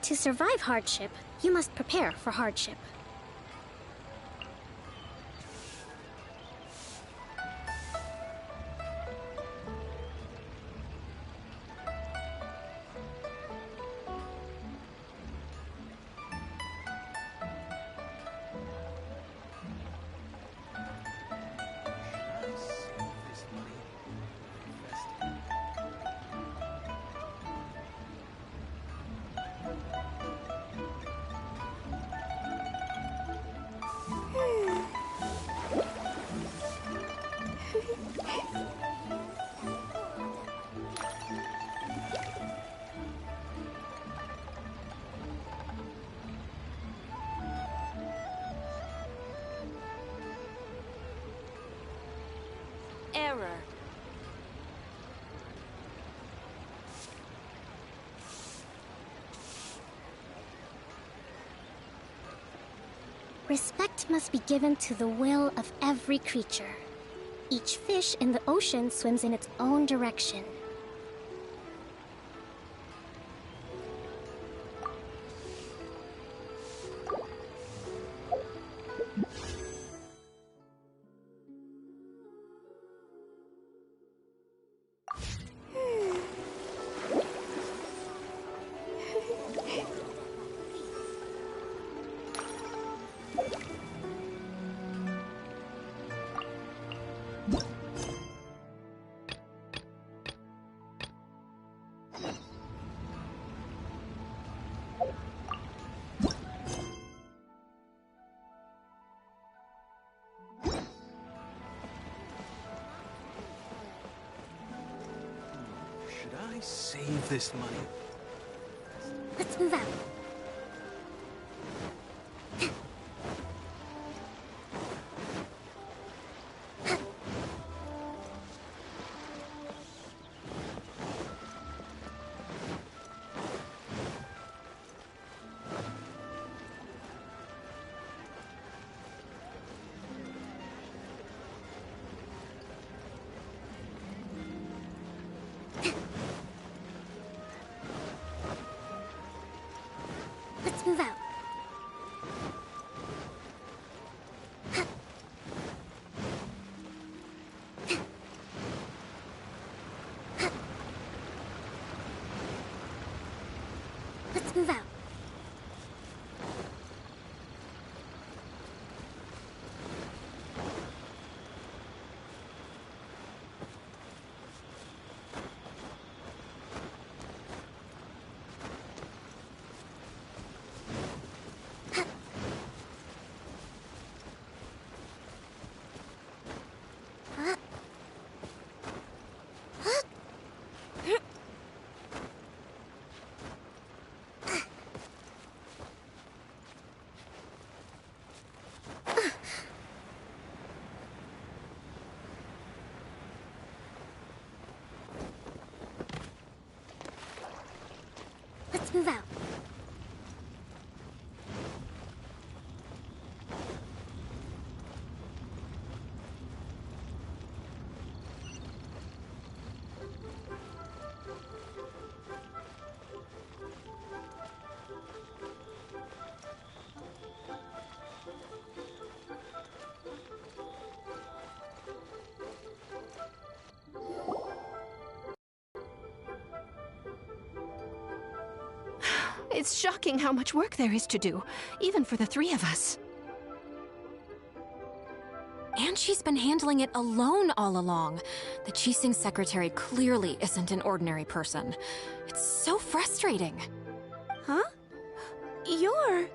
To survive hardship, you must prepare for hardship. Error. Respect must be given to the will of every creature. Each fish in the ocean swims in its own direction. Should I save this money? Let's move out. Let's move out. Let's move out. Let's move out. It's shocking how much work there is to do, even for the three of us. And she's been handling it alone all along. The Qixing secretary clearly isn't an ordinary person. It's so frustrating. Huh? You're...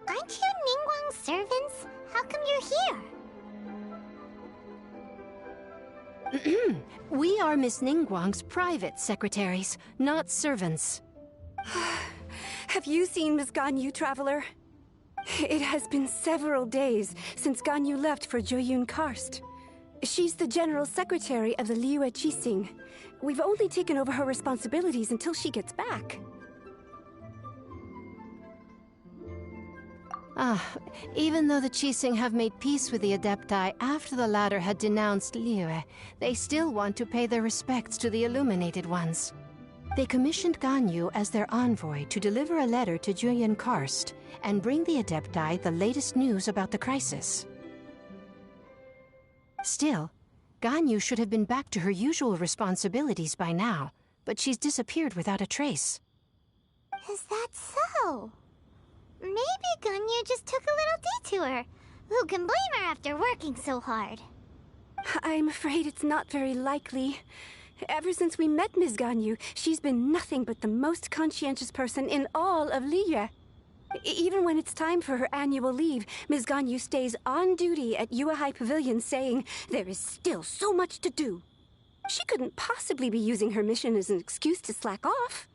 Aren't you Ningguang's servants? How come you're here? We are Miss Ningguang's private secretaries, not servants. Have you seen Miss Ganyu, Traveler? It has been several days since Ganyu left for Joyun Karst. She's the General Secretary of the Liyue Qixing. We've only taken over her responsibilities until she gets back. Even though the Qixing have made peace with the Adepti after the latter had denounced Liyue, they still want to pay their respects to the Illuminated Ones. They commissioned Ganyu as their envoy to deliver a letter to Julian Karst and bring the Adepti the latest news about the crisis. Still, Ganyu should have been back to her usual responsibilities by now, but she's disappeared without a trace. Is that so? Maybe Ganyu just took a little detour. Who can blame her after working so hard? I'm afraid it's not very likely. Ever since we met Ms. Ganyu, she's been nothing but the most conscientious person in all of Liyue. Even when it's time for her annual leave, Ms. Ganyu stays on duty at Yuehai Pavilion saying there is still so much to do. She couldn't possibly be using her mission as an excuse to slack off.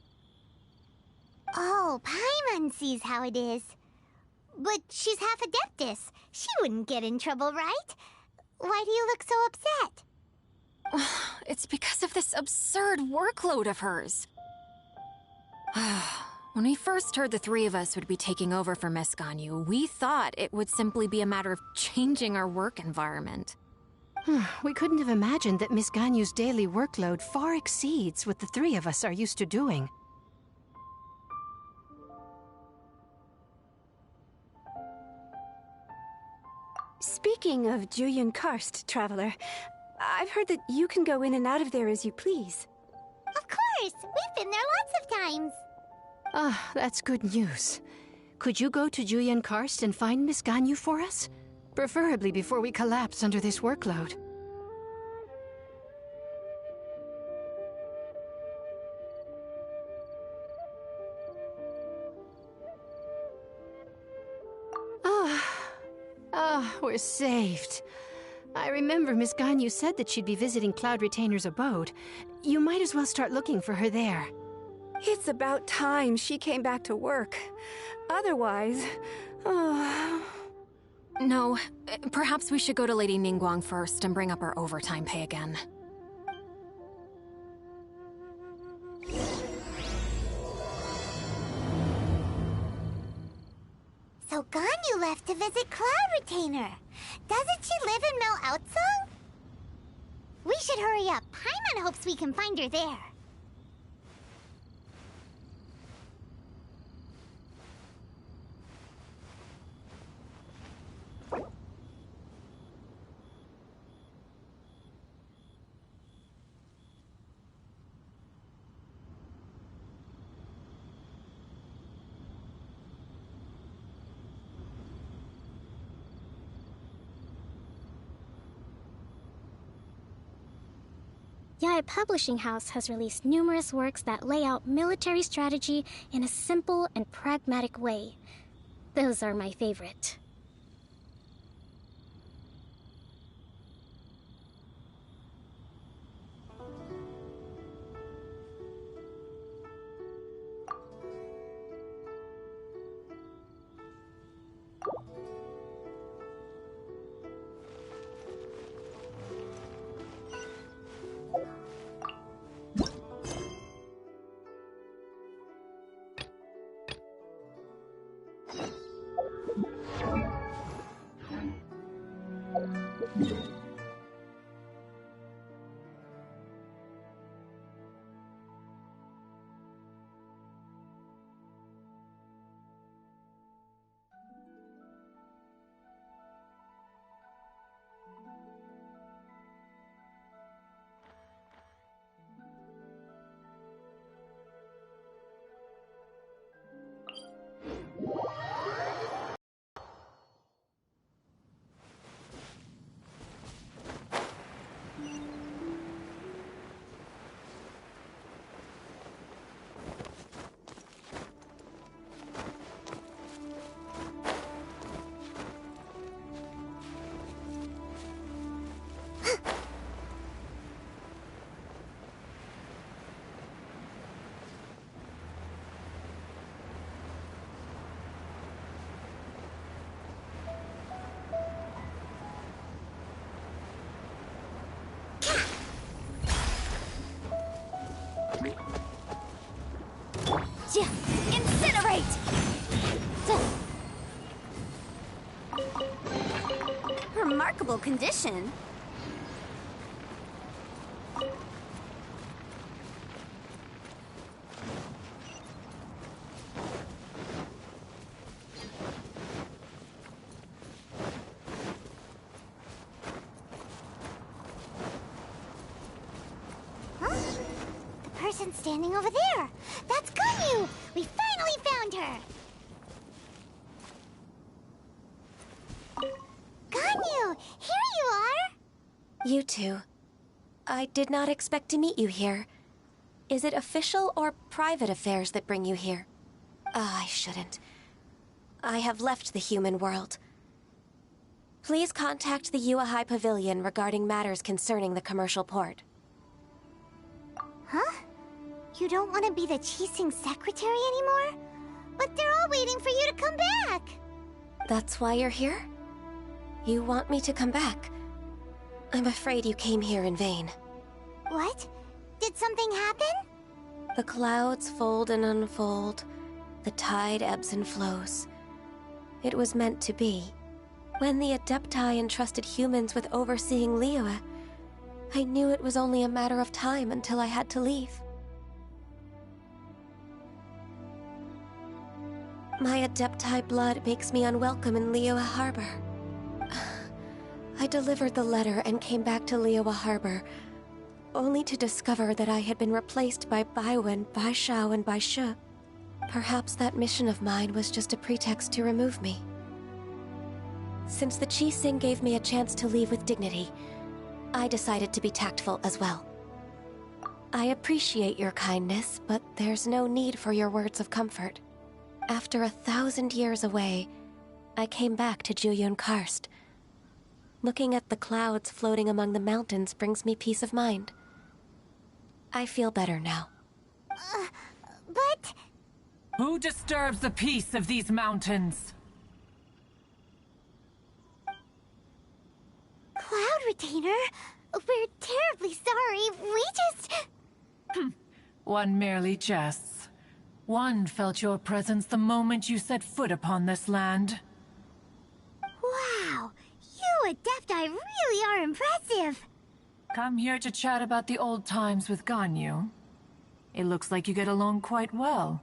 Oh, Paimon sees how it is. But she's half Adeptus. She wouldn't get in trouble, right? Why do you look so upset? It's because of this absurd workload of hers. When we first heard the three of us would be taking over for Miss Ganyu, we thought it would simply be a matter of changing our work environment. We couldn't have imagined that Miss Ganyu's daily workload far exceeds what the three of us are used to doing. Speaking of Julian Karst, Traveler, I've heard that you can go in and out of there as you please. Of course! We've been there lots of times! That's good news. Could you go to Julian Karst and find Miss Ganyu for us? Preferably before we collapse under this workload. We're saved. I remember Miss Ganyu said that she'd be visiting Cloud Retainer's abode. You might as well start looking for her there. It's about time she came back to work. Otherwise... No, perhaps we should go to Lady Ningguang first and bring up our overtime pay again. So Ganyu left to visit Cloud Retainer. Doesn't she live in Mel Outsong? We should hurry up. Paimon hopes we can find her there. Yae Publishing House has released numerous works that lay out military strategy in a simple and pragmatic way. Those are my favorite. Incinerate! Remarkable condition. Huh? The person standing over there. That's Ganyu! We finally found her! Ganyu! Here you are! You two. I did not expect to meet you here. Is it official or private affairs that bring you here? I shouldn't. I have left the human world. Please contact the Yuehai Pavilion regarding matters concerning the commercial port. Huh? You don't want to be the Qixing secretary anymore? But they're all waiting for you to come back! That's why you're here? You want me to come back? I'm afraid you came here in vain. What? Did something happen? The clouds fold and unfold. The tide ebbs and flows. It was meant to be. When the Adepti entrusted humans with overseeing Liyue, I knew it was only a matter of time until I had to leave. My Adepti blood makes me unwelcome in Liyue Harbor. I delivered the letter and came back to Liyue Harbor, only to discover that I had been replaced by Baiwen, Baishao, and Baishu. Perhaps that mission of mine was just a pretext to remove me. Since the Qixing gave me a chance to leave with dignity, I decided to be tactful as well. I appreciate your kindness, but there's no need for your words of comfort. After 1,000 years away, I came back to Jueyun Karst. Looking at the clouds floating among the mountains brings me peace of mind. I feel better now. But... Who disturbs the peace of these mountains? Cloud Retainer, we're terribly sorry. We just... One merely jests. One felt your presence the moment you set foot upon this land. Wow, you Adepti really are impressive. Come here to chat about the old times with Ganyu. It looks like you get along quite well.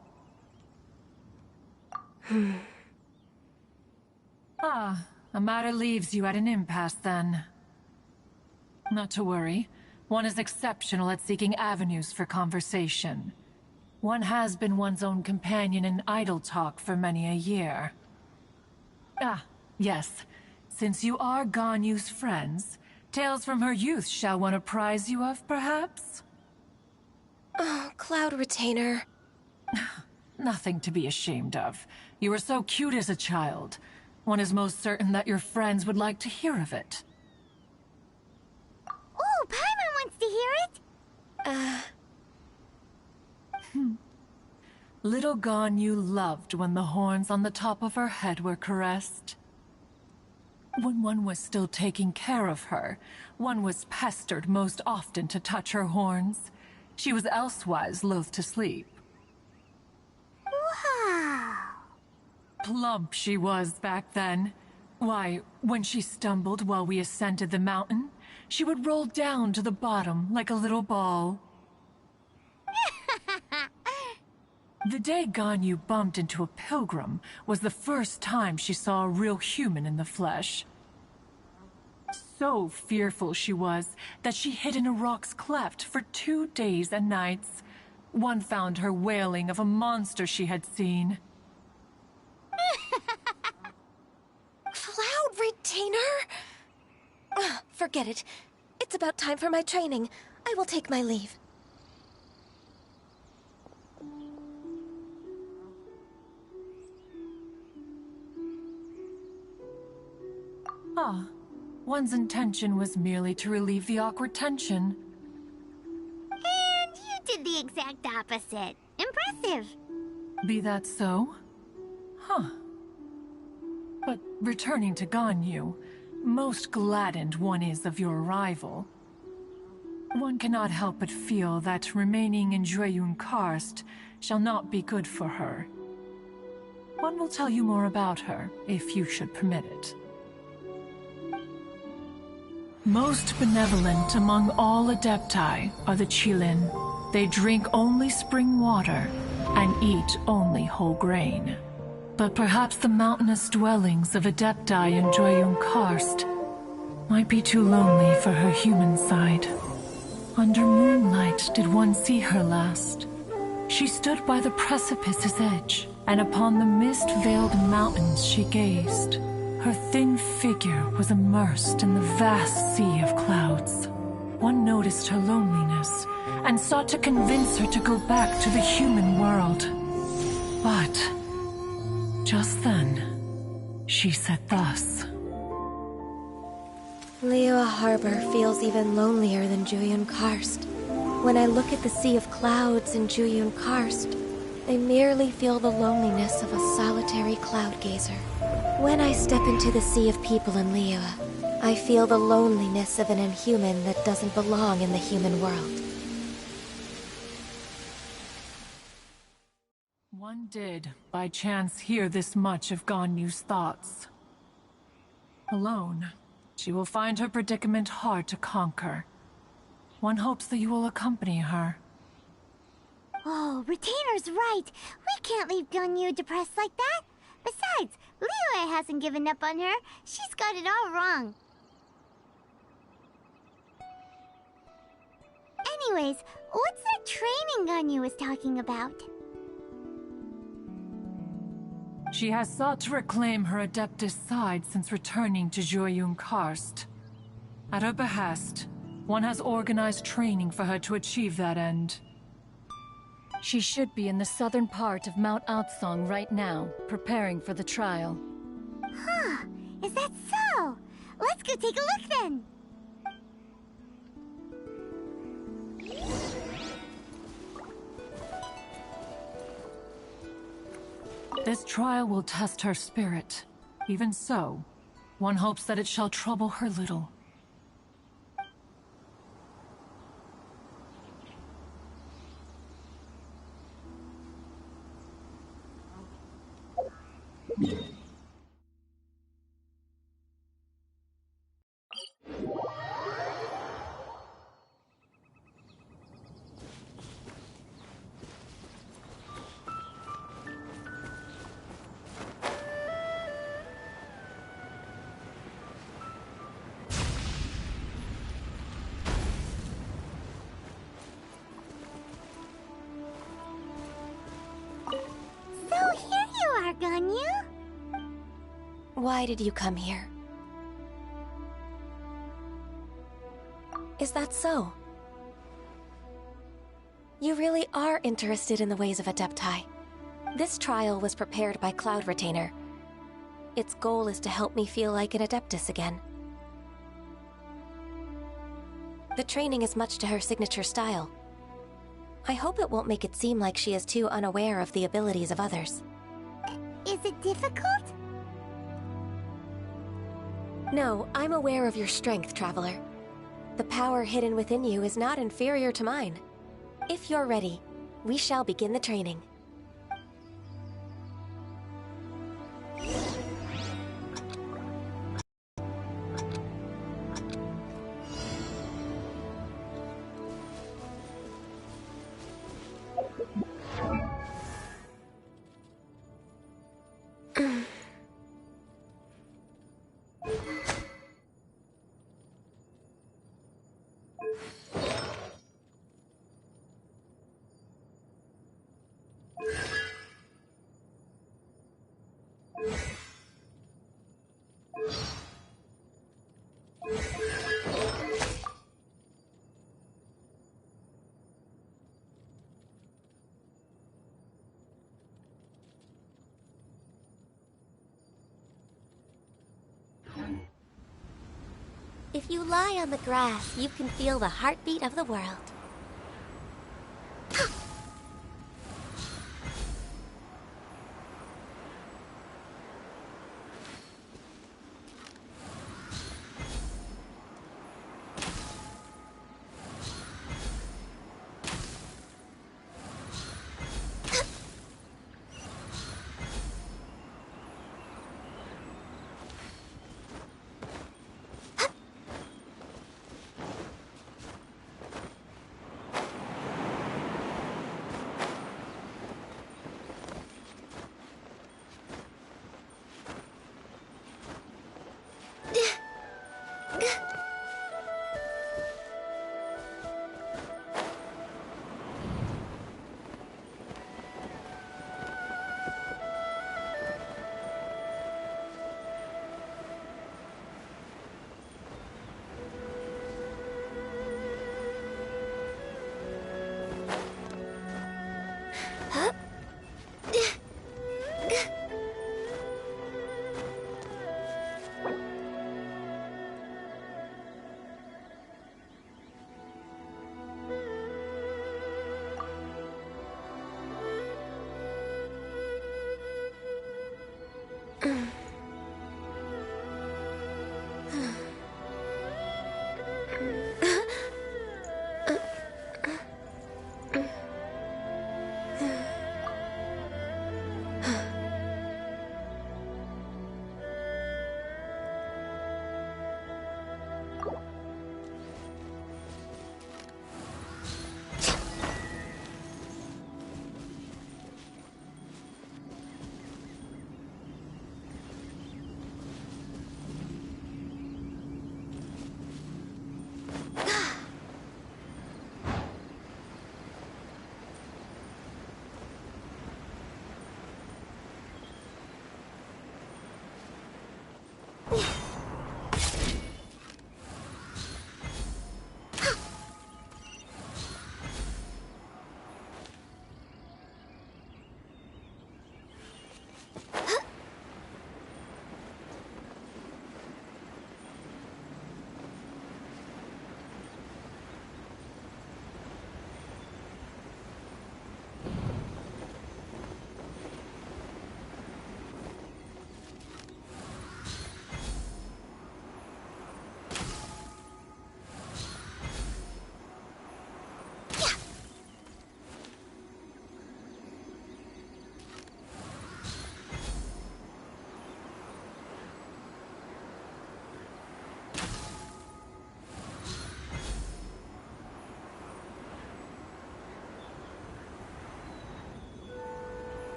A matter leaves you at an impasse then. Not to worry. One is exceptional at seeking avenues for conversation. One has been one's own companion in idle talk for many a year. Yes. Since you are Ganyu's friends, tales from her youth shall one apprise you of, perhaps? Oh, Cloud Retainer. Nothing to be ashamed of. You were so cute as a child. One is most certain that your friends would like to hear of it. Oh, Paimon wants to hear it! Little Ganyu loved when the horns on the top of her head were caressed. When one was still taking care of her, one was pestered most often to touch her horns. She was elsewise loath to sleep. Wow! Plump she was back then. Why, when she stumbled while we ascended the mountain, she would roll down to the bottom like a little ball. The day Ganyu bumped into a pilgrim was the first time she saw a real human in the flesh. So fearful she was that she hid in a rock's cleft for 2 days and nights. One found her wailing of a monster she had seen. Cloud Retainer? Forget it. It's about time for my training. I will take my leave. One's intention was merely to relieve the awkward tension. And you did the exact opposite. Impressive. Be that so? But returning to Ganyu, most gladdened one is of your arrival. One cannot help but feel that remaining in Jueyun Karst shall not be good for her. One will tell you more about her, if you should permit it. Most benevolent among all Adepti are the Qilin. They drink only spring water and eat only whole grain. But perhaps the mountainous dwellings of Adepti in Jueyun Karst might be too lonely for her human side. Under moonlight did one see her last. She stood by the precipice's edge, and upon the mist-veiled mountains she gazed. Her thin figure was immersed in the vast sea of clouds. One noticed her loneliness, and sought to convince her to go back to the human world. But just then, she said thus. Liyue Harbor feels even lonelier than Jueyun Karst. When I look at the sea of clouds in Jueyun Karst, I merely feel the loneliness of a solitary cloud gazer. When I step into the sea of people in Liyue, I feel the loneliness of an inhuman that doesn't belong in the human world. One did, by chance, hear this much of Ganyu's thoughts. Alone, she will find her predicament hard to conquer. One hopes that you will accompany her. Oh, Retainer's right. We can't leave Ganyu depressed like that. Besides, Liyue hasn't given up on her. She's got it all wrong. Anyways, what's that training Ganyu was talking about? She has sought to reclaim her Adeptus side since returning to Jueyun Karst. At her behest, one has organized training for her to achieve that end. She should be in the southern part of Mount Aotsong right now, preparing for the trial. Huh, is that so? Let's go take a look then. This trial will test her spirit. Even so, one hopes that it shall trouble her little. So here you are, Ganyu. Why did you come here? Is that so? You really are interested in the ways of Adepti. This trial was prepared by Cloud Retainer. Its goal is to help me feel like an Adeptus again. The training is much to her signature style. I hope it won't make it seem like she is too unaware of the abilities of others. Is it difficult? No, I'm aware of your strength, Traveler. The power hidden within you is not inferior to mine. If you're ready, we shall begin the training. If you lie on the grass, you can feel the heartbeat of the world.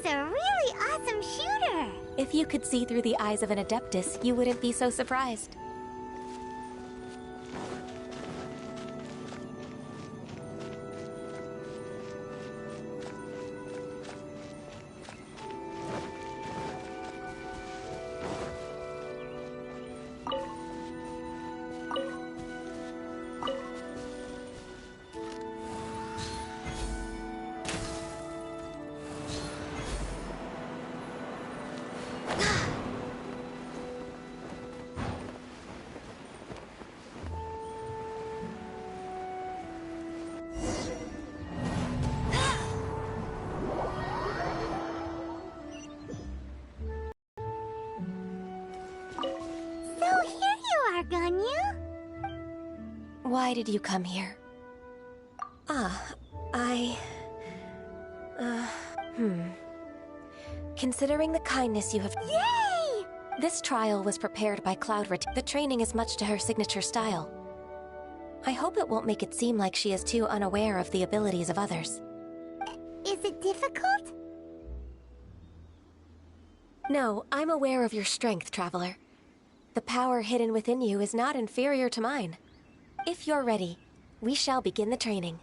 Ganyu's a really awesome shooter! If you could see through the eyes of an Adeptus, you wouldn't be so surprised. Ganyu? Why did you come here? Considering the kindness you have— Yay! This trial was prepared by The training is much to her signature style. I hope it won't make it seem like she is too unaware of the abilities of others. Is it difficult? No, I'm aware of your strength, Traveler. The power hidden within you is not inferior to mine. If you're ready, we shall begin the training.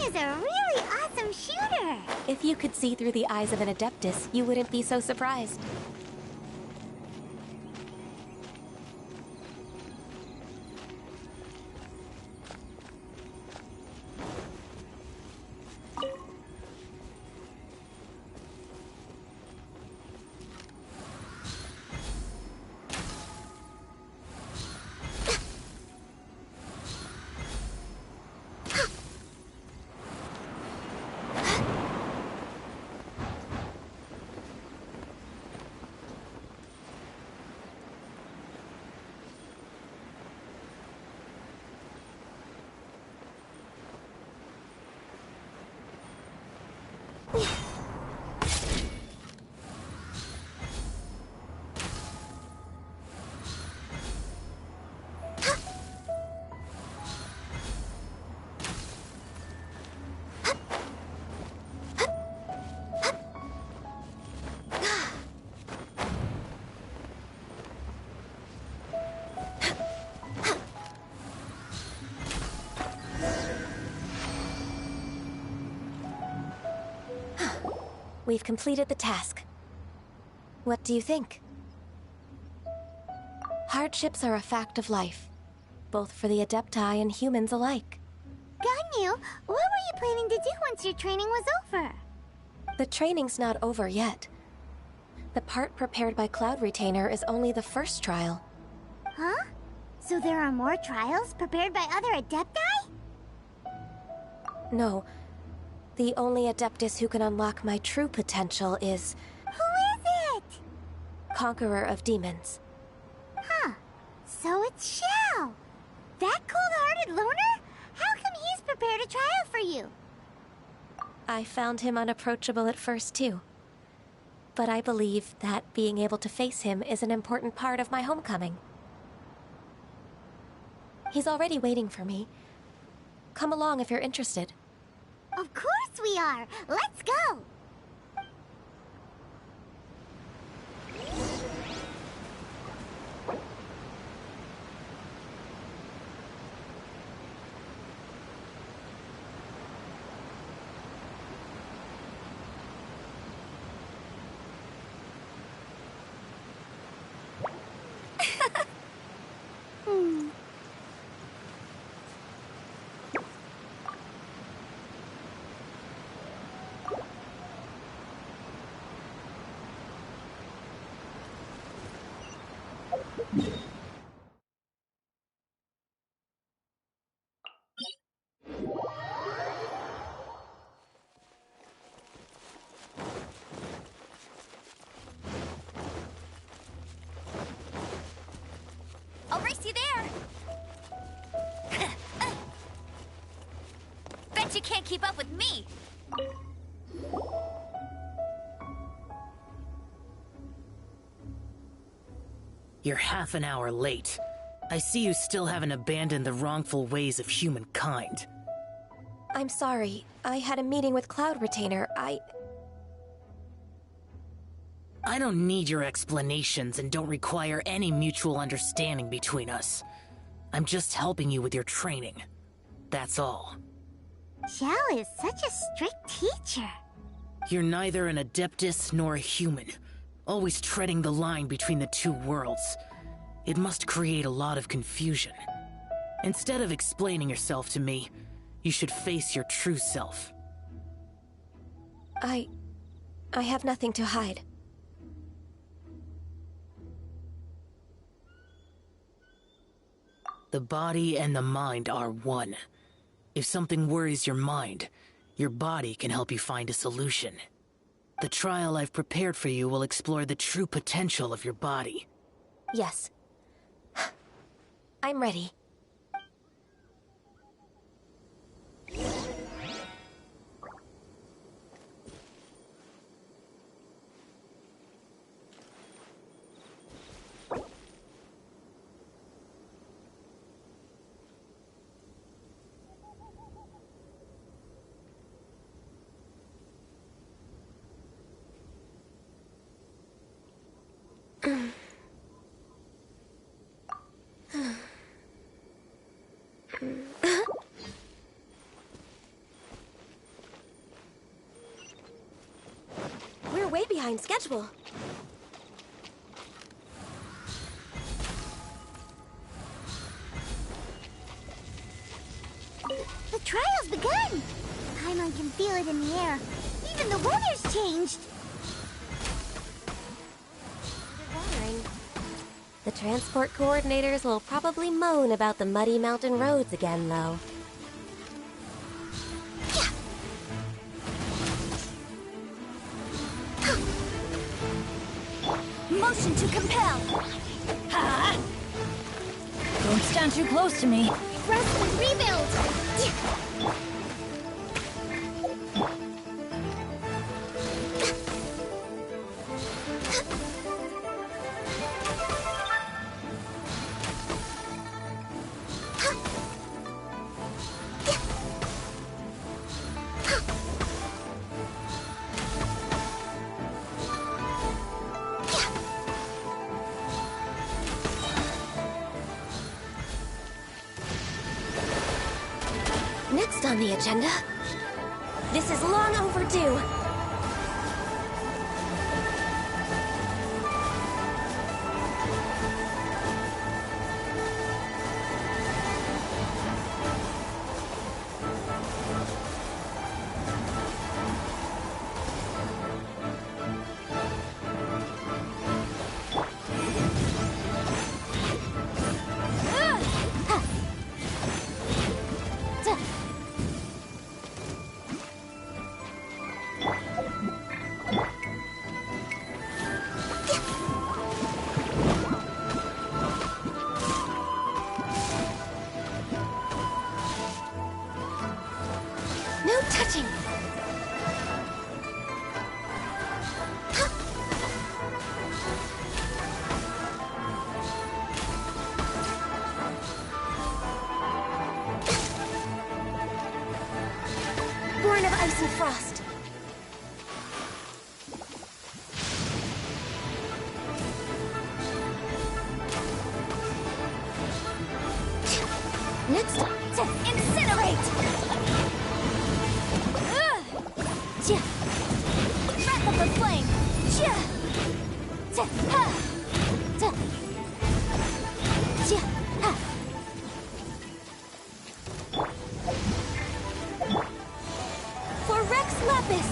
Is a really awesome shooter! If you could see through the eyes of an Adeptus, you wouldn't be so surprised. We've completed the task. What do you think? Hardships are a fact of life, both for the Adepti and humans alike. Ganyu, what were you planning to do once your training was over? The training's not over yet. The part prepared by Cloud Retainer is only the first trial. Huh? So there are more trials prepared by other Adepti? No. The only Adeptus who can unlock my true potential is... Who is it? Conqueror of Demons. Huh. So it's Xiao. That cold-hearted loner? How come he's prepared a trial for you? I found him unapproachable at first, too. But I believe that being able to face him is an important part of my homecoming. He's already waiting for me. Come along if you're interested. Of course we are! Let's go! I'll race you there! Bet you can't keep up with me! You're half an hour late. I see you still haven't abandoned the wrongful ways of humankind. I'm sorry. I had a meeting with Cloud Retainer. I don't need your explanations and don't require any mutual understanding between us. I'm just helping you with your training. That's all. Xiao is such a strict teacher. You're neither an Adeptus nor a human, always treading the line between the two worlds. It must create a lot of confusion. Instead of explaining yourself to me, you should face your true self. I have nothing to hide. The body and the mind are one. If something worries your mind, your body can help you find a solution. The trial I've prepared for you will explore the true potential of your body. Yes. I'm ready. We're way behind schedule. The trial's begun! Paimon can feel it in the air. Even the weather's changed! The transport coordinators will probably moan about the muddy mountain roads again, though. Motion to compel! Ha! Don't stand too close to me. Rest and rebuild! Next on the agenda, this is long overdue. Icy Frost. Next, to incinerate! Wrath of the flame! For Rex Lapis!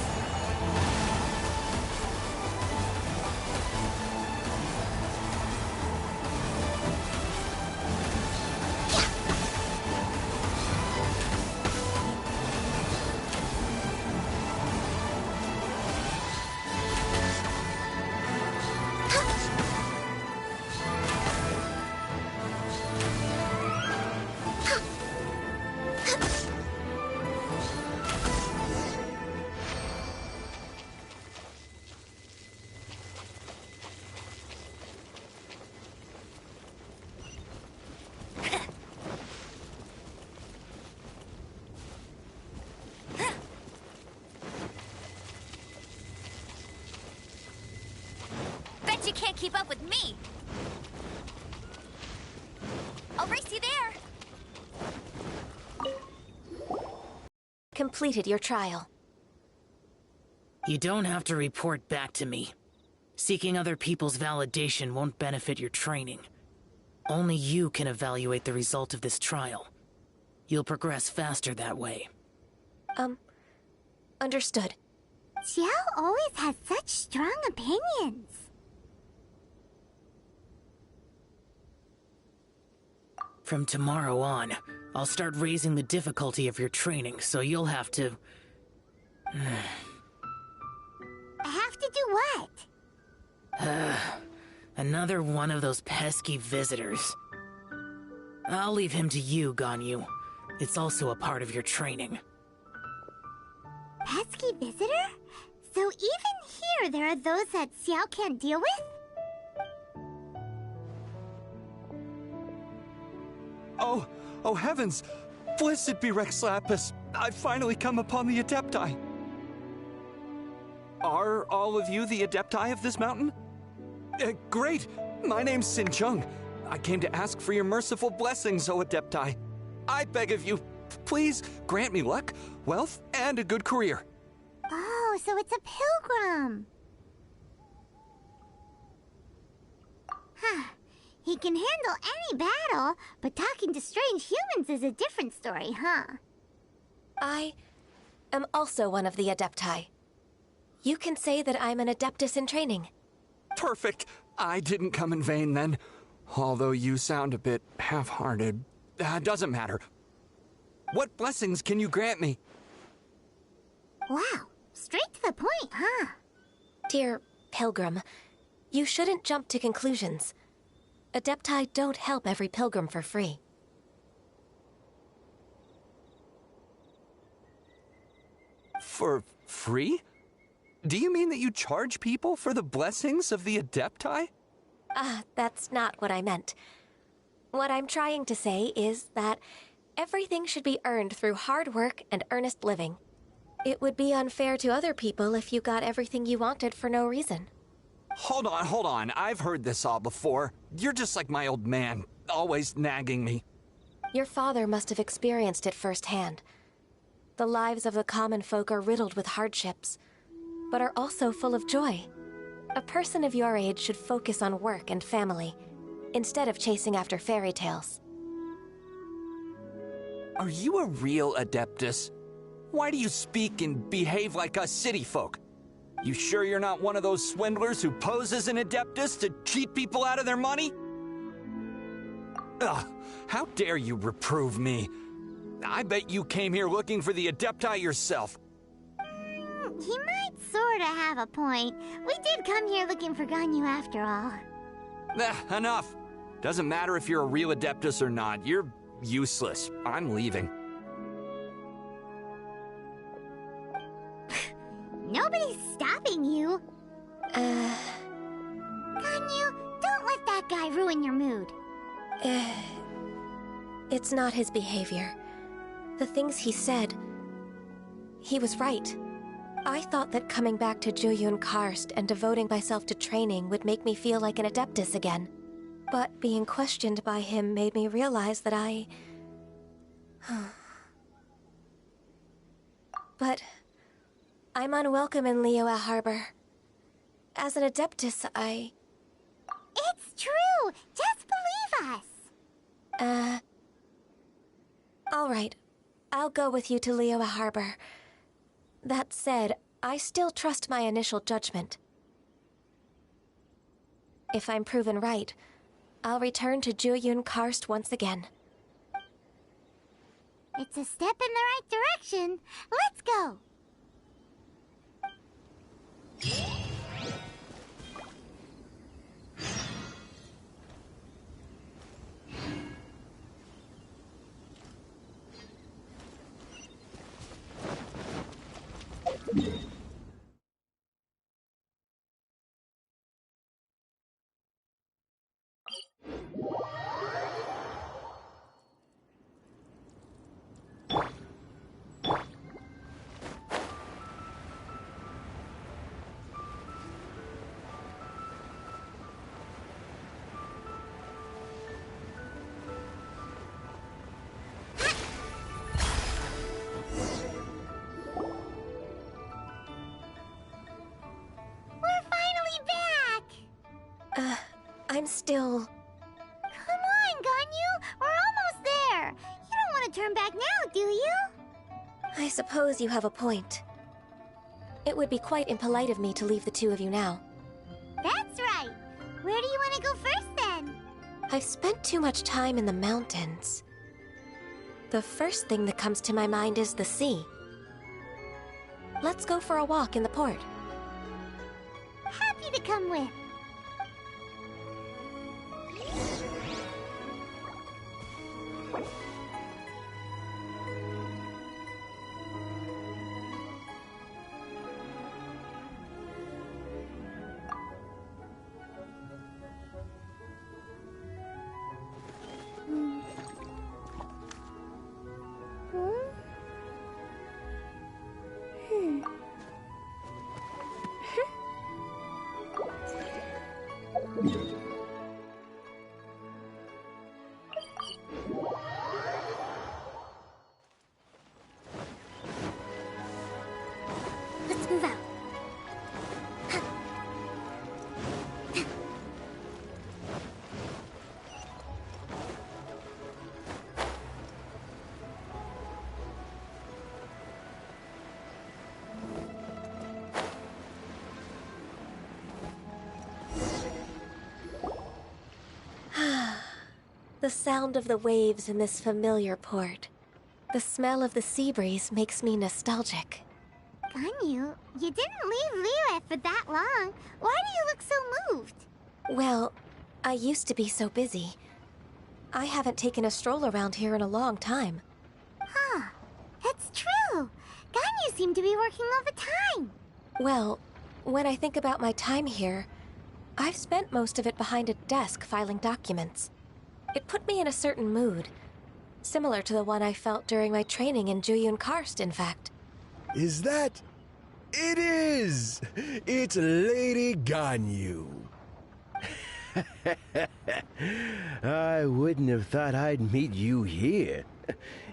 Bet you can't keep up with me! I'll race you there! Completed your trial. You don't have to report back to me. Seeking other people's validation won't benefit your training. Only you can evaluate the result of this trial. You'll progress faster that way. Understood. Xiao always has such strong opinions. From tomorrow on, I'll start raising the difficulty of your training, so you'll have to... Have to do what? Another one of those pesky visitors. I'll leave him to you, Ganyu. It's also a part of your training. Pesky visitor? So even here there are those that Xiao can't deal with? Oh heavens! Blessed be Rex Lapis! I've finally come upon the Adepti! Are all of you the Adepti of this mountain? Great! My name's Sin Chung. I came to ask for your merciful blessings, O Adepti. I beg of you, please grant me luck, wealth, and a good career. Oh, so it's a pilgrim. Huh. He can handle any battle, but talking to strange humans is a different story, huh? I am also one of the Adepti. You can say that I'm an Adeptus in training. Perfect. I didn't come in vain then. Although you sound a bit half-hearted. Doesn't matter. What blessings can you grant me? Wow, straight to the point, huh? Dear Pilgrim, you shouldn't jump to conclusions. Adepti don't help every pilgrim for free. For free? Do you mean that you charge people for the blessings of the Adepti? That's not what I meant. What I'm trying to say is that everything should be earned through hard work and earnest living. It would be unfair to other people if you got everything you wanted for no reason. Hold on. I've heard this all before. You're just like my old man, always nagging me. Your father must have experienced it firsthand. The lives of the common folk are riddled with hardships, but are also full of joy. A person of your age should focus on work and family, instead of chasing after fairy tales. Are you a real Adeptus? Why do you speak and behave like us city folk? You sure you're not one of those swindlers who pose as an Adeptus to cheat people out of their money? Ugh, how dare you reprove me? I bet you came here looking for the Adepti yourself. He might sorta have a point. We did come here looking for Ganyu after all. Enough. Doesn't matter if you're a real Adeptus or not. You're useless. I'm leaving. Nobody's stopping you. Ganyu, don't let that guy ruin your mood. It's not his behavior. The things he said... He was right. I thought that coming back to Jueyun Karst and devoting myself to training would make me feel like an Adeptus again. But being questioned by him made me realize that But I'm unwelcome in Liyue Harbor. As an Adeptus, It's true! Just believe us! Alright. I'll go with you to Liyue Harbor. That said, I still trust my initial judgment. If I'm proven right, I'll return to Jueyun Karst once again. It's a step in the right direction. Let's go! I'm still... Come on, Ganyu! We're almost there! You don't want to turn back now, do you? I suppose you have a point. It would be quite impolite of me to leave the two of you now. That's right! Where do you want to go first, then? I've spent too much time in the mountains. The first thing that comes to my mind is the sea. Let's go for a walk in the port. Happy to come with. Let's move out. The sound of the waves in this familiar port. The smell of the sea breeze makes me nostalgic. Ganyu, you didn't leave Liyue for that long. Why do you look so moved? Well, I used to be so busy. I haven't taken a stroll around here in a long time. Huh. That's true. Ganyu seemed to be working all the time. Well, when I think about my time here, I've spent most of it behind a desk filing documents. It put me in a certain mood, similar to the one I felt during my training in Jueyun Karst, in fact. Is that... It is! It's Lady Ganyu. I wouldn't have thought I'd meet you here.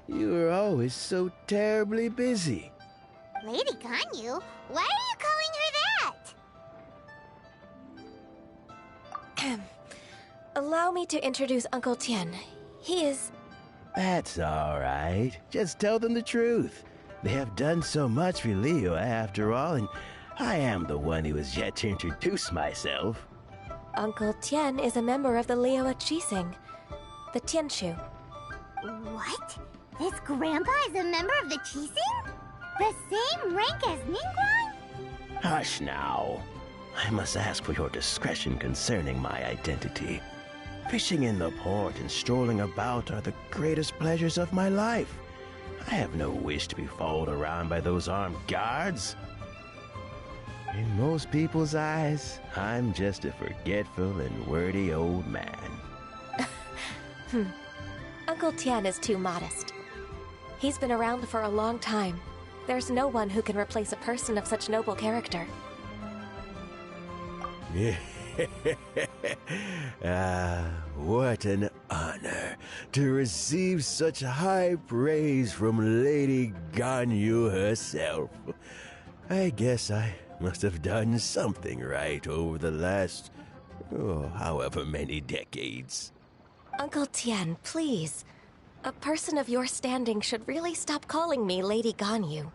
You were always so terribly busy. Lady Ganyu? Why are you calling her that? Allow me to introduce Uncle Tian. He is... That's all right. Just tell them the truth. They have done so much for Liyue after all, and I am the one who has yet to introduce myself. Uncle Tian is a member of the Liyue Qixing, the Tianshu. What? This grandpa is a member of the Qixing? The same rank as Ningguang? Hush now. I must ask for your discretion concerning my identity. Fishing in the port and strolling about are the greatest pleasures of my life. I have no wish to be followed around by those armed guards. In most people's eyes, I'm just a forgetful and wordy old man. Uncle Tian is too modest. He's been around for a long time, There's no one who can replace a person of such noble character. What an honor to receive such high praise from Lady Ganyu herself. I guess I must have done something right over the last, however many decades. Uncle Tian, please. A person of your standing should really stop calling me Lady Ganyu.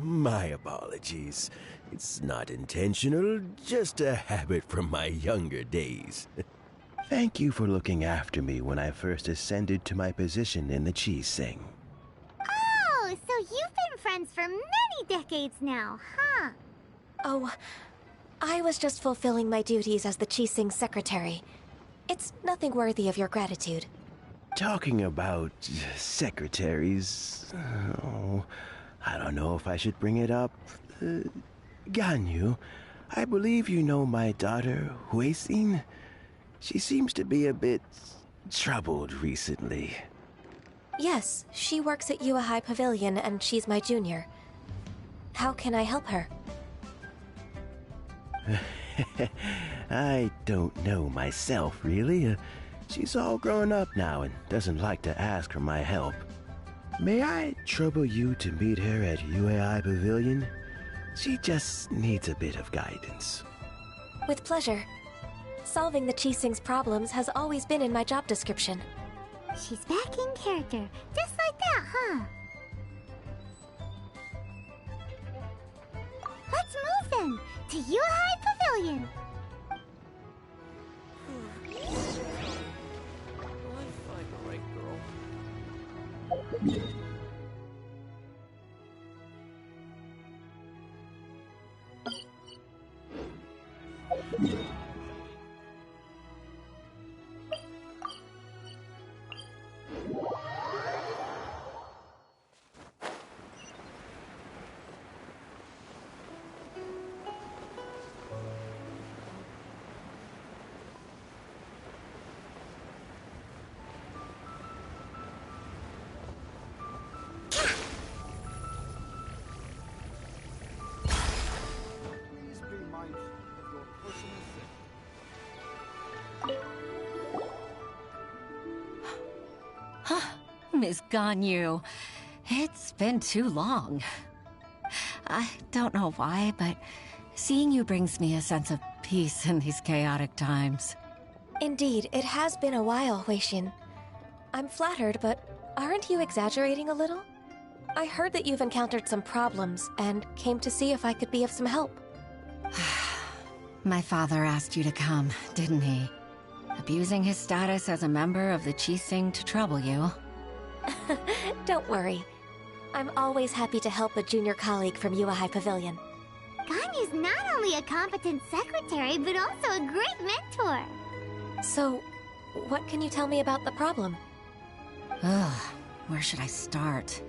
My apologies. It's not intentional, just a habit from my younger days. Thank you for looking after me when I first ascended to my position in the Chi Sing. Oh, so you've been friends for many decades now, huh? Oh, I was just fulfilling my duties as the Chi Sing secretary. It's nothing worthy of your gratitude. Talking about secretaries... I don't know if I should bring it up. Ganyu, I believe you know my daughter, Huixin. She seems to be a bit troubled recently. Yes, she works at Yua High Pavilion and she's my junior. How can I help her? I don't know myself, really. She's all grown up now and doesn't like to ask for my help. May I trouble you to meet her at UAI Pavilion? She just needs a bit of guidance. With pleasure. Solving the Chi Sing's problems has always been in my job description. She's back in character, just like that, huh? Let's move then, to Yuhai Pavilion! Miss Ganyu, it's been too long. I don't know why, but seeing you brings me a sense of peace in these chaotic times. Indeed, it has been a while, Huixin. I'm flattered, but aren't you exaggerating a little? I heard that you've encountered some problems and came to see if I could be of some help. My father asked you to come, didn't he? Abusing his status as a member of the Chi Sing to trouble you. Don't worry. I'm always happy to help a junior colleague from Yua High Pavilion. Ganyu's not only a competent secretary, but also a great mentor. So, what can you tell me about the problem? Ugh, where should I start?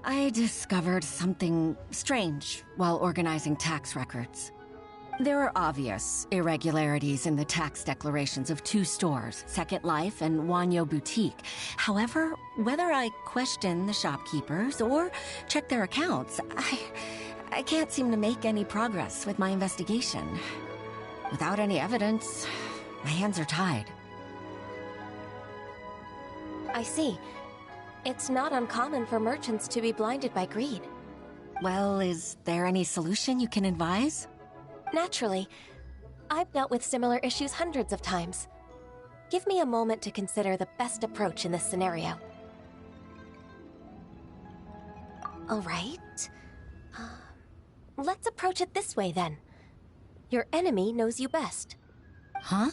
I discovered something strange while organizing tax records. There are obvious irregularities in the tax declarations of two stores, Second Life and Wanyo Boutique. However, whether I question the shopkeepers or check their accounts, I can't seem to make any progress with my investigation. Without any evidence, my hands are tied. I see. It's not uncommon for merchants to be blinded by greed. Well, is there any solution you can advise? Naturally. I've dealt with similar issues hundreds of times. Give me a moment to consider the best approach in this scenario. All right. Let's approach it this way, then. Your enemy knows you best. Huh?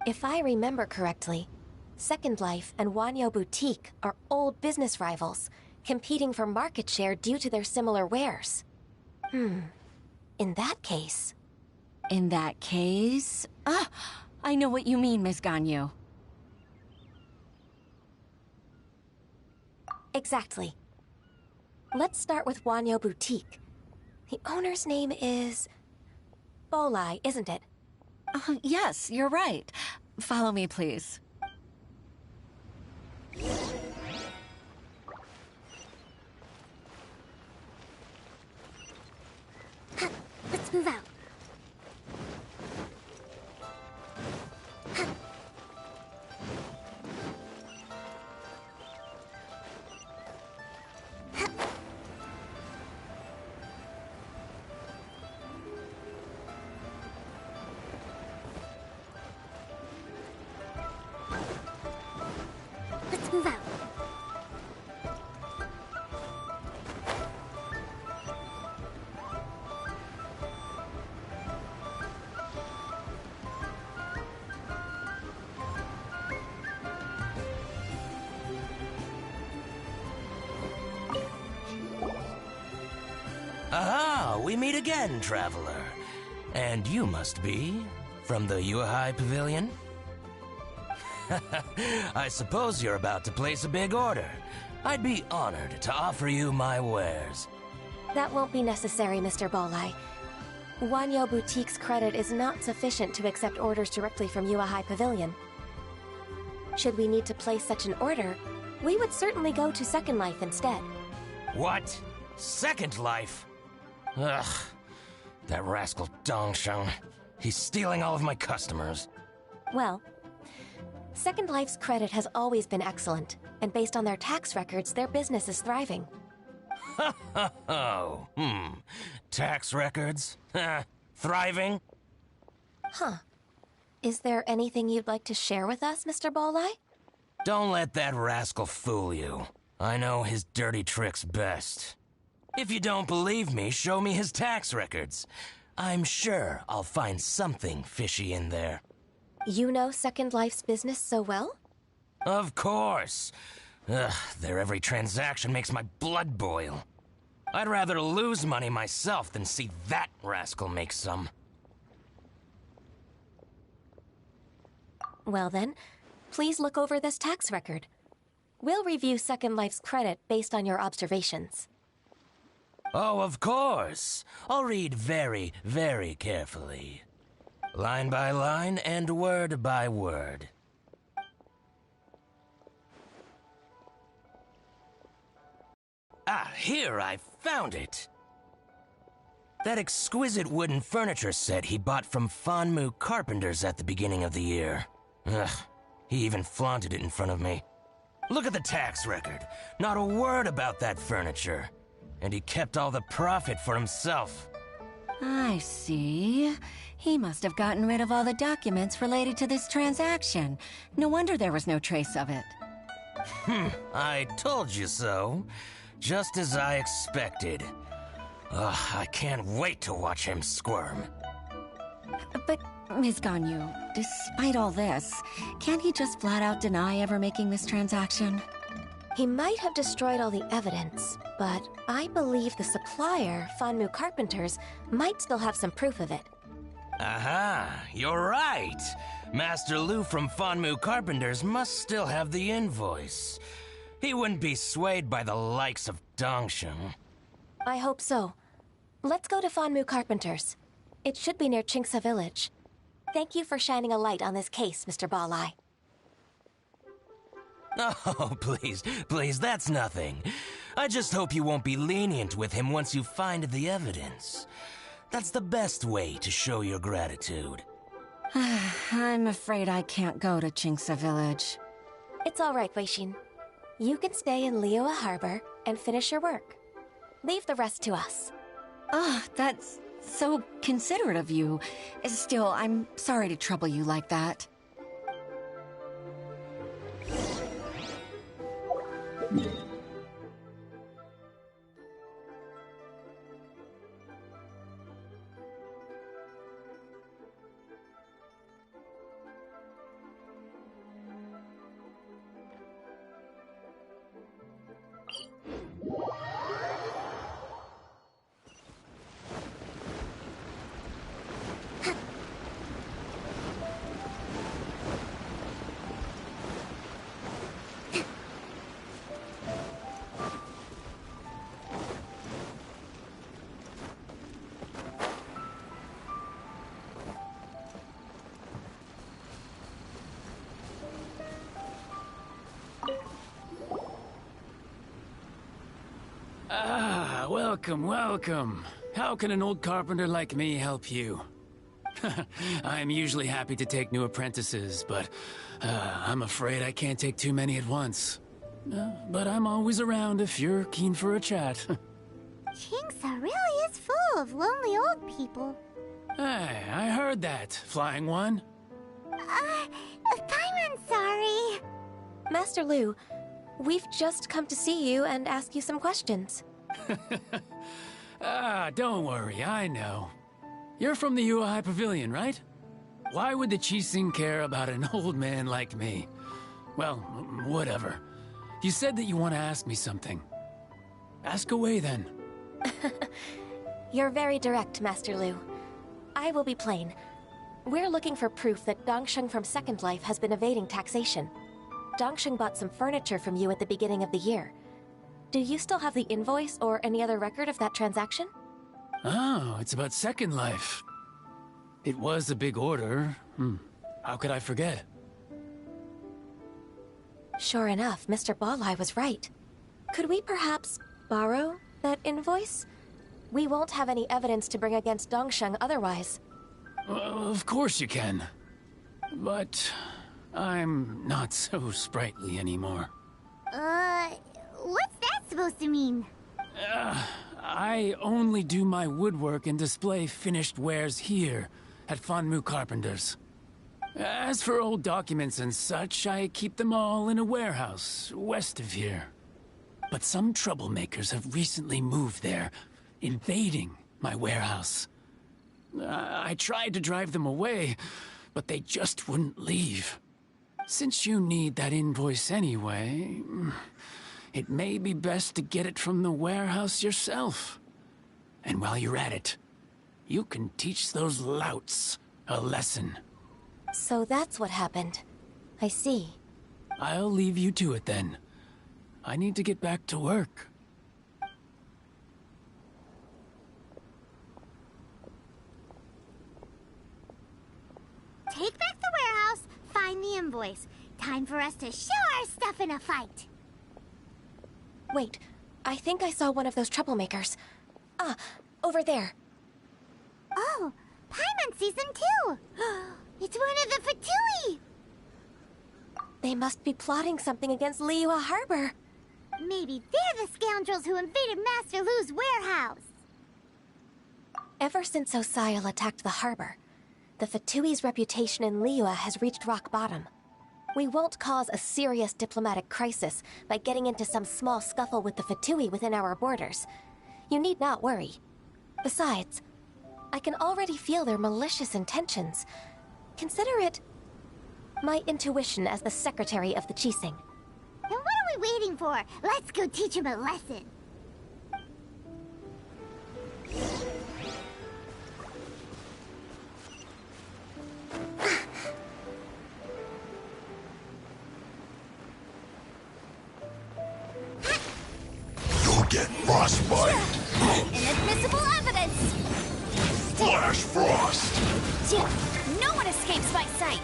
If I remember correctly, Second Life and Wanyo Boutique are old business rivals, competing for market share due to their similar wares. In that case... In that case... I know what you mean, Miss Ganyu. Exactly. Let's start with Wanyo Boutique. The owner's name is... Bolai, isn't it? Yes, you're right. Follow me, please. Let's move out. Let's move out. Aha! We meet again, traveler. And you must be from the Yuhai Pavilion? I suppose you're about to place a big order. I'd be honored to offer you my wares. That won't be necessary, Mr. Bolai. Wanyo Boutique's credit is not sufficient to accept orders directly from Yuhai Pavilion. Should we need to place such an order, we would certainly go to Second Life instead. What? Second Life? Ugh. That rascal Dongsheng. He's stealing all of my customers. Well, Second Life's credit has always been excellent, and based on their tax records, their business is thriving. Oh, tax records? Thriving? Huh. Is there anything you'd like to share with us, Mr. Bolai? Don't let that rascal fool you. I know his dirty tricks best. If you don't believe me, show me his tax records. I'm sure I'll find something fishy in there. You know Second Life's business so well? Of course. Ugh, their every transaction makes my blood boil. I'd rather lose money myself than see that rascal make some. Well then, please look over this tax record. We'll review Second Life's credit based on your observations. Oh, of course. I'll read very, very carefully. Line by line and word by word. Ah, here, I found it. That exquisite wooden furniture set he bought from Fanmu Carpenters at the beginning of the year. Ugh, he even flaunted it in front of me. Look at the tax record. Not a word about that furniture. And he kept all the profit for himself. I see. He must have gotten rid of all the documents related to this transaction. No wonder there was no trace of it. I told you so. Just as I expected. Ugh, I can't wait to watch him squirm. But, Ms. Ganyu, despite all this, can't he just flat out deny ever making this transaction? He might have destroyed all the evidence, but I believe the supplier, Fanmu Carpenters, might still have some proof of it. Aha, you're right. Master Lu from Fanmu Carpenters must still have the invoice. He wouldn't be swayed by the likes of Dongsheng. I hope so. Let's go to Fanmu Carpenters. It should be near Qingce Village. Thank you for shining a light on this case, Mr. Balai. Oh, please, that's nothing. I just hope you won't be lenient with him once you find the evidence. That's the best way to show your gratitude. I'm afraid I can't go to Qingce Village. It's all right, Weixin. You can stay in Liyue Harbor and finish your work. Leave the rest to us. Oh, that's so considerate of you. Still, I'm sorry to trouble you like that. Welcome. How can an old carpenter like me help you? I'm usually happy to take new apprentices, but I'm afraid I can't take too many at once. But I'm always around if you're keen for a chat. Kingsa really is full of lonely old people. Hey, I heard that, Flying One. Paimon's sorry. Master Lu, we've just come to see you and ask you some questions. Don't worry, I know. You're from the Yuehai Pavilion, right? Why would the Qixing care about an old man like me? Well, whatever. You said that you want to ask me something. Ask away, then. You're very direct, Master Lu. I will be plain. We're looking for proof that Dongsheng from Second Life has been evading taxation. Dongsheng bought some furniture from you at the beginning of the year. Do you still have the invoice or any other record of that transaction? Oh, it's about Second Life. It was a big order. How could I forget? Sure enough, Mr. Balai was right. Could we perhaps borrow that invoice? We won't have any evidence to bring against Dongsheng otherwise. Of course you can. But I'm not so sprightly anymore. What's that supposed to mean? I only do my woodwork and display finished wares here at Fanmu Carpenters. As for old documents and such, I keep them all in a warehouse west of here. But some troublemakers have recently moved there, invading my warehouse. I tried to drive them away, but they just wouldn't leave. Since you need that invoice anyway, it may be best to get it from the warehouse yourself. And while you're at it, you can teach those louts a lesson. So that's what happened. I see. I'll leave you to it then. I need to get back to work. Take back the warehouse, find the invoice. Time for us to show our stuff in a fight. Wait, I think I saw one of those troublemakers. Ah, over there. Oh, Paimon sees them too. It's one of the Fatui. They must be plotting something against Liyue Harbor. Maybe they're the scoundrels who invaded Master Lu's warehouse. Ever since Osial attacked the harbor, the Fatui's reputation in Liyue has reached rock bottom. We won't cause a serious diplomatic crisis by getting into some small scuffle with the Fatui within our borders. You need not worry. Besides, I can already feel their malicious intentions. Consider it my intuition as the secretary of the Qixing. Then what are we waiting for? Let's go teach him a lesson. You'll get frostbite. Inadmissible evidence! Flash frost. No one escapes my sight!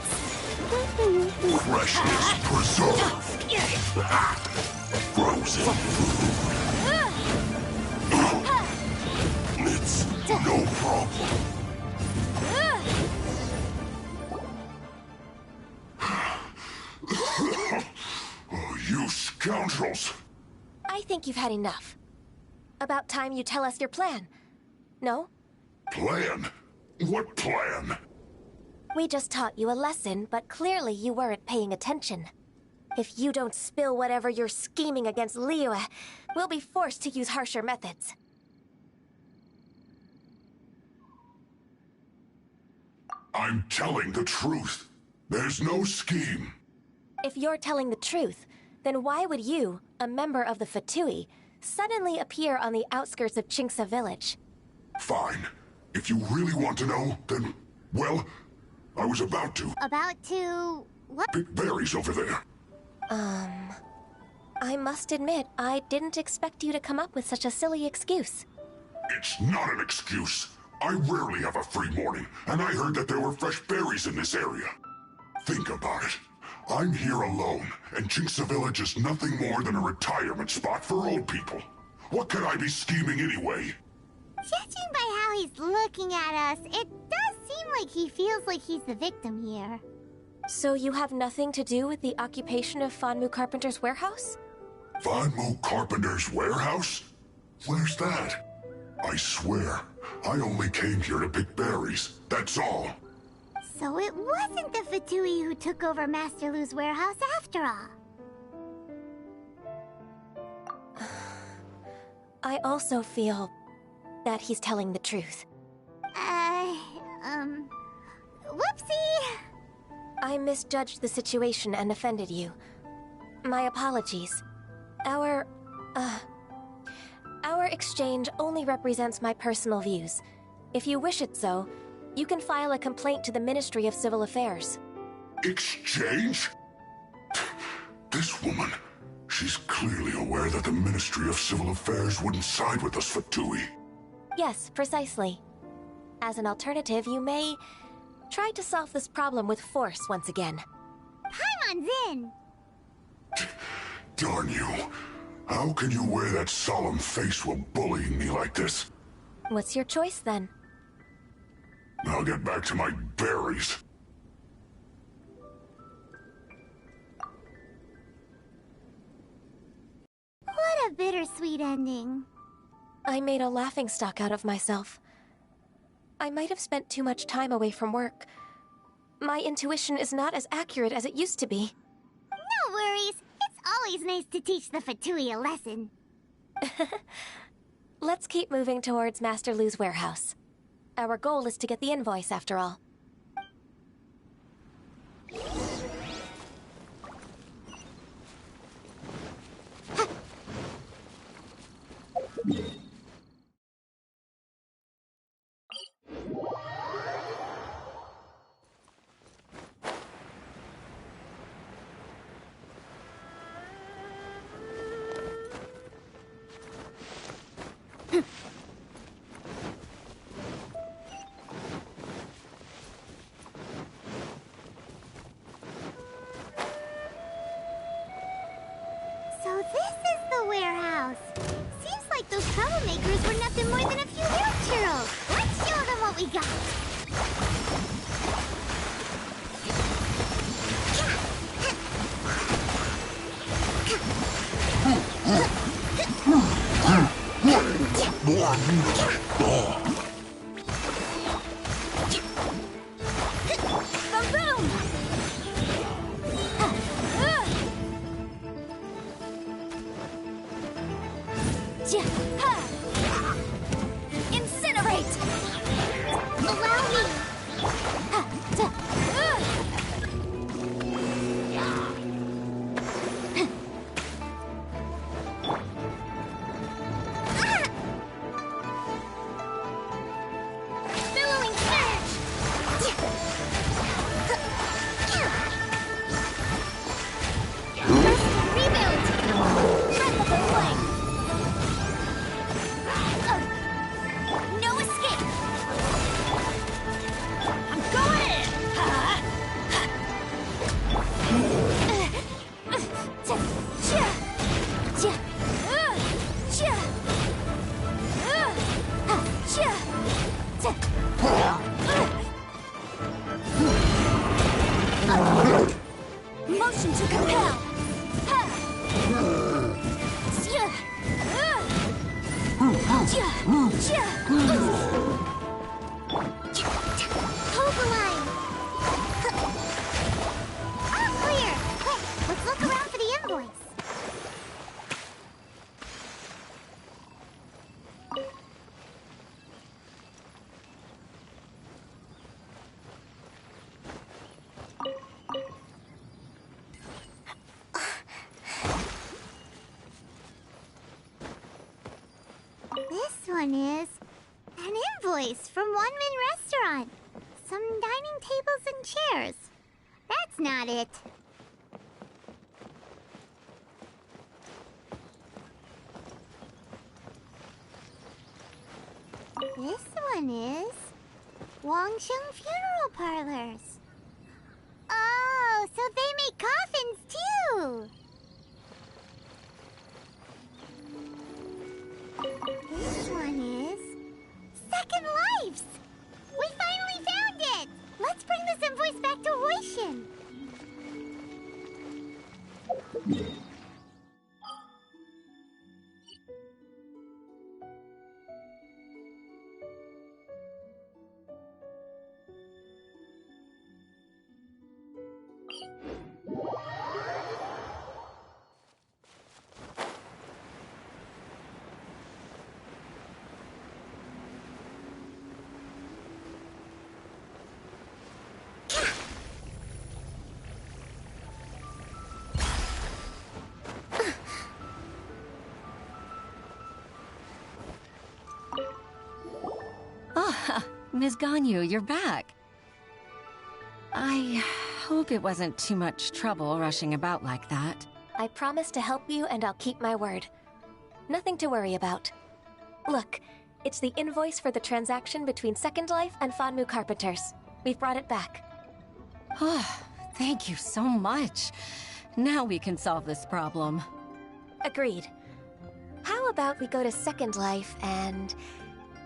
Freshness preserved. Frozen food. It's no problem. Oh, you scoundrels! I think you've had enough. About time you tell us your plan. No? Plan? What plan? We just taught you a lesson, but clearly you weren't paying attention. If you don't spill whatever you're scheming against Liyue, we'll be forced to use harsher methods. I'm telling the truth. There's no scheme. If you're telling the truth, then why would you, a member of the Fatui, suddenly appear on the outskirts of Qingce village? Fine. If you really want to know, then, well, I was about to. About to... what? It varies over there. I must admit, I didn't expect you to come up with such a silly excuse. It's not an excuse. I rarely have a free morning, and I heard that there were fresh berries in this area. Think about it. I'm here alone, and Qingce Village is nothing more than a retirement spot for old people. What could I be scheming anyway? Judging by how he's looking at us, it does seem like he feels like he's the victim here. So you have nothing to do with the occupation of Fanmu Carpenter's warehouse? Fanmu Carpenter's warehouse? Where's that? I swear, I only came here to pick berries, that's all. So it wasn't the Fatui who took over Master Lu's warehouse after all. I also feel that he's telling the truth. Whoopsie! I misjudged the situation and offended you. My apologies. Our exchange only represents my personal views. If you wish it so, you can file a complaint to the Ministry of Civil Affairs. Exchange? This woman, she's clearly aware that the Ministry of Civil Affairs wouldn't side with us, Fatui. Yes, precisely. As an alternative, you may try to solve this problem with force once again. Paimon's in! Darn you. How can you wear that solemn face while bullying me like this? What's your choice, then? I'll get back to my berries. What a bittersweet ending. I made a laughingstock out of myself. I might have spent too much time away from work. My intuition is not as accurate as it used to be. No worries. It's always nice to teach the Fatui a lesson. Let's keep moving towards Master Lu's warehouse. Our goal is to get the invoice, after all. So this is the warehouse. Seems like those troublemakers were nothing more than a few little churros. Let's show them what we got. Ba-boom! Incinerate! Allow me! Billowing surge! Rebuild! Breath of the flame! No escape! I'm going in! Motion to compel! Pokeline! All clear! Quick, let's look around for the invoice. This one is an invoice from One Min Restaurant. Some dining tables and chairs. That's not it. This one is Wangsheng Funeral Parlors. Oh, so they make coffins too. This one is Ms. Ganyu, you're back. I hope it wasn't too much trouble rushing about like that. I promise to help you, and I'll keep my word. Nothing to worry about. Look, it's the invoice for the transaction between Second Life and Fanmu Carpenters. We've brought it back. Oh, thank you so much. Now we can solve this problem. Agreed. How about we go to Second Life and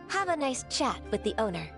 have a nice chat with the owner?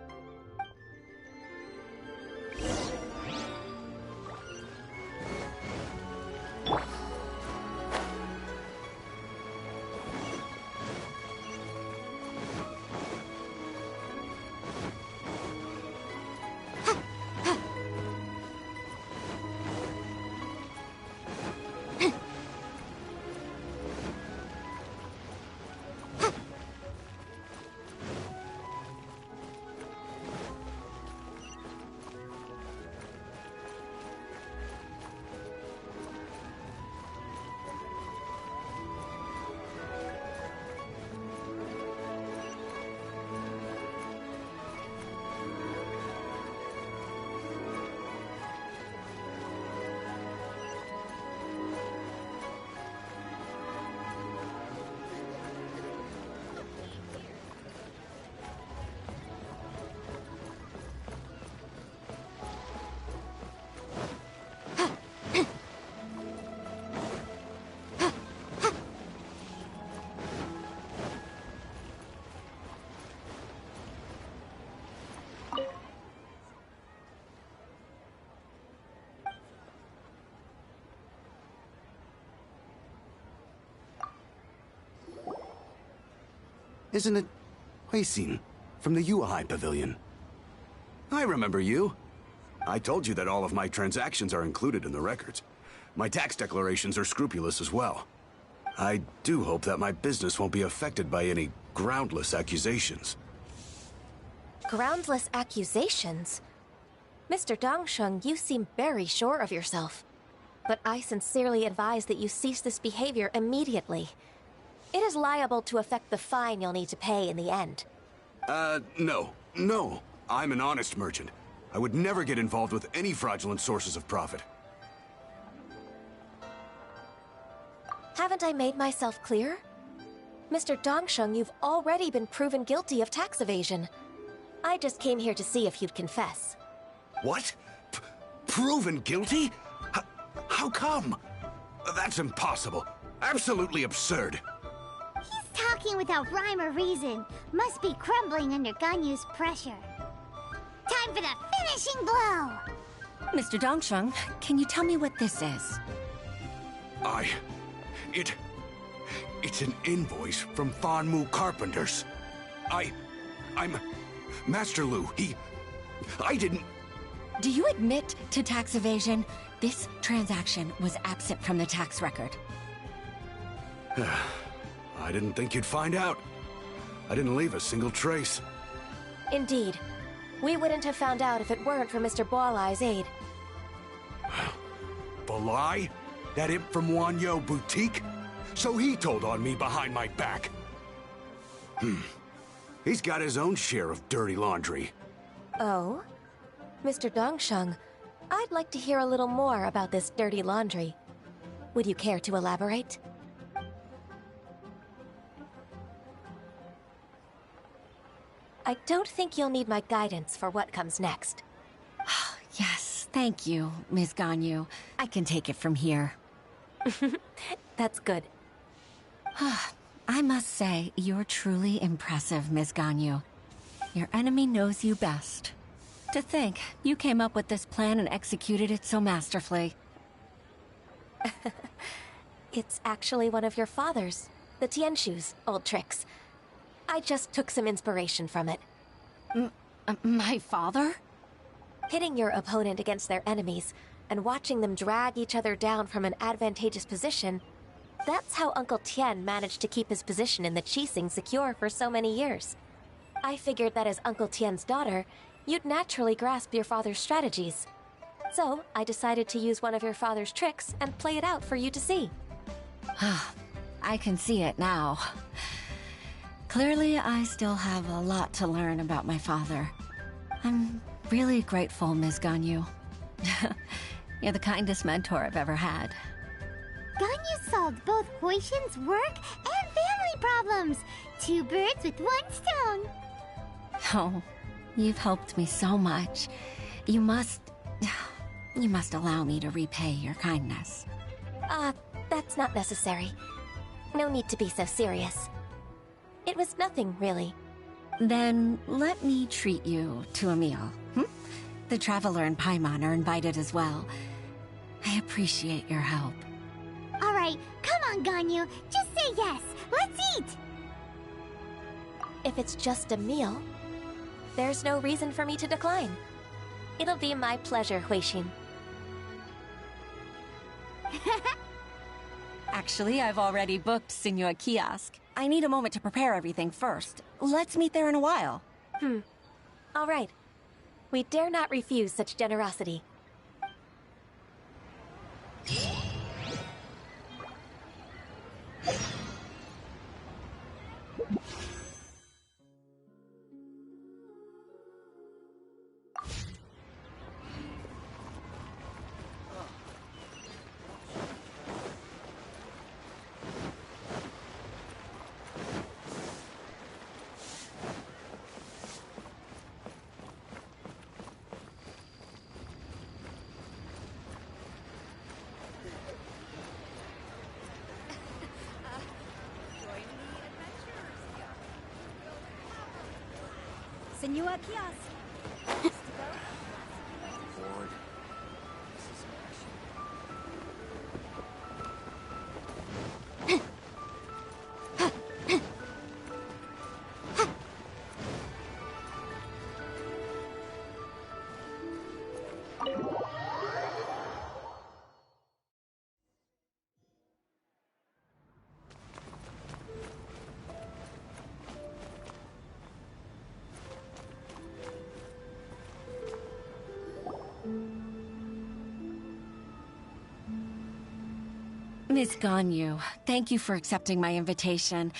Isn't it Huixin from the Yuehai Pavilion? I remember you. I told you that all of my transactions are included in the records. My tax declarations are scrupulous as well. I do hope that my business won't be affected by any groundless accusations. Groundless accusations? Mr. Dongsheng, you seem very sure of yourself. But I sincerely advise that you cease this behavior immediately. It is liable to affect the fine you'll need to pay in the end. No. I'm an honest merchant. I would never get involved with any fraudulent sources of profit. Haven't I made myself clear? Mr. Dongsheng, you've already been proven guilty of tax evasion. I just came here to see if you'd confess. What? Proven guilty? How come? That's impossible. Absolutely absurd. He's talking without rhyme or reason. Must be crumbling under Ganyu's pressure. Time for the finishing blow! Mr. Dongsheng, can you tell me what this is? It's an invoice from Fanmu Carpenters. I'm Master Lu. I didn't... Do you admit to tax evasion? This transaction was absent from the tax record. I didn't think you'd find out. I didn't leave a single trace. Indeed. We wouldn't have found out if it weren't for Mr. Boalai's aid. Balai? That imp from Wanyo Boutique? So he told on me behind my back. He's got his own share of dirty laundry. Oh? Mr. Dongsheng, I'd like to hear a little more about this dirty laundry. Would you care to elaborate? I don't think you'll need my guidance for what comes next. Yes, thank you, Ms. Ganyu. I can take it from here. That's good. I must say, you're truly impressive, Ms. Ganyu. Your enemy knows you best. To think, you came up with this plan and executed it so masterfully. It's actually one of your father's, the Tianshu's, old tricks. I just took some inspiration from it. My father? Pitting your opponent against their enemies and watching them drag each other down from an advantageous position, that's how Uncle Tian managed to keep his position in the Qixing secure for so many years. I figured that as Uncle Tian's daughter, you'd naturally grasp your father's strategies. So, I decided to use one of your father's tricks and play it out for you to see. I can see it now. Clearly, I still have a lot to learn about my father. I'm really grateful, Ms. Ganyu. You're the kindest mentor I've ever had. Ganyu solved both Huixin's work and family problems. 2 birds with 1 stone. Oh, you've helped me so much. You must allow me to repay your kindness. That's not necessary. No need to be so serious. It was nothing, really. Then let me treat you to a meal. The Traveler and Paimon are invited as well. I appreciate your help. All right, come on, Ganyu. Just say yes. Let's eat. If it's just a meal, there's no reason for me to decline. It'll be my pleasure, Huixin. Actually, I've already booked Sinua Kiosk. I need a moment to prepare everything first. Let's meet there in a while. All right. We dare not refuse such generosity. Sinua Kiosk. Bored. Miss Ganyu, thank you for accepting my invitation.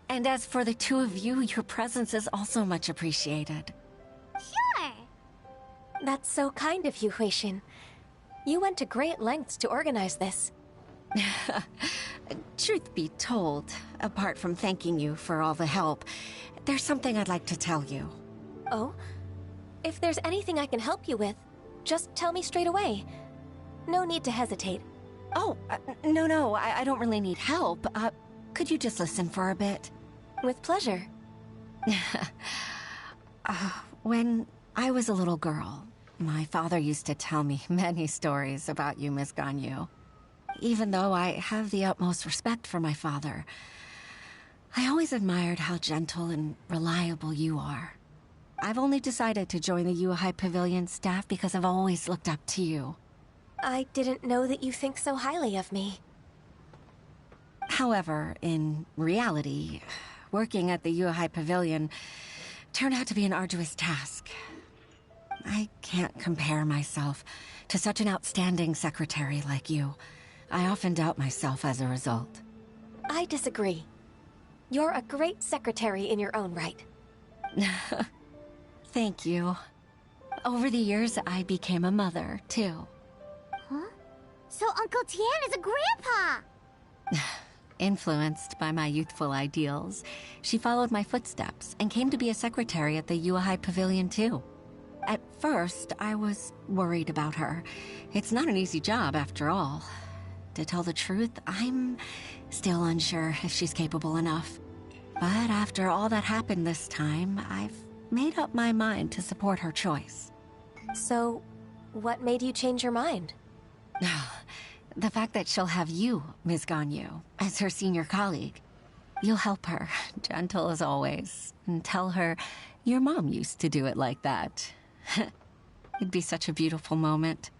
And as for the 2 of you, your presence is also much appreciated. Sure. That's so kind of you, Huixin. You went to great lengths to organize this. Truth be told, apart from thanking you for all the help, there's something I'd like to tell you. Oh? If there's anything I can help you with, just tell me straight away. No need to hesitate. Oh, no, I don't really need help. Could you just listen for a bit? With pleasure. When I was a little girl, my father used to tell me many stories about you, Miss Ganyu. Even though I have the utmost respect for my father, I always admired how gentle and reliable you are. I've only decided to join the Yuhai Pavilion staff because I've always looked up to you. I didn't know that you think so highly of me. However, in reality, working at the Yuhai Pavilion turned out to be an arduous task. I can't compare myself to such an outstanding secretary like you. I often doubt myself as a result. I disagree. You're a great secretary in your own right. Thank you. Over the years, I became a mother, too. Huh? So Uncle Tian is a grandpa! Influenced by my youthful ideals, she followed my footsteps and came to be a secretary at the Yuhai Pavilion, too. At first, I was worried about her. It's not an easy job, after all. To tell the truth, I'm still unsure if she's capable enough. But after all that happened this time, I've made up my mind to support her choice. So, what made you change your mind? The fact that she'll have you, Ms. Ganyu, as her senior colleague. You'll help her, gentle as always, and tell her your mom used to do it like that. It'd be such a beautiful moment.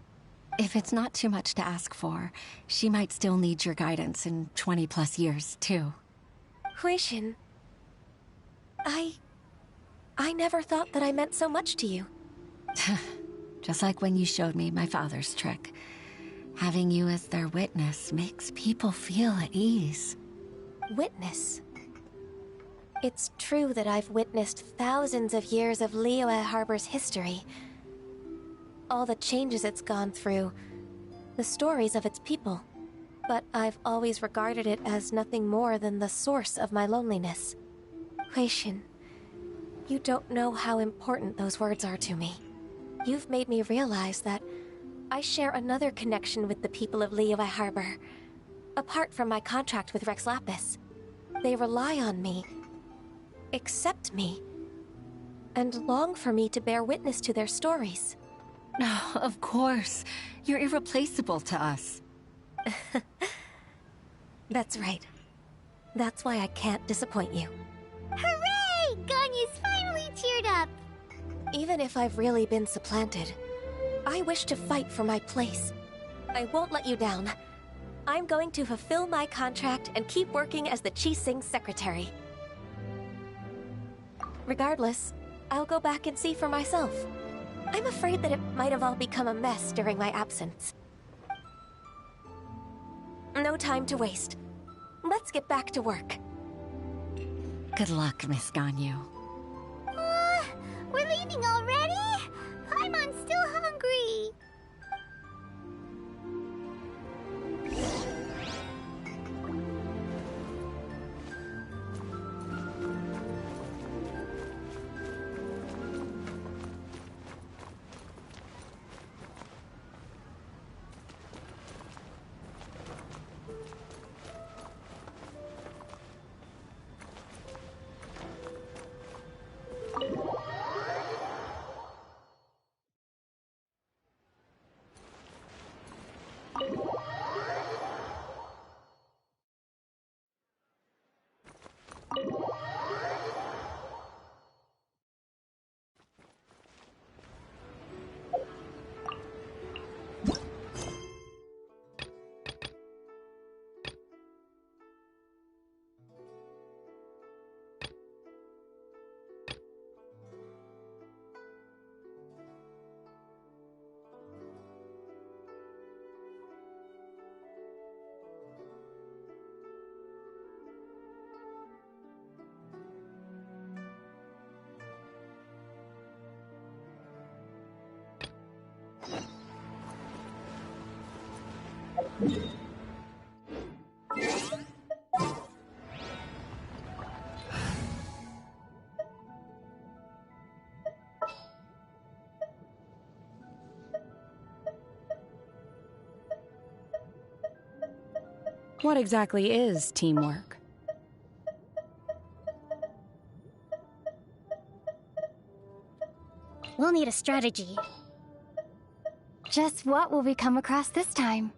If it's not too much to ask for, she might still need your guidance in 20+ years, too. Huixin, I never thought that I meant so much to you. Just like when you showed me my father's trick. Having you as their witness makes people feel at ease. Witness? It's true that I've witnessed thousands of years of Liyue Harbor's history. All the changes it's gone through, the stories of its people. But I've always regarded it as nothing more than the source of my loneliness. Huixin, you don't know how important those words are to me. You've made me realize that I share another connection with the people of Liyue Harbor. Apart from my contract with Rex Lapis, they rely on me, accept me, and long for me to bear witness to their stories. Oh, of course. You're irreplaceable to us. That's right. That's why I can't disappoint you. Hooray! Ganyu's finally cheered up! Even if I've really been supplanted, I wish to fight for my place. I won't let you down. I'm going to fulfill my contract and keep working as the Qixing secretary. Regardless, I'll go back and see for myself. I'm afraid that it might have all become a mess during my absence. No time to waste. Let's get back to work. Good luck, Miss Ganyu. We're leaving already? Paimon's still hungry. What exactly is teamwork? We'll need a strategy. Just what will we come across this time?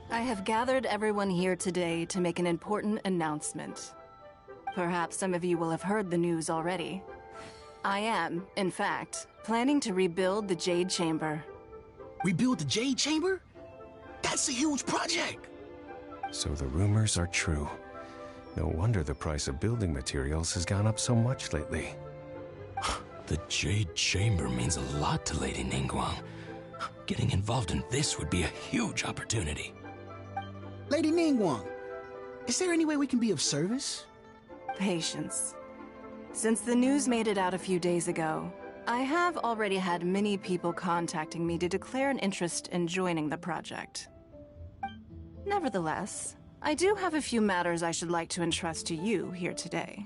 I have gathered everyone here today to make an important announcement. Perhaps some of you will have heard the news already. I am, in fact, planning to rebuild the Jade Chamber. Rebuild the Jade Chamber? That's a huge project! So the rumors are true. No wonder the price of building materials has gone up so much lately. The Jade Chamber means a lot to Lady Ningguang. Getting involved in this would be a huge opportunity. Lady Ningguang, is there any way we can be of service? Patience. Since the news made it out a few days ago, I have already had many people contacting me to declare an interest in joining the project. Nevertheless, I do have a few matters I should like to entrust to you here today.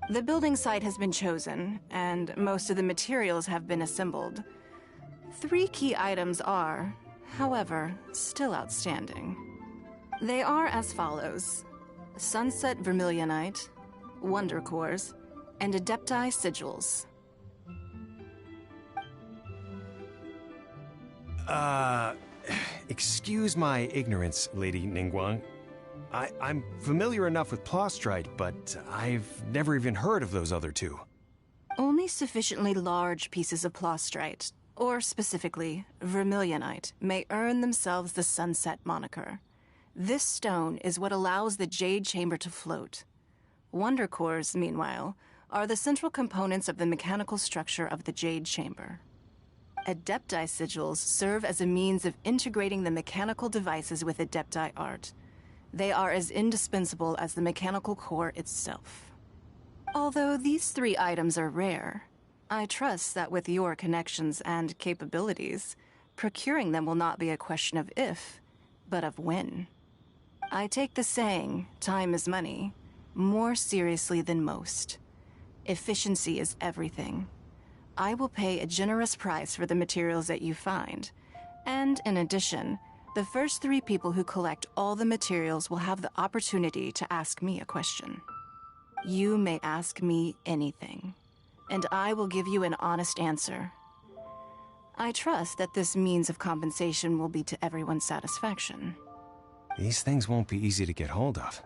The building site has been chosen, and most of the materials have been assembled. 3 key items are, however, still outstanding. They are as follows: Sunset Vermilionite, Wonder Cores, and Adepti Sigils. Excuse my ignorance, Lady Ningguang. I'm familiar enough with Plostrite, but I've never even heard of those other 2. Only sufficiently large pieces of Plostrite, or specifically Vermilionite, may earn themselves the Sunset moniker. This stone is what allows the Jade Chamber to float. Wonder Cores, meanwhile, are the central components of the mechanical structure of the Jade Chamber. Adepti Sigils serve as a means of integrating the mechanical devices with Adepti art. They are as indispensable as the mechanical core itself. Although these 3 items are rare, I trust that with your connections and capabilities, procuring them will not be a question of if, but of when. I take the saying, time is money, more seriously than most. Efficiency is everything. I will pay a generous price for the materials that you find, and in addition, the first 3 people who collect all the materials will have the opportunity to ask me a question. You may ask me anything, and I will give you an honest answer. I trust that this means of compensation will be to everyone's satisfaction. These things won't be easy to get hold of.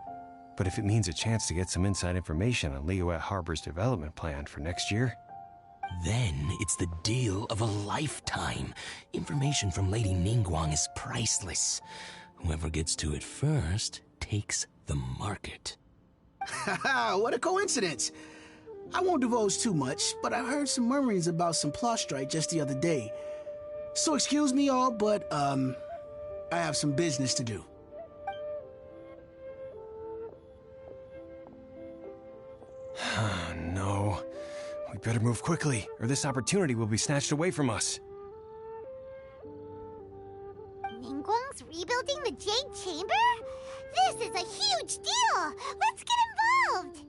But if it means a chance to get some inside information on Liyue Harbour's development plan for next year... Then it's the deal of a lifetime. Information from Lady Ningguang is priceless. Whoever gets to it first takes the market. Haha, what a coincidence. I won't divulge too much, but I heard some murmurings about some Plostrite just the other day. So excuse me all, but, I have some business to do. No. We better move quickly, or this opportunity will be snatched away from us. Ningguang's rebuilding the Jade Chamber? This is a huge deal! Let's get involved!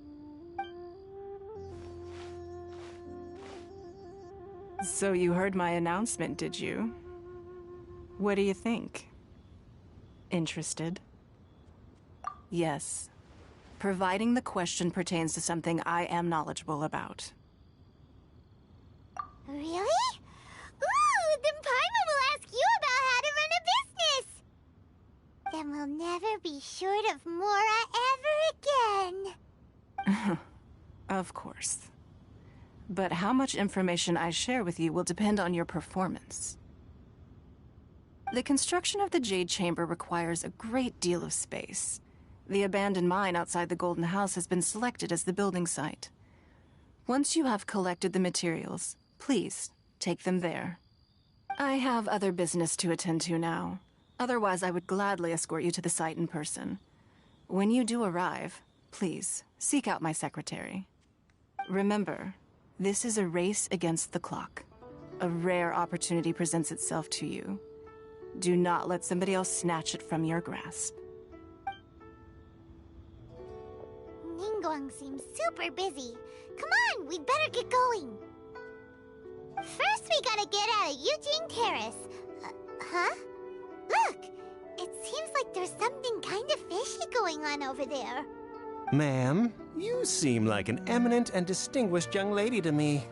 So you heard my announcement, did you? What do you think? Interested? Yes. Providing the question pertains to something I am knowledgeable about. Really? Ooh, then Paimon will ask you about how to run a business! Then we'll never be short of Mora ever again. Of course. But how much information I share with you will depend on your performance. The construction of the Jade Chamber requires a great deal of space. The abandoned mine outside the Golden House has been selected as the building site. Once you have collected the materials, please take them there. I have other business to attend to now. Otherwise, I would gladly escort you to the site in person. When you do arrive, please seek out my secretary. Remember, this is a race against the clock. A rare opportunity presents itself to you. Do not let somebody else snatch it from your grasp. Ningguang seems super busy. Come on, we'd better get going. First, we gotta get out of Eugene Terrace. Huh? Look! It seems like there's something kind of fishy going on over there. Ma'am, you seem like an eminent and distinguished young lady to me.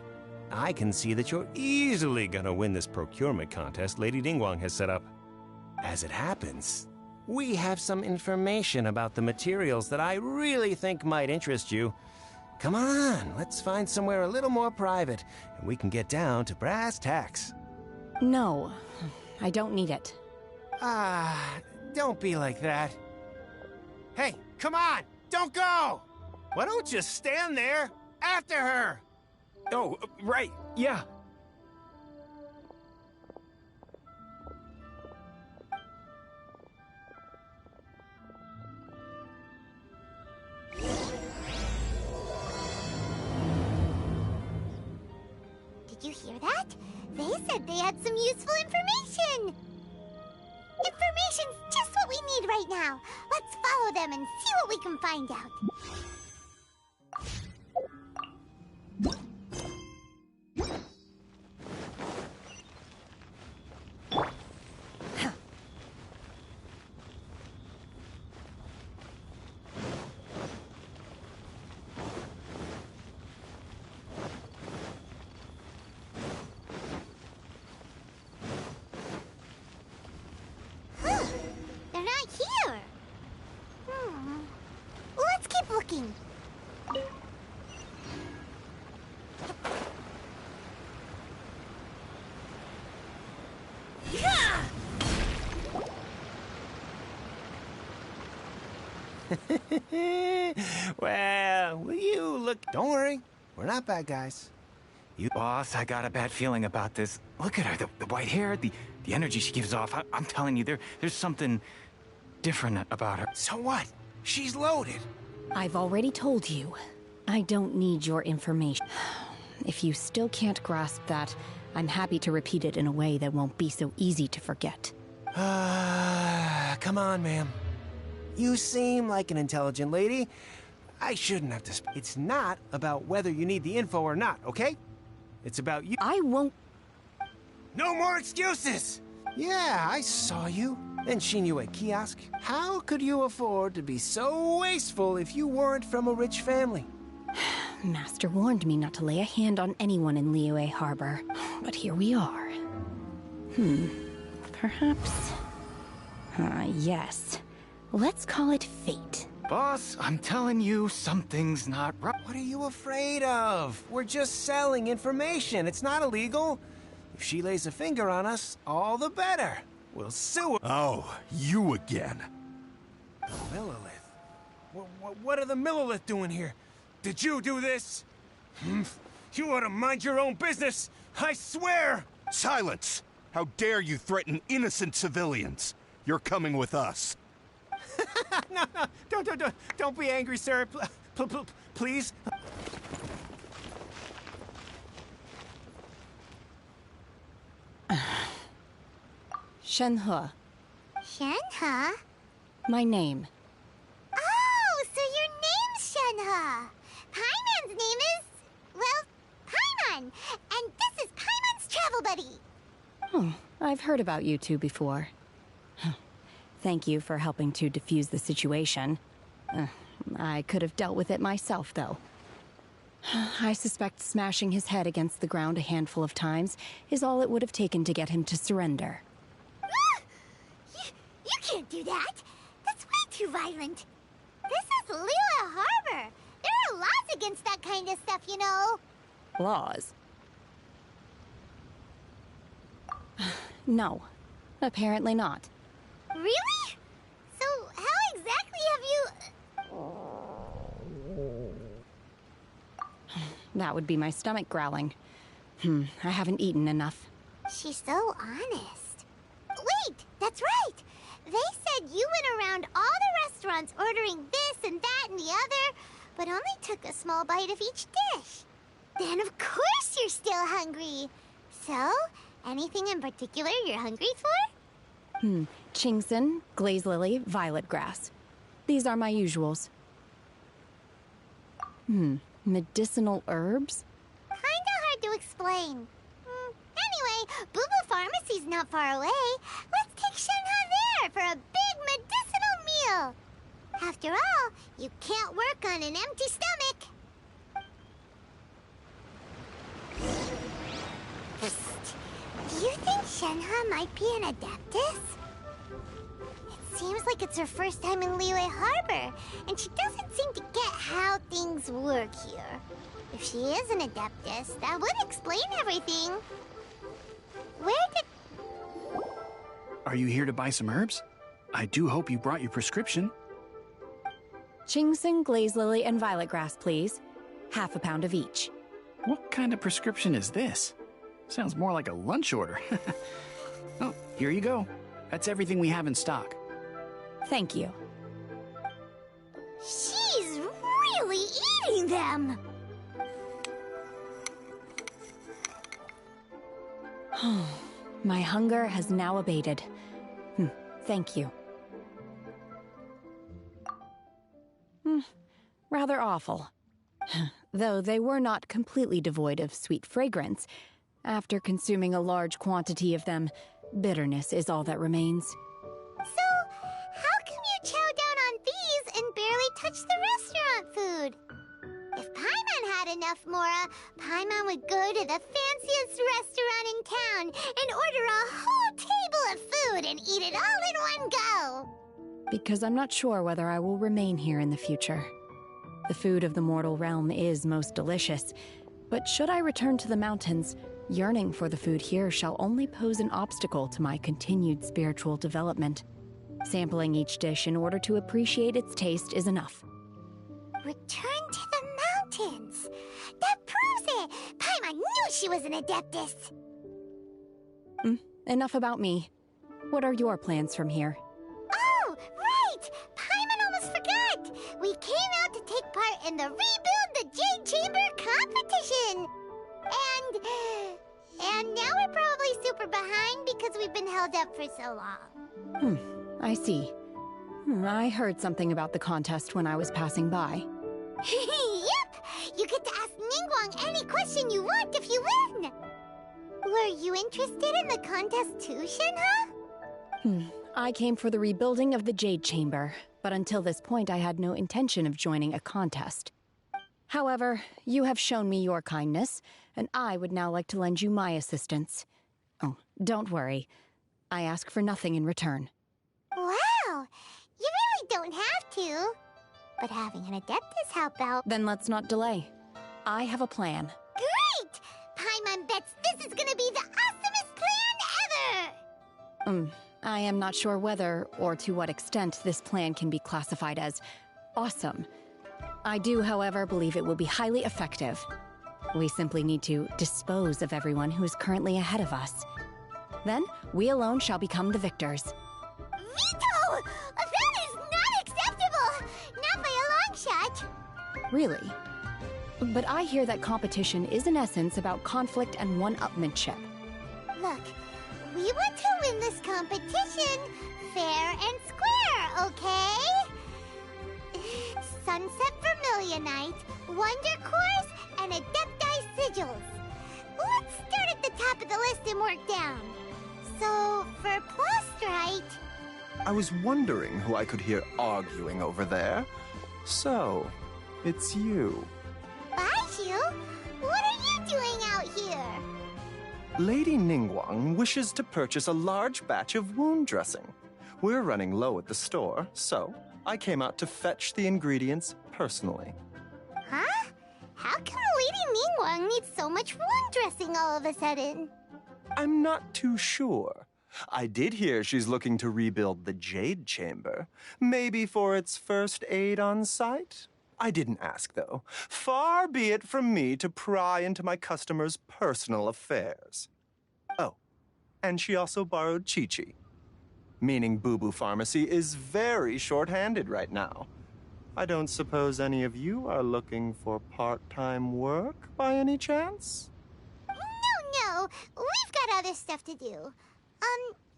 I can see that you're easily gonna win this procurement contest Lady Ningguang has set up. As it happens, we have some information about the materials that I really think might interest you. Come on, let's find somewhere a little more private, and we can get down to brass tacks. No, I don't need it. Don't be like that. Hey, come on, don't go! Why don't you stand there after her? Oh, right, yeah. Did you hear that? They said they had some useful information! Information's just what we need right now. Let's follow them and see what we can find out. They're not here. Let's keep looking. Well, will you look? Don't worry. We're not bad guys. You boss, I got a bad feeling about this. Look at her, the white hair, the energy she gives off. I'm telling you, there's something different about her. So what? She's loaded. I've already told you. I don't need your information. If you still can't grasp that, I'm happy to repeat it in a way that won't be so easy to forget. Come on, ma'am. You seem like an intelligent lady. I shouldn't have to. It's not about whether you need the info or not, okay? It's about you. I won't. No more excuses! Yeah, I saw you. Then seen you at kiosk. How could you afford to be so wasteful if you weren't from a rich family? Master warned me not to lay a hand on anyone in Liyue Harbor. But here we are. Perhaps... yes. Let's call it fate. Boss, I'm telling you, something's not right. What are you afraid of? We're just selling information. It's not illegal. If she lays a finger on us, all the better. We'll sue her. Oh, you again. Millilith? What are the Millilith doing here? Did you do this? You ought to mind your own business. I swear! Silence! How dare you threaten innocent civilians? You're coming with us. No, don't be angry, sir. Please. Shenhe. Shenhe? My name. Oh, so your name's Shenhe. Paimon's name is... well, Paimon. And this is Paimon's travel buddy. Oh, I've heard about you two before. Thank you for helping to defuse the situation. I could have dealt with it myself, though. I suspect smashing his head against the ground a handful of times is all it would have taken to get him to surrender. You can't do that. That's way too violent. This is Liyue Harbor. There are laws against that kind of stuff, you know. Laws? No. Apparently not. Really? So how exactly have you... That would be my stomach growling. I haven't eaten enough. She's so honest. Wait, that's right. They said you went around all the restaurants ordering this and that and the other, but only took a small bite of each dish. Then of course you're still hungry. So, anything in particular you're hungry for? Chingson, glaze lily, violet grass. These are my usuals. Medicinal herbs? Kinda hard to explain. Anyway, Boo Boo Pharmacy's not far away. Let's take Shenhe there for a big medicinal meal. After all, you can't work on an empty stomach. Do you think Shenhe might be an Adeptus? It seems like it's her first time in Liyue Harbor, and she doesn't seem to get how things work here. If she is an Adeptus, that would explain everything. Where did... Are you here to buy some herbs? I do hope you brought your prescription. Chingson, glaze lily, and violet grass, please. Half a pound of each. What kind of prescription is this? Sounds more like a lunch order. Oh, here you go. That's everything we have in stock. Thank you. She's really eating them! My hunger has now abated. Thank you. Rather awful. Though they were not completely devoid of sweet fragrance. After consuming a large quantity of them, bitterness is all that remains. So, how come you chow down on these and barely touch the restaurant food? If Paimon had enough mora, Paimon would go to the fanciest restaurant in town and order a whole table of food and eat it all in one go. Because I'm not sure whether I will remain here in the future. The food of the mortal realm is most delicious, but should I return to the mountains, yearning for the food here shall only pose an obstacle to my continued spiritual development. Sampling each dish in order to appreciate its taste is enough. Return to the mountains! That proves it! Paimon knew she was an Adeptus! Enough about me. What are your plans from here? Oh, right! Paimon almost forgot! We came out to take part in the Rebuild the Jade Chamber competition! And now we're probably super behind because we've been held up for so long. I see. I heard something about the contest when I was passing by. Yep! You get to ask Ningguang any question you want if you win! Were you interested in the contest too, Shenhe? I came for the rebuilding of the Jade Chamber, but until this point I had no intention of joining a contest. However, you have shown me your kindness, and I would now like to lend you my assistance. Oh, don't worry. I ask for nothing in return. Wow! You really don't have to. But having an Adeptus help out... Then let's not delay. I have a plan. Great! Paimon bets this is gonna be the awesomest plan ever! I am not sure whether, or to what extent, this plan can be classified as awesome. I do, however, believe it will be highly effective. We simply need to dispose of everyone who is currently ahead of us. Then, we alone shall become the victors. Veto! That is not acceptable! Not by a long shot! Really? But I hear that competition is in essence about conflict and one-upmanship. Look, we want to win this competition fair and square, okay? Sunset Vermilionite, Wonder Cores, and Adepti Sigils. Let's start at the top of the list and work down. So, for Plostrite... I was wondering who I could hear arguing over there. So, it's you. Baiju? What are you doing out here? Lady Ningguang wishes to purchase a large batch of wound dressing. We're running low at the store, so I came out to fetch the ingredients personally. Huh? How come Lady Ningguang needs so much wound dressing all of a sudden? I'm not too sure. I did hear she's looking to rebuild the Jade Chamber. Maybe for its first aid on site? I didn't ask, though. Far be it from me to pry into my customers' personal affairs. Oh, and she also borrowed Chi-Chi. Meaning Boo Boo Pharmacy is very short-handed right now. I don't suppose any of you are looking for part-time work by any chance? No, we've got other stuff to do.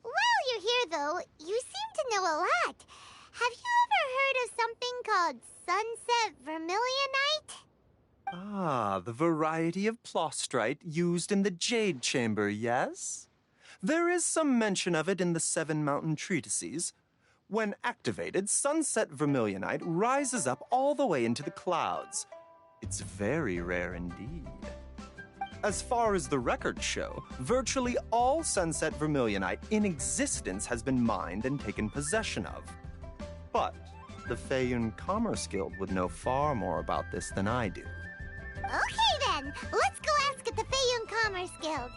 While you're here, though, you seem to know a lot. Have you ever heard of something called Sunset Vermilionite? Ah, the variety of plostrite used in the Jade Chamber, yes? There is some mention of it in the Seven Mountain Treatises. When activated, Sunset Vermilionite rises up all the way into the clouds. It's very rare indeed. As far as the records show, virtually all Sunset Vermilionite in existence has been mined and taken possession of. But the Feiyun Commerce Guild would know far more about this than I do. Okay then, let's go ask at the Feiyun Commerce Guild.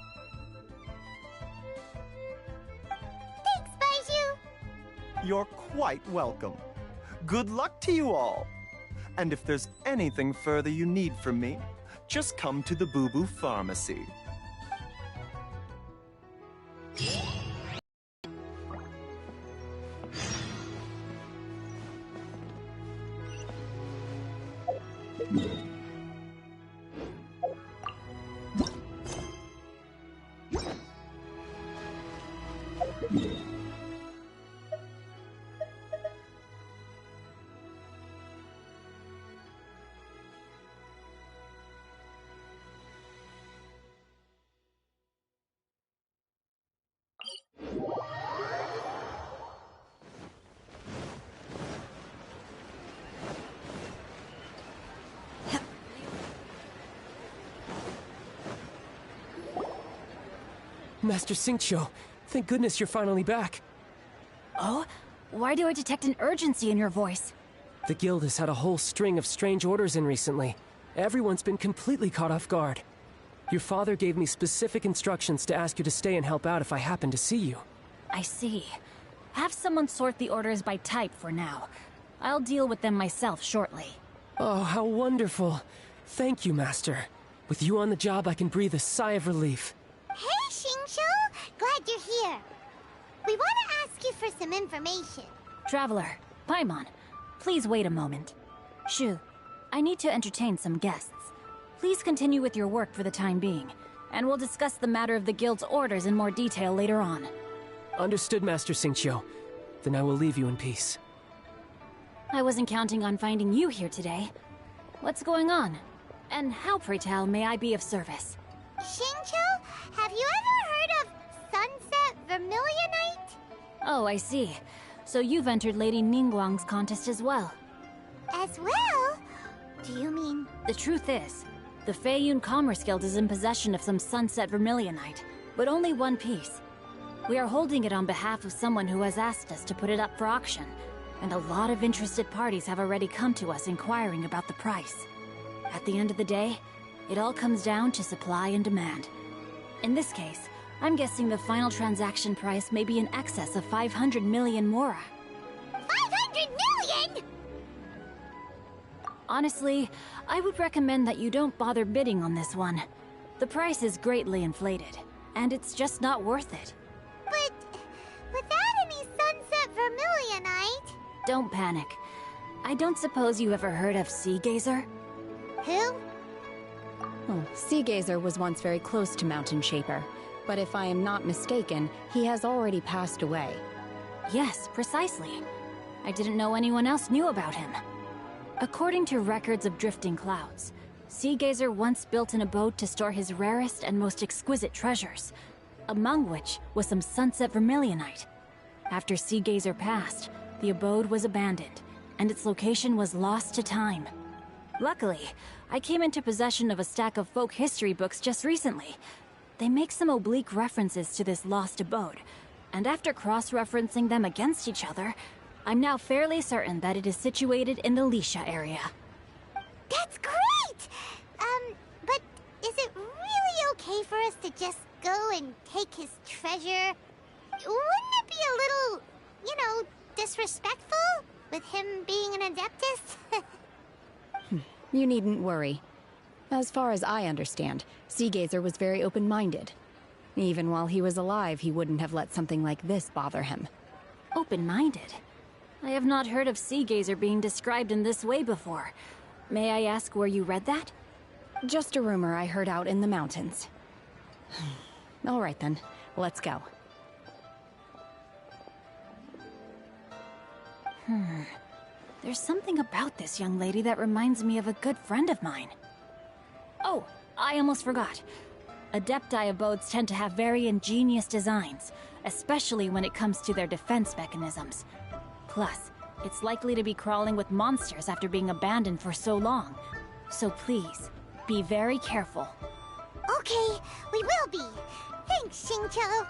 Thanks, Baiju. You're quite welcome. Good luck to you all. And if there's anything further you need from me, just come to the Boo Boo Pharmacy. Master Xingqiu, thank goodness you're finally back. Oh? Why do I detect an urgency in your voice? The guild has had a whole string of strange orders in recently. Everyone's been completely caught off guard. Your father gave me specific instructions to ask you to stay and help out if I happen to see you. I see. Have someone sort the orders by type for now. I'll deal with them myself shortly. Oh, how wonderful. Thank you, Master. With you on the job, I can breathe a sigh of relief. Hey, Xingqiu! Glad you're here. We want to ask you for some information. Traveler, Paimon, please wait a moment. Shu, I need to entertain some guests. Please continue with your work for the time being, and we'll discuss the matter of the guild's orders in more detail later on. Understood, Master Xingqiu. Then I will leave you in peace. I wasn't counting on finding you here today. What's going on? And how, pray tell, may I be of service? Xingqiu, have you ever heard of Sunset Vermilionite? Oh, I see. So you've entered Lady Ningguang's contest as well. As well? Do you mean... The truth is, the Feiyun Commerce Guild is in possession of some Sunset Vermilionite, but only one piece. We are holding it on behalf of someone who has asked us to put it up for auction, and a lot of interested parties have already come to us inquiring about the price. At the end of the day, it all comes down to supply and demand. In this case, I'm guessing the final transaction price may be in excess of 500 million mora. 500 million?! Honestly, I would recommend that you don't bother bidding on this one. The price is greatly inflated, and it's just not worth it. But without any Sunset Vermilionite... Don't panic. I don't suppose you ever heard of Sea Gazer? Who? Oh, Sea Gazer was once very close to Mountain Shaper, but if I am not mistaken, he has already passed away. Yes, precisely. I didn't know anyone else knew about him. According to records of drifting clouds, Sea Gazer once built an abode to store his rarest and most exquisite treasures, among which was some Sunset Vermilionite. After Sea Gazer passed, the abode was abandoned, and its location was lost to time. Luckily, I came into possession of a stack of folk history books just recently. They make some oblique references to this lost abode, and after cross-referencing them against each other, I'm now fairly certain that it is situated in the Lisha area. That's great! But is it really okay for us to just go and take his treasure? Wouldn't it be a little, disrespectful? With him being an Adeptus? You needn't worry. As far as I understand, Sea Gazer was very open-minded. Even while he was alive, he wouldn't have let something like this bother him. Open-minded? I have not heard of Sea Gazer being described in this way before. May I ask where you read that? Just a rumor I heard out in the mountains. All right then, let's go. There's something about this young lady that reminds me of a good friend of mine. Oh, I almost forgot. Adepti abodes tend to have very ingenious designs, especially when it comes to their defense mechanisms. Plus, it's likely to be crawling with monsters after being abandoned for so long. So please, be very careful. Okay, we will be. Thanks, Xingqiu.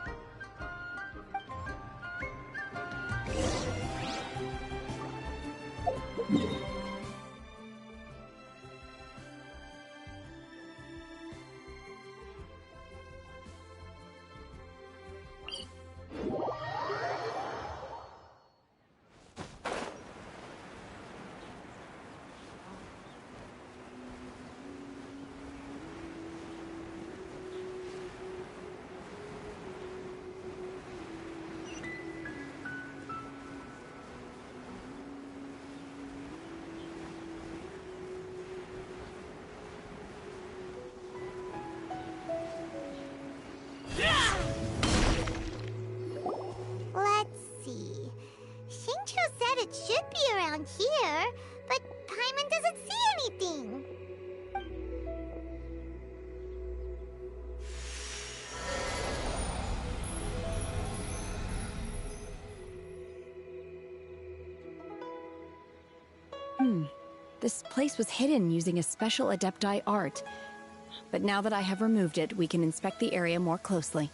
Let's see. Xingqiu said it should be around here, but Paimon doesn't see anything. This place was hidden using a special Adepti art. But now that I have removed it, we can inspect the area more closely.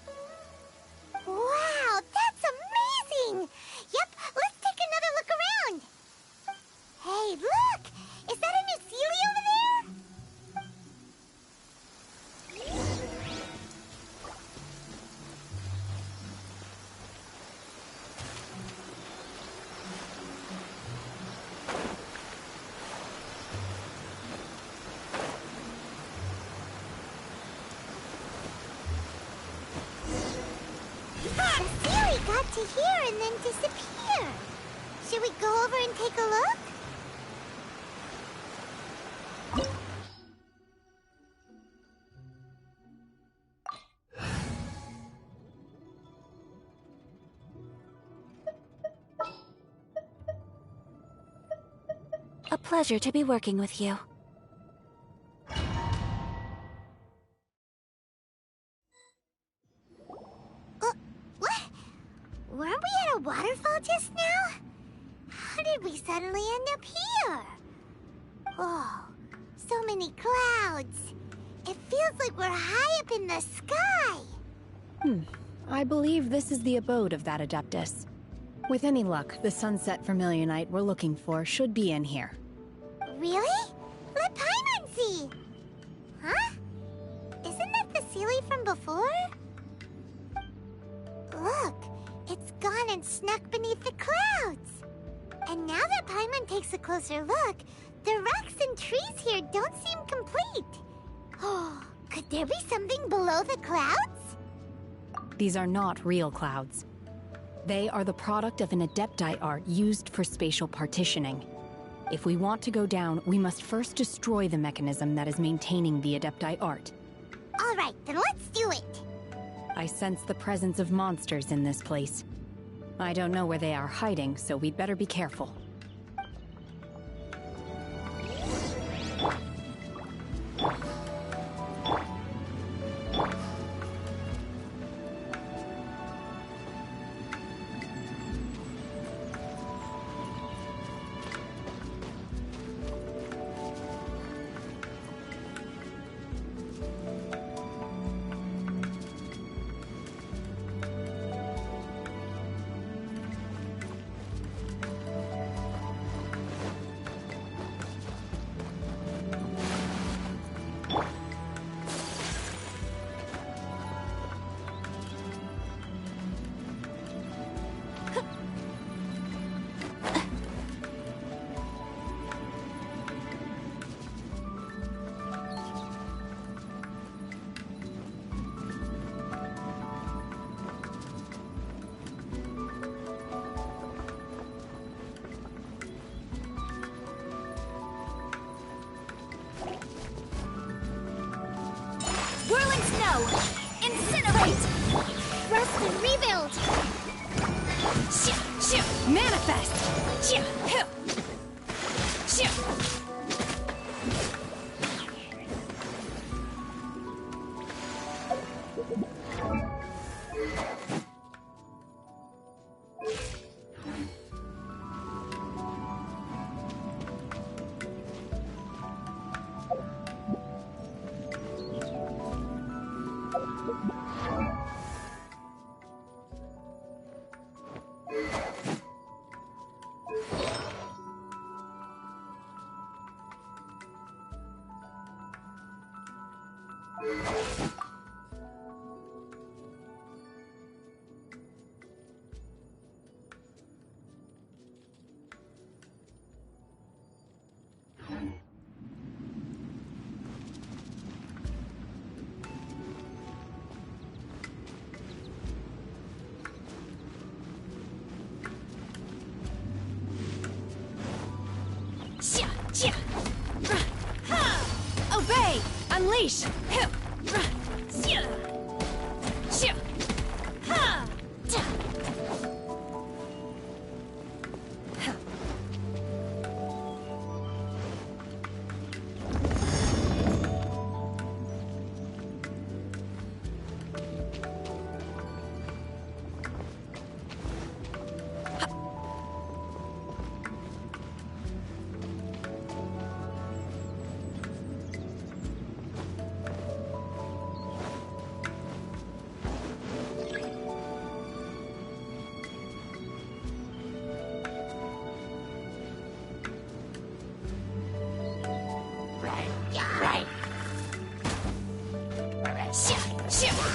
The Sealy got to here and then disappeared. Should we go over and take a look? A pleasure to be working with you. What? Weren't we at a waterfall just now? How did we suddenly end up here? Oh, so many clouds. It feels like we're high up in the sky. I believe this is the abode of that Adeptus. With any luck, the sunset vermilionite we're looking for should be in here. Really? Let Paimon see. Huh? Isn't that the Sealy from before? Look, it's gone and snuck beneath the clouds. And now that Paimon takes a closer look, the rocks and trees here don't seem complete. Oh, could there be something below the clouds? These are not real clouds. They are the product of an Adepti art used for spatial partitioning. If we want to go down, we must first destroy the mechanism that is maintaining the Adepti art. All right, then let's do it. I sense the presence of monsters in this place. I don't know where they are hiding, so we'd better be careful. Whirling snow! Incinerate! Rust and rebuild! Manifest! Obey! Unleash!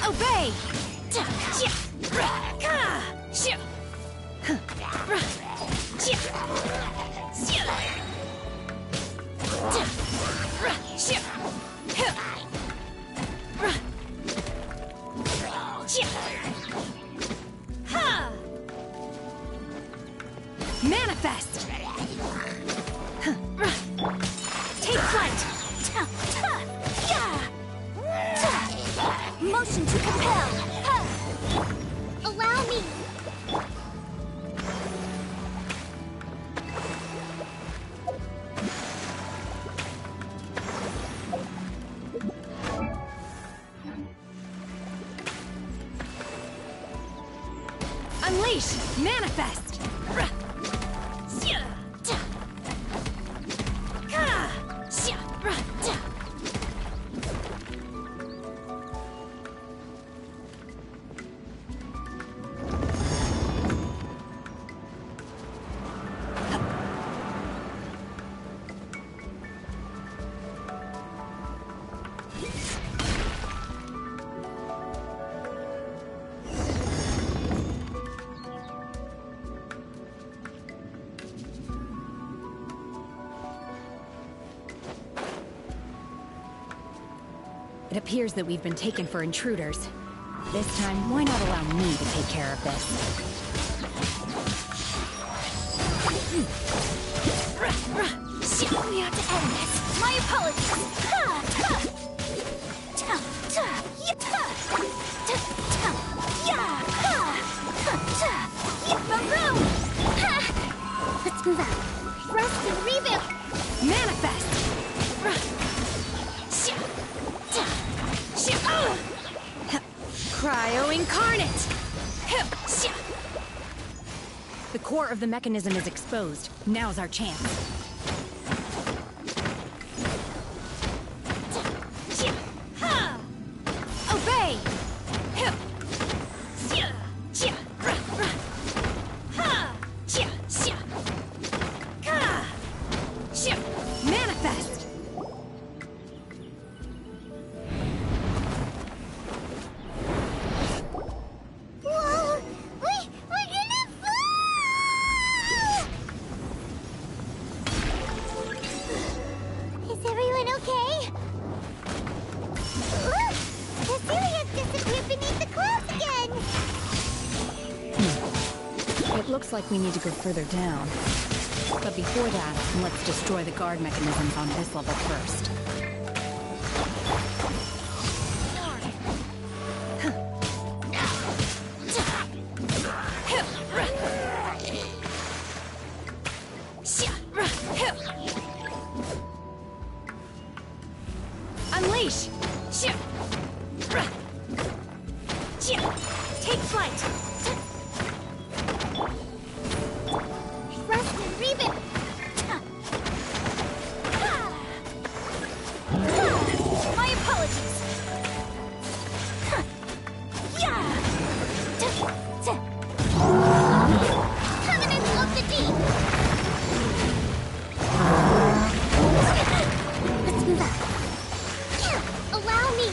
Obey! Manifest! Take flight! Motion to compel! Allow me! Unleash! Manifest! It appears that we've been taken for intruders. This time, why not allow me to take care of this? We have to end this. My apologies. Let's move out. Rest and rebuild. Manifest. Cryo Incarnate! The core of the mechanism is exposed. Now's our chance. Obey! Manifest! Whoa! We're gonna fall! Is everyone okay? Look! The ceiling has disappeared beneath the clouds again! It looks like we need to go further down. But before that, let's destroy the guard mechanisms on this level first. Unleash! Take flight! Rest and rebuild! My apologies! Covenant of the Deep! Let's move out. Allow me!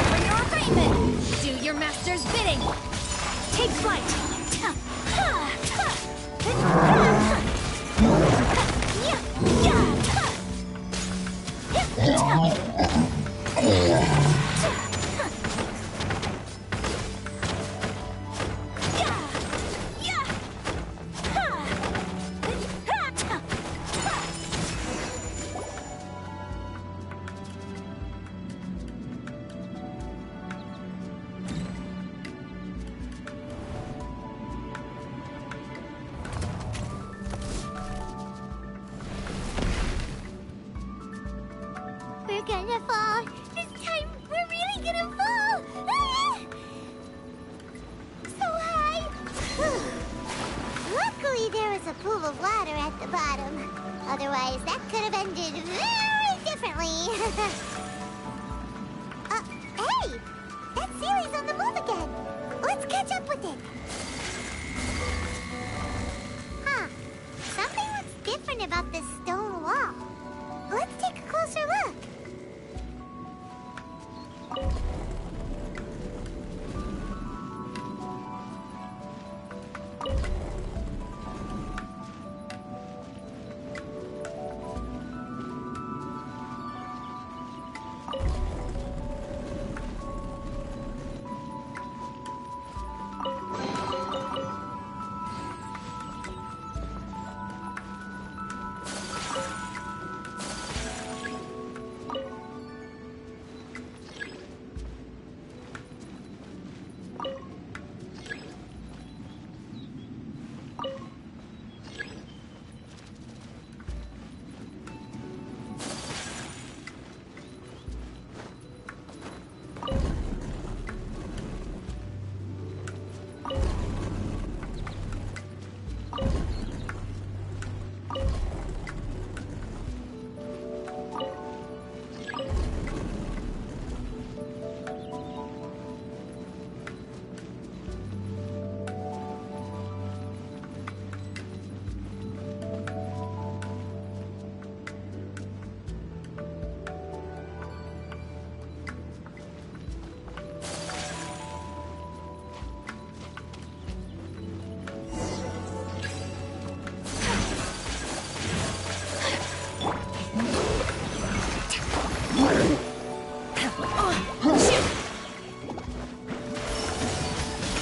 For your arraignment! Do your master's bidding! Take flight! We're gonna fall! This time, we're really gonna fall! Ah! So high! Luckily, there was a pool of water at the bottom. Otherwise, that could have ended very differently. Hey! That ceiling's on the move again! Let's catch up with it! Huh. Something looks different about this stone wall. Let's take a closer look.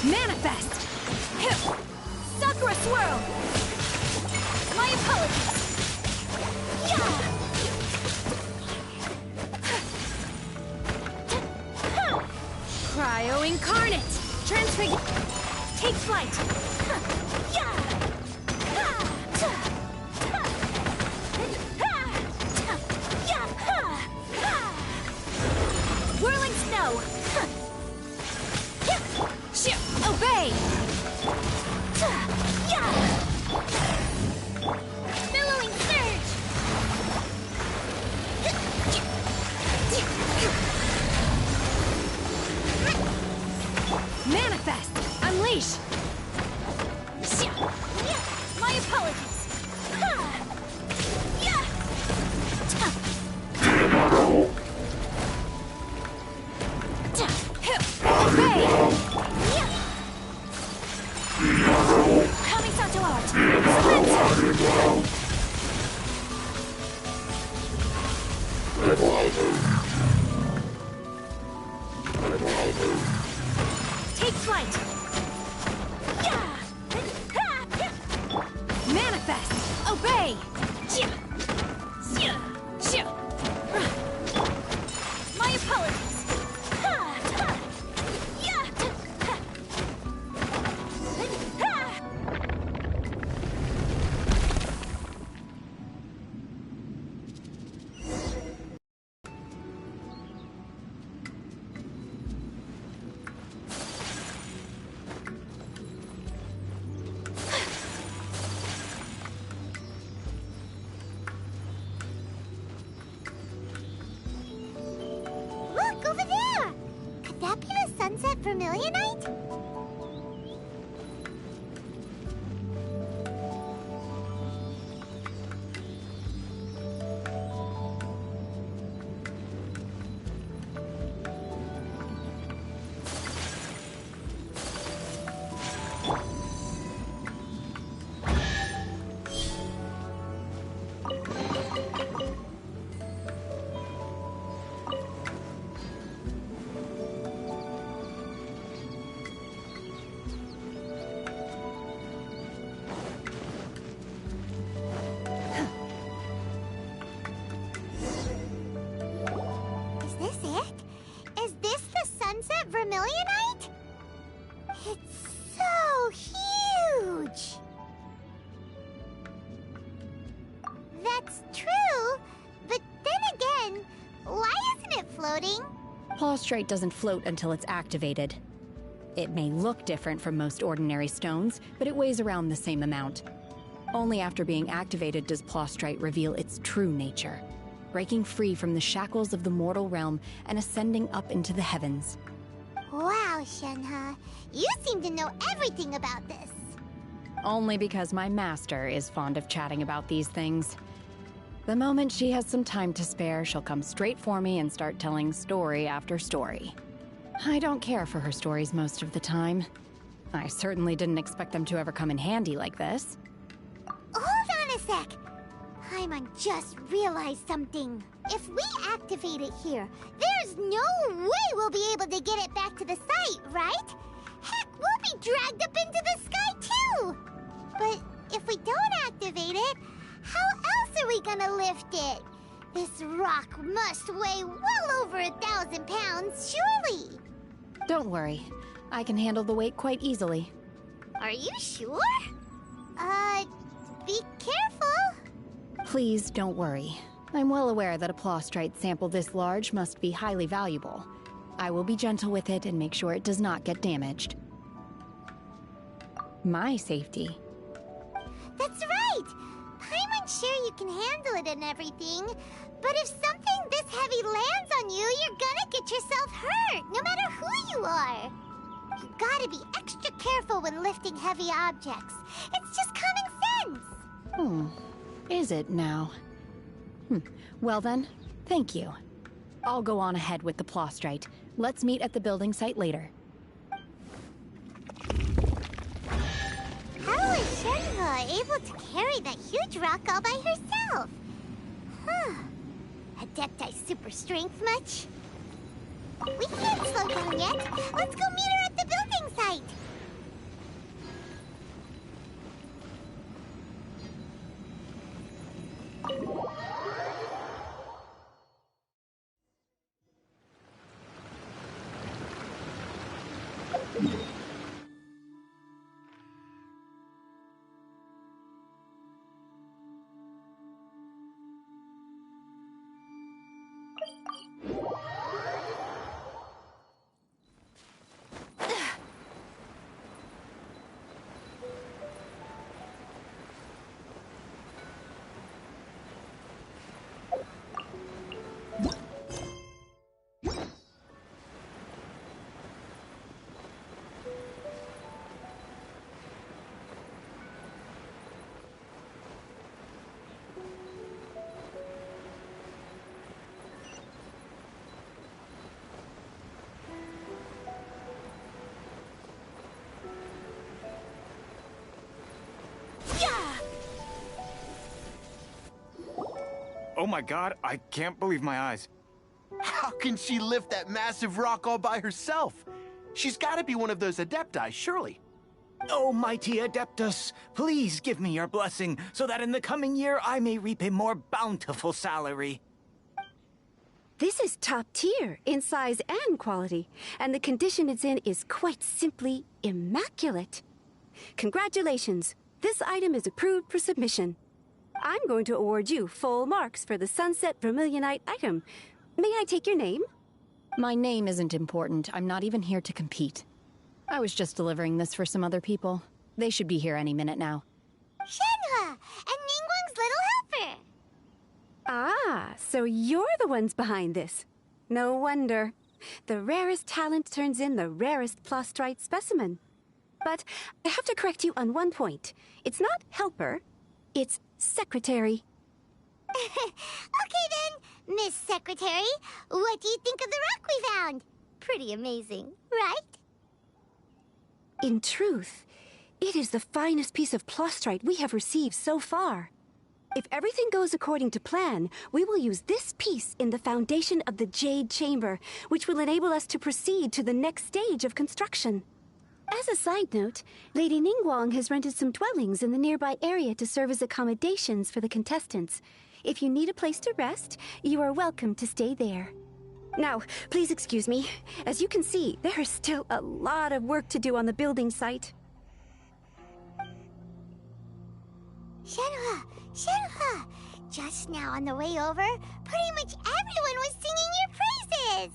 Manifest! Sakura Swirl! My apologies! Yeah! Cryo Incarnate! Transfigure! Take flight! Yeah! Whirling Snow! Obey! Billowing Surge! Manifest! Unleash! My apologies! Obey! Coming Santo Art! Take flight! Manifest! Obey! My apologies! Look, over there! Could that be the Sunset Vermilionite? Is this it? Is this the Sunset Vermilionite? It's so huge! That's true, but then again, why isn't it floating? Plaustrite doesn't float until it's activated. It may look different from most ordinary stones, but it weighs around the same amount. Only after being activated does Plaustrite reveal its true nature, breaking free from the shackles of the mortal realm and ascending up into the heavens. Wow, Shenhe, you seem to know everything about this. Only because my master is fond of chatting about these things. The moment she has some time to spare, she'll come straight for me and start telling story after story. I don't care for her stories most of the time. I certainly didn't expect them to ever come in handy like this. Hold on a sec. Paimon just realized something. If we activate it here, there's no way we'll be able to get it back to the site, right? Heck, we'll be dragged up into the sky too! But if we don't activate it, how else are we gonna lift it? This rock must weigh well over 1,000 pounds, surely! Don't worry. I can handle the weight quite easily. Are you sure? Be careful! Please don't worry. I'm well aware that a Plaustrite sample this large must be highly valuable. I will be gentle with it and make sure it does not get damaged. My safety. That's right! Paimon's sure you can handle it and everything, but if something this heavy lands on you, you're gonna get yourself hurt, no matter who you are. You gotta be extra careful when lifting heavy objects. It's just common sense. Is it now? Well then, thank you. I'll go on ahead with the Plaustrite. Let's meet at the building site later. How is Shenhe able to carry that huge rock all by herself? Huh. Adepti super strength much? We can't slow down yet. Let's go meet her at the building site. Oh my god, I can't believe my eyes. How can she lift that massive rock all by herself? She's gotta be one of those Adepti, surely. Oh, mighty Adeptus, please give me your blessing, so that in the coming year I may reap a more bountiful salary. This is top tier in size and quality, and the condition it's in is quite simply immaculate. Congratulations, this item is approved for submission. I'm going to award you full marks for the Sunset Vermilionite item. May I take your name? My name isn't important. I'm not even here to compete. I was just delivering this for some other people. They should be here any minute now. Shenhua, and Ningguang's little helper. Ah, so you're the ones behind this. No wonder. The rarest talent turns in the rarest Plostrite specimen. But I have to correct you on one point. It's not helper, it's secretary. Okay then, Miss Secretary, what do you think of the rock we found? Pretty amazing, right? In truth, it is the finest piece of Plostrite we have received so far. If everything goes according to plan, we will use this piece in the foundation of the Jade Chamber, which will enable us to proceed to the next stage of construction. As a side note, Lady Ningguang has rented some dwellings in the nearby area to serve as accommodations for the contestants. If you need a place to rest, you are welcome to stay there. Now, please excuse me. As you can see, there is still a lot of work to do on the building site. Shenhua, Shenhua! Just now on the way over, pretty much everyone was singing your praises!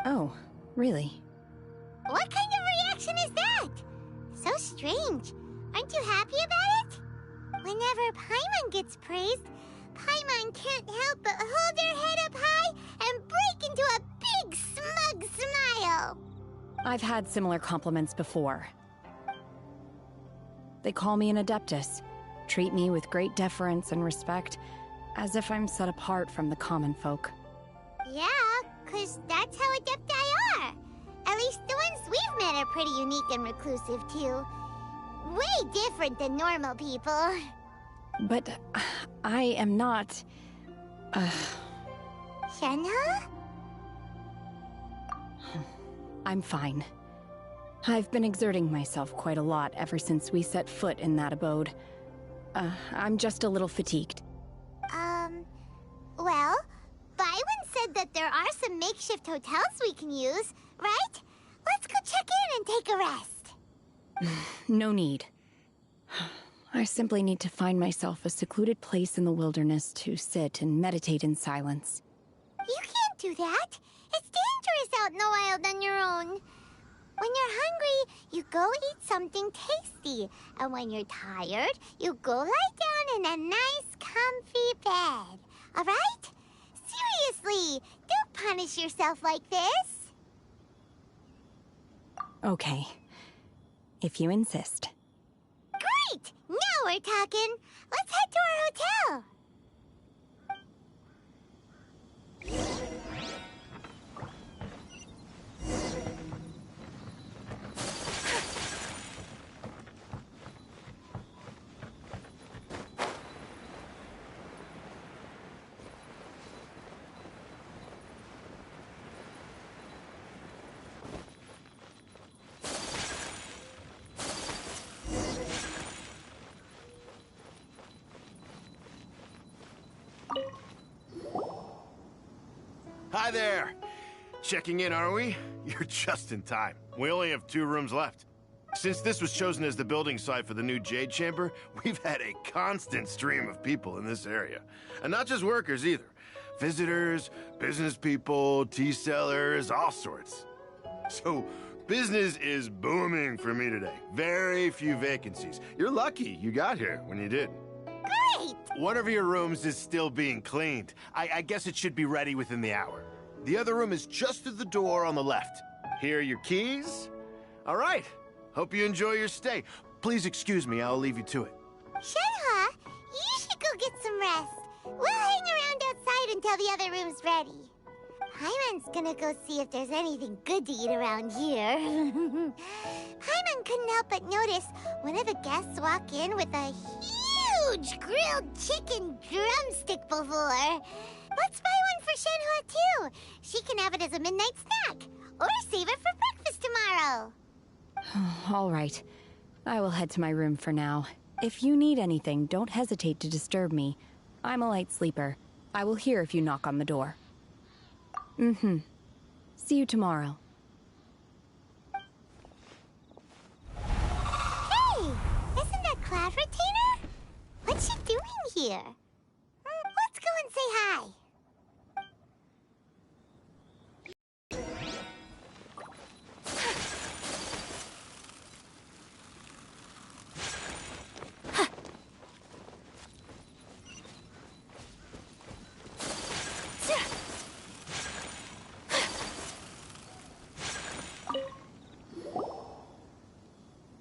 Oh, really? What kind of reaction is that? So strange. Aren't you happy about it? Whenever Paimon gets praised, Paimon can't help but hold her head up high and break into a big smug smile. I've had similar compliments before. They call me an Adeptus, treat me with great deference and respect, as if I'm set apart from the common folk. Yeah, 'cause that's how Adepti are. At least the ones we've met are pretty unique and reclusive, too. Way different than normal people. But I am not... Shenhua? I'm fine. I've been exerting myself quite a lot ever since we set foot in that abode. I'm just a little fatigued. Well, Byron said that there are some makeshift hotels we can use, right? Let's go check in and take a rest. No need. I simply need to find myself a secluded place in the wilderness to sit and meditate in silence. You can't do that. It's dangerous out in the wild on your own. When you're hungry, you go eat something tasty. And when you're tired, you go lie down in a nice, comfy bed. All right? Seriously, don't punish yourself like this. Okay. If you insist. Great! Now we're talking. Let's head to our hotel. Hi there. Checking in, are we? You're just in time. We only have 2 rooms left. Since this was chosen as the building site for the new Jade Chamber, we've had a constant stream of people in this area. And not just workers either. Visitors, business people, tea sellers, all sorts. So, business is booming for me today. Very few vacancies. You're lucky you got here when you did. Great! One of your rooms is still being cleaned. I guess it should be ready within the hour. The other room is just through the door on the left. Here are your keys. All right. Hope you enjoy your stay. Please excuse me, I'll leave you to it. Shenhe, you should go get some rest. We'll hang around outside until the other room's ready. Paimon's gonna go see if there's anything good to eat around here. Paimon couldn't help but notice one of the guests walk in with a huge grilled chicken drumstick before. Let's buy one for Shenhe too. She can have it as a midnight snack. Or save it for breakfast tomorrow. All right. I will head to my room for now. If you need anything, don't hesitate to disturb me. I'm a light sleeper. I will hear if you knock on the door. See you tomorrow. Hey! Isn't that Cloud Retainer? What's she doing here? Let's go and say hi.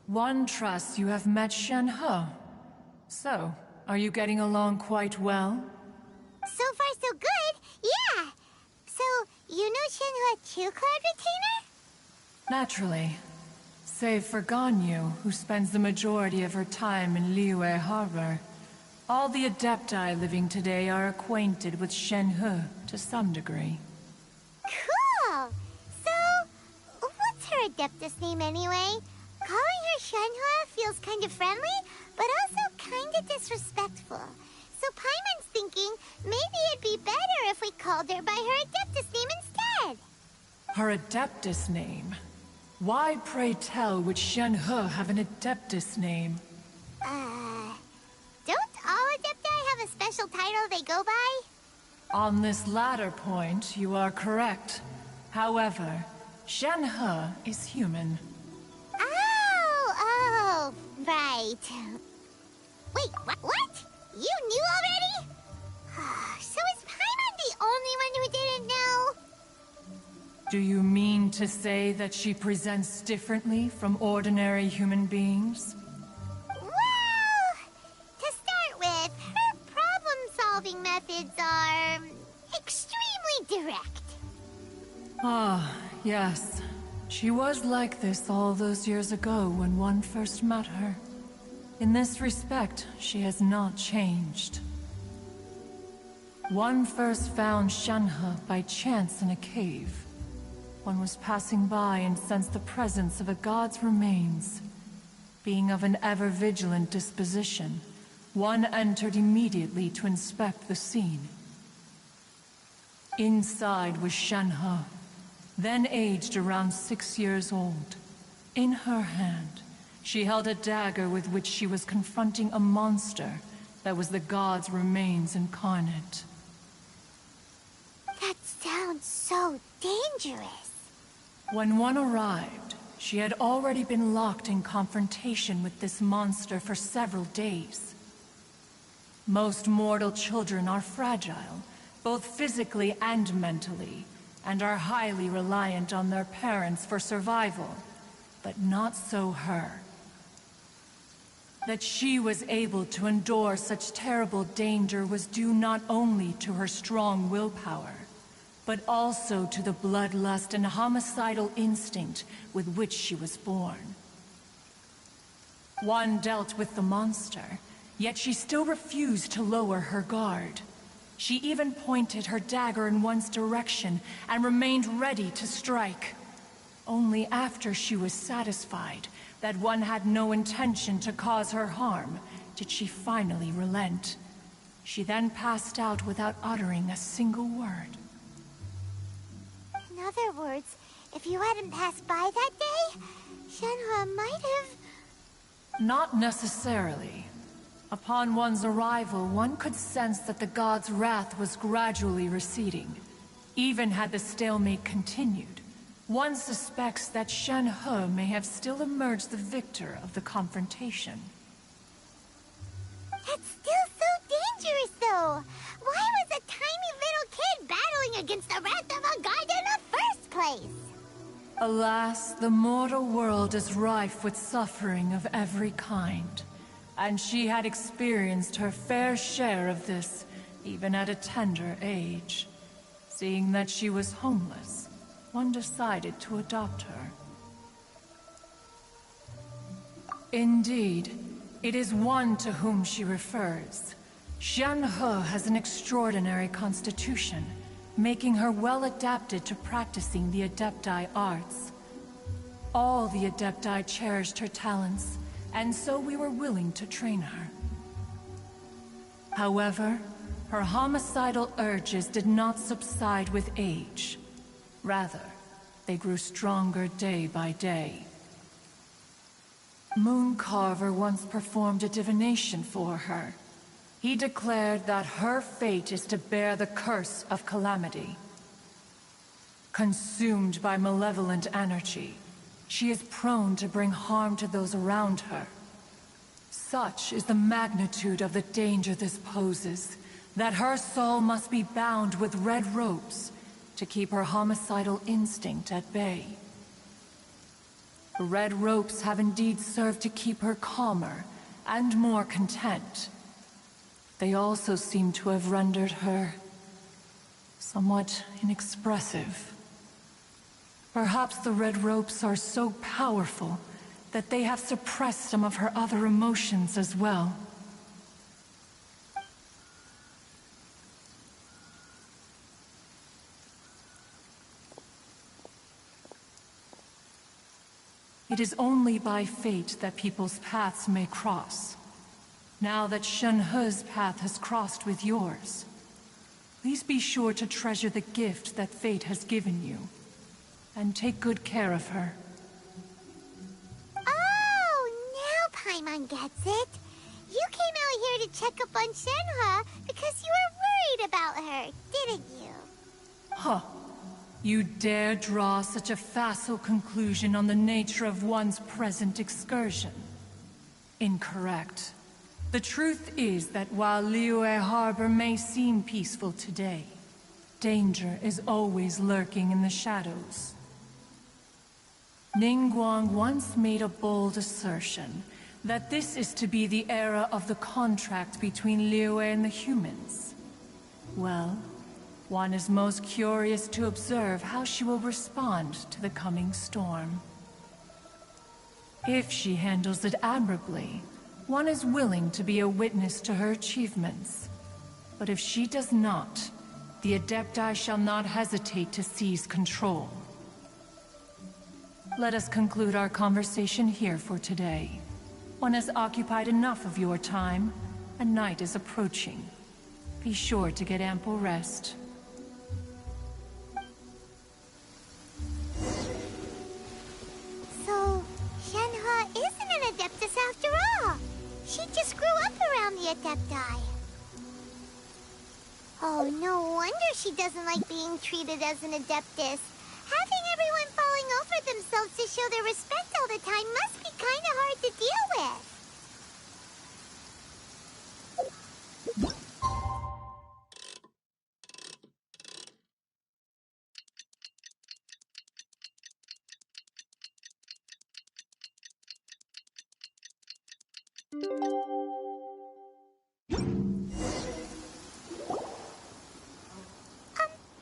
One trusts you have met Shenhe. So, are you getting along quite well? So far, so good. Yeah. So, you know Shenhe too, Cloud Retainer? Naturally. Save for Ganyu, who spends the majority of her time in Liyue Harbor. All the Adepti living today are acquainted with Shenhe to some degree. Cool! So, what's her Adeptus name anyway? Calling her Shenhe feels kind of friendly, but also kind of disrespectful. So Paimon's thinking maybe it'd be better if we called her by her Adeptus name instead. Her Adeptus name? Why, pray tell, would Shenhe have an Adeptus name? Don't all Adepti have a special title they go by? On this latter point, you are correct. However, Shenhe is human. Oh, right. Wait, what? You knew already? So is Paimon the only one who didn't know? Do you mean to say that she presents differently from ordinary human beings? Well, to start with, her problem-solving methods are extremely direct. Ah, yes. She was like this all those years ago when one first met her. In this respect, she has not changed. One first found Shenhe by chance in a cave. One was passing by and sensed the presence of a god's remains. Being of an ever-vigilant disposition, one entered immediately to inspect the scene. Inside was Shenhe, then aged around 6 years old. In her hand, she held a dagger with which she was confronting a monster that was the god's remains incarnate. That sounds so dangerous. When one arrived, she had already been locked in confrontation with this monster for several days. Most mortal children are fragile, both physically and mentally, and are highly reliant on their parents for survival, but not so her. That she was able to endure such terrible danger was due not only to her strong willpower, but also to the bloodlust and homicidal instinct with which she was born. One dealt with the monster, yet she still refused to lower her guard. She even pointed her dagger in one's direction and remained ready to strike. Only after she was satisfied that one had no intention to cause her harm did she finally relent. She then passed out without uttering a single word. other words, if you hadn't passed by that day, Shenhe might have... Not necessarily. Upon one's arrival, one could sense that the god's wrath was gradually receding. Even had the stalemate continued, one suspects that Shenhe may have still emerged the victor of the confrontation. That's still so dangerous, though! Why was a tiny little kid battling against the wrath of a god in the first place? Alas, the mortal world is rife with suffering of every kind. And she had experienced her fair share of this, even at a tender age. Seeing that she was homeless, one decided to adopt her. Indeed, it is one to whom she refers. Shenhe has an extraordinary constitution, making her well adapted to practicing the Adepti arts. All the Adepti cherished her talents, and so we were willing to train her. However, her homicidal urges did not subside with age. Rather, they grew stronger day by day. Mooncarver once performed a divination for her. He declared that her fate is to bear the curse of calamity. Consumed by malevolent energy, she is prone to bring harm to those around her. Such is the magnitude of the danger this poses, that her soul must be bound with red ropes to keep her homicidal instinct at bay. The red ropes have indeed served to keep her calmer and more content. They also seem to have rendered her somewhat inexpressive. Perhaps the red ropes are so powerful that they have suppressed some of her other emotions as well. It is only by fate that people's paths may cross. Now that Shenhe's path has crossed with yours, please be sure to treasure the gift that fate has given you, and take good care of her. Oh, now Paimon gets it. You came out here to check up on Shenhe because you were worried about her, didn't you? Huh. You dare draw such a facile conclusion on the nature of one's present excursion? Incorrect. The truth is that while Liyue Harbor may seem peaceful today, danger is always lurking in the shadows. Ningguang once made a bold assertion that this is to be the era of the contract between Liyue and the humans. Well, one is most curious to observe how she will respond to the coming storm. If she handles it admirably, one is willing to be a witness to her achievements. But if she does not, the Adepti shall not hesitate to seize control. Let us conclude our conversation here for today. One has occupied enough of your time, and night is approaching. Be sure to get ample rest. So, Shenhe isn't an Adeptus after all. She just grew up around the Adepti. Oh, no wonder she doesn't like being treated as an Adeptus. Having everyone falling over themselves to show their respect all the time must be kind of hard to deal with.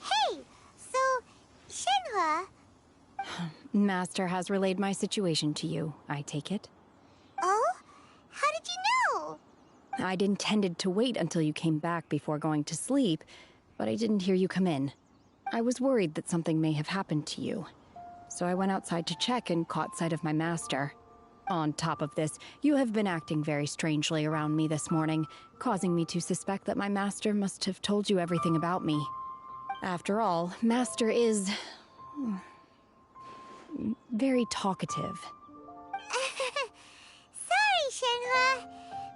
Hey! So, Shenhe... Master has relayed my situation to you, I take it? Oh? How did you know? I'd intended to wait until you came back before going to sleep, but I didn't hear you come in. I was worried that something may have happened to you, so I went outside to check and caught sight of my master. On top of this, you have been acting very strangely around me this morning, causing me to suspect that my master must have told you everything about me. After all, Master is Very talkative. Sorry, Shenhua.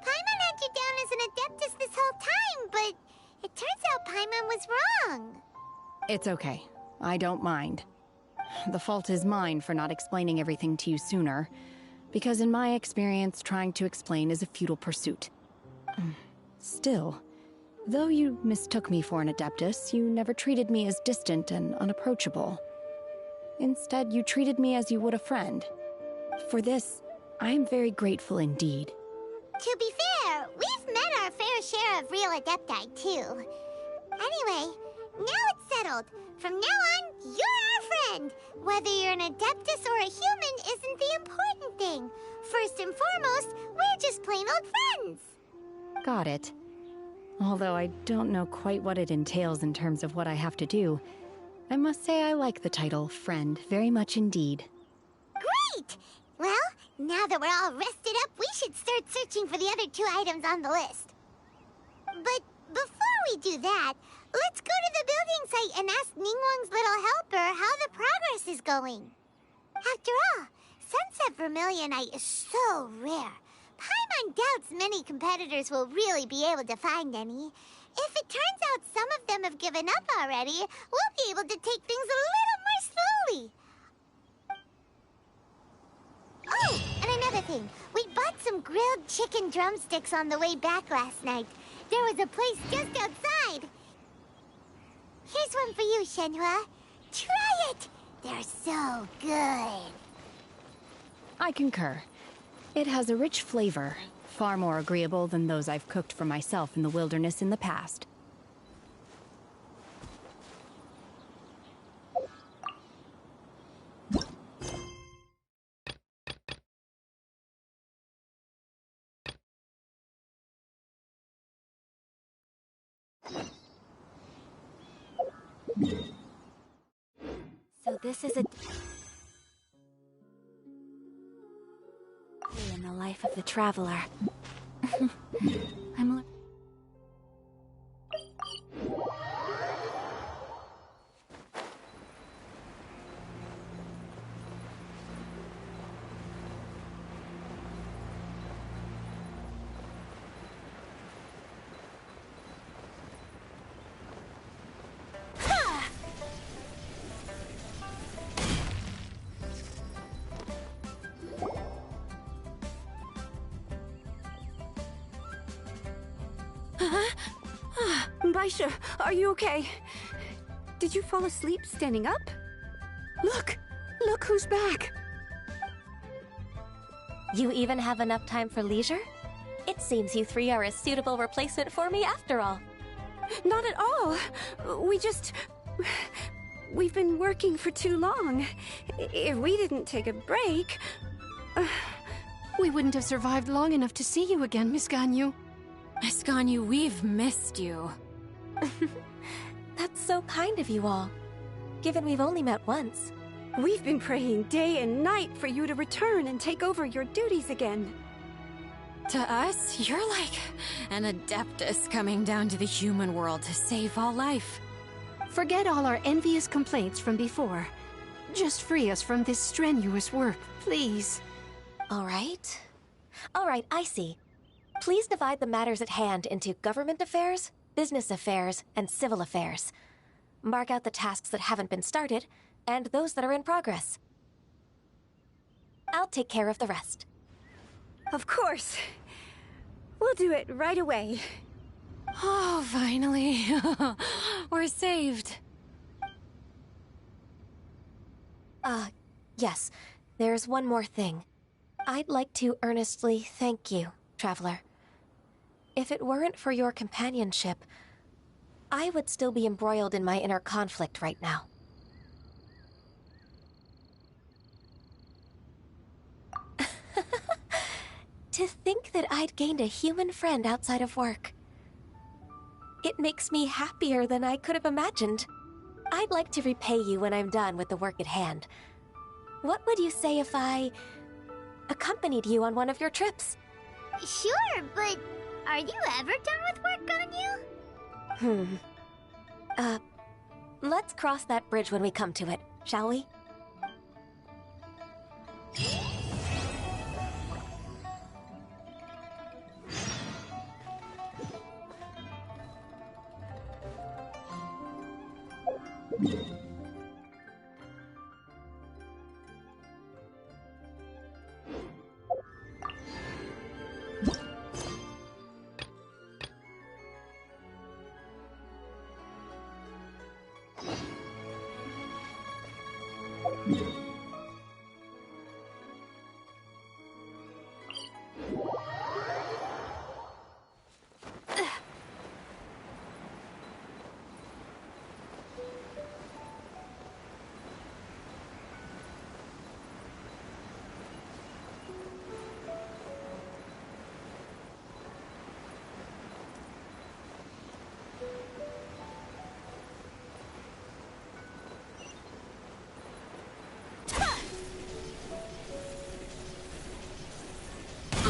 Paimon had you down as an Adeptus this whole time, but it turns out Paimon was wrong. It's okay. I don't mind. The fault is mine for not explaining everything to you sooner, because in my experience, trying to explain is a futile pursuit. Still, though you mistook me for an Adeptus, you never treated me as distant and unapproachable. Instead, you treated me as you would a friend. For this, I am very grateful indeed. To be fair, we've met our fair share of real Adepti, too. Anyway, now it's settled. From now on, you're our friend. Whether you're an Adeptus or a human isn't the important thing. First and foremost, we're just plain old friends. Got it. Although I don't know quite what it entails in terms of what I have to do, I must say I like the title friend very much indeed. Great! Well, now that we're all rested up, we should start searching for the other 2 items on the list. But before we do that, let's go to the building site and ask Ningguang's little helper how the progress is going. After all, Sunset Vermilionite is so rare. Paimon doubts many competitors will really be able to find any. If it turns out some of them have given up already, we'll be able to take things a little more slowly. Oh, and another thing. We bought some grilled chicken drumsticks on the way back last night. There was a place just outside. Here's one for you, Shenhua. Try it! They're so good. I concur. It has a rich flavor, far more agreeable than those I've cooked for myself in the wilderness in the past. So this is a... in the life of the traveler. I'm... Baisha, are you okay? Did you fall asleep standing up? Look! Look who's back! You even have enough time for leisure? It seems you 3 are a suitable replacement for me after all. Not at all. We've been working for too long. If we didn't take a break... We wouldn't have survived long enough to see you again, Miss Ganyu. Miss Ganyu, we've missed you. That's so kind of you all, given we've only met once. We've been praying day and night for you to return and take over your duties again. To us, you're like an Adeptus coming down to the human world to save all life. Forget all our envious complaints from before. Just free us from this strenuous work, please. All right, I see. Please divide the matters at hand into government affairs, business affairs, and civil affairs. Mark out the tasks that haven't been started, and those that are in progress. I'll take care of the rest. Of course. We'll do it right away. Oh, finally. We're saved. Yes. There's one more thing. I'd like to earnestly thank you, Traveler. If it weren't for your companionship, I would still be embroiled in my inner conflict right now. To think that I'd gained a human friend outside of work. It makes me happier than I could have imagined. I'd like to repay you when I'm done with the work at hand. What would you say if I accompanied you on one of your trips? Sure, but are you ever done with work, Ganyu? Let's cross that bridge when we come to it, shall we?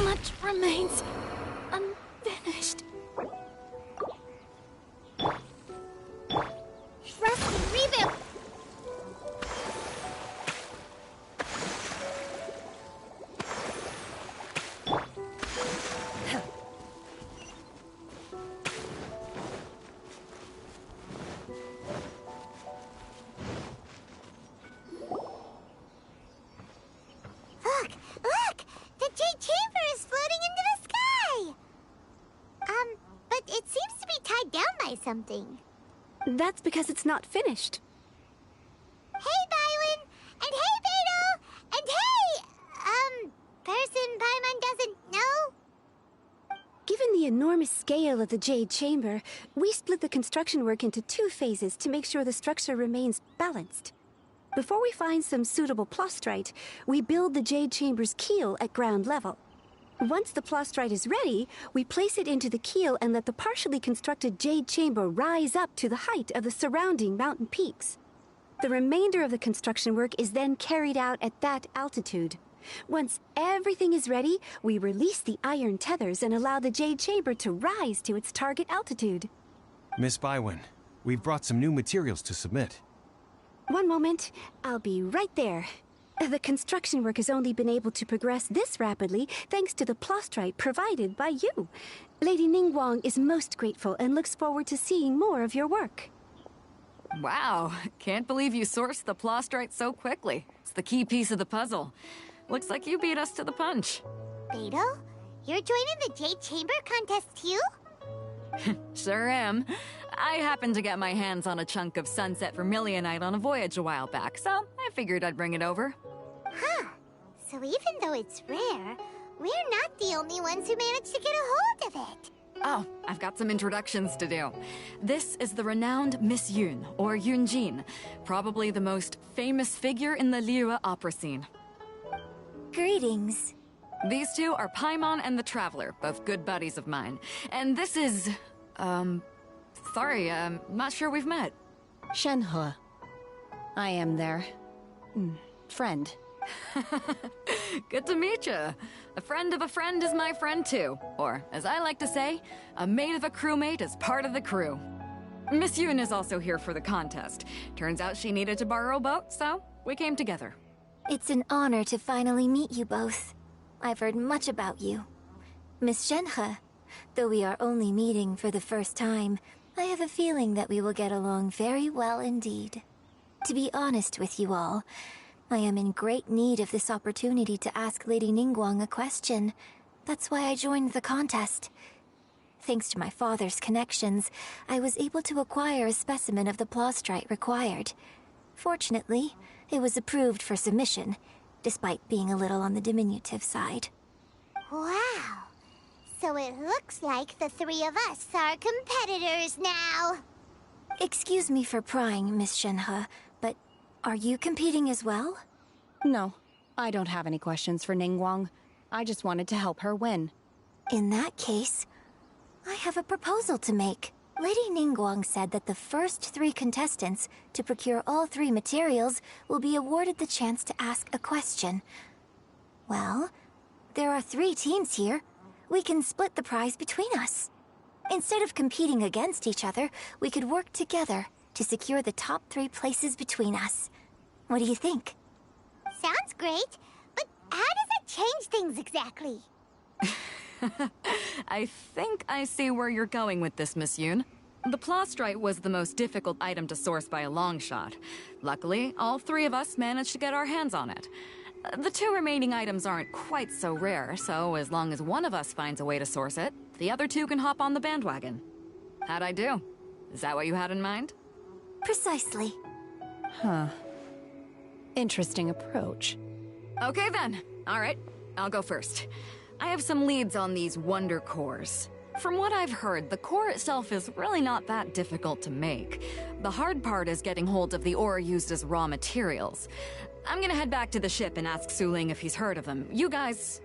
Much remains unfinished. Rest and rebuild. Look! The Jade Chamber is floating into the sky! But it seems to be tied down by something. That's because it's not finished. Hey, Bywin! And hey, Beto! And hey, person Paimon doesn't know? Given the enormous scale of the Jade Chamber, we split the construction work into 2 phases to make sure the structure remains balanced. Before we find some suitable plastrite, we build the Jade Chamber's keel at ground level. Once the plastrite is ready, we place it into the keel and let the partially constructed Jade Chamber rise up to the height of the surrounding mountain peaks. The remainder of the construction work is then carried out at that altitude. Once everything is ready, we release the iron tethers and allow the Jade Chamber to rise to its target altitude. Miss Bywin, we've brought some new materials to submit. One moment, I'll be right there. The construction work has only been able to progress this rapidly thanks to the plastrite provided by you. Lady Ningguang is most grateful and looks forward to seeing more of your work. Wow, can't believe you sourced the plastrite so quickly. It's the key piece of the puzzle. Looks like you beat us to the punch. Beto, you're joining the Jade Chamber contest too? Sure am. I happened to get my hands on a chunk of sunset vermilionite on a voyage a while back, so I figured I'd bring it over. Huh. So even though it's rare, we're not the only ones who managed to get a hold of it. Oh, I've got some introductions to do. This is the renowned Miss Yun, or Yunjin, probably the most famous figure in the Liyue opera scene. Greetings. These two are Paimon and the Traveler, both good buddies of mine. And this is... sorry, I'm not sure we've met. Shenhe. I am their... friend. Good to meet you. A friend of a friend is my friend too. Or, as I like to say, a mate of a crewmate is part of the crew. Miss Yun is also here for the contest. Turns out she needed to borrow a boat, so we came together. It's an honor to finally meet you both. I've heard much about you. Miss Shenhe, though we are only meeting for the first time, I have a feeling that we will get along very well indeed. To be honest with you all, I am in great need of this opportunity to ask Lady Ningguang a question. That's why I joined the contest. Thanks to my father's connections, I was able to acquire a specimen of the plastrite required. Fortunately, it was approved for submission, despite being a little on the diminutive side. Wow! So it looks like the 3 of us are competitors now! Excuse me for prying, Miss Shenhe, but are you competing as well? No, I don't have any questions for Ningguang. I just wanted to help her win. In that case, I have a proposal to make. Lady Ningguang said that the first 3 contestants to procure all 3 materials will be awarded the chance to ask a question. Well, there are 3 teams here. We can split the prize between us. Instead of competing against each other, we could work together to secure the top 3 places between us. What do you think? Sounds great, but how does it change things exactly? I think I see where you're going with this, Miss Yoon. The Plostrite was the most difficult item to source by a long shot. Luckily, all three of us managed to get our hands on it. The two remaining items aren't quite so rare, so as long as one of us finds a way to source it, the other two can hop on the bandwagon. How'd I do? Is that what you had in mind? Precisely. Huh. Interesting approach. Okay then. All right, I'll go first. I have some leads on these wonder cores. From what I've heard, the core itself is really not that difficult to make. The hard part is getting hold of the ore used as raw materials. I'm gonna head back to the ship and ask Suling if he's heard of them. You guys...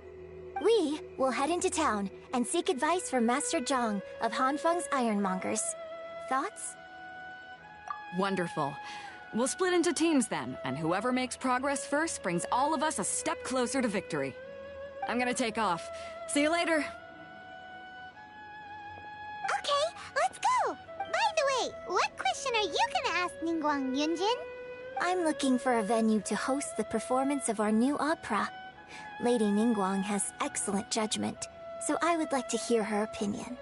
We will head into town and seek advice from Master Zhang of Hanfeng's Ironmongers. Thoughts? Wonderful. We'll split into teams then, and whoever makes progress first brings all of us a step closer to victory. I'm gonna take off. See you later. Okay, let's go! By the way, what question are you gonna ask Ningguang Yunjin? I'm looking for a venue to host the performance of our new opera. Lady Ningguang has excellent judgment, so I would like to hear her opinion.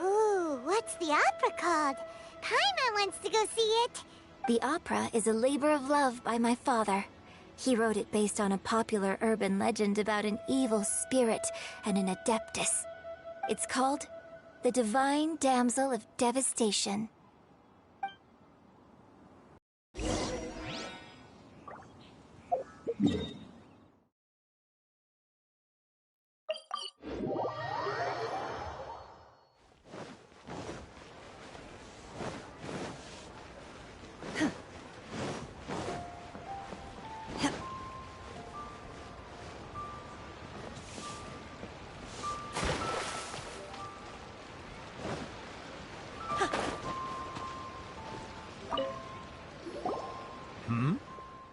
Ooh, what's the opera called? Paimon wants to go see it. The opera is a labor of love by my father. He wrote it based on a popular urban legend about an evil spirit and an adeptus. It's called The Divine Damsel of Devastation.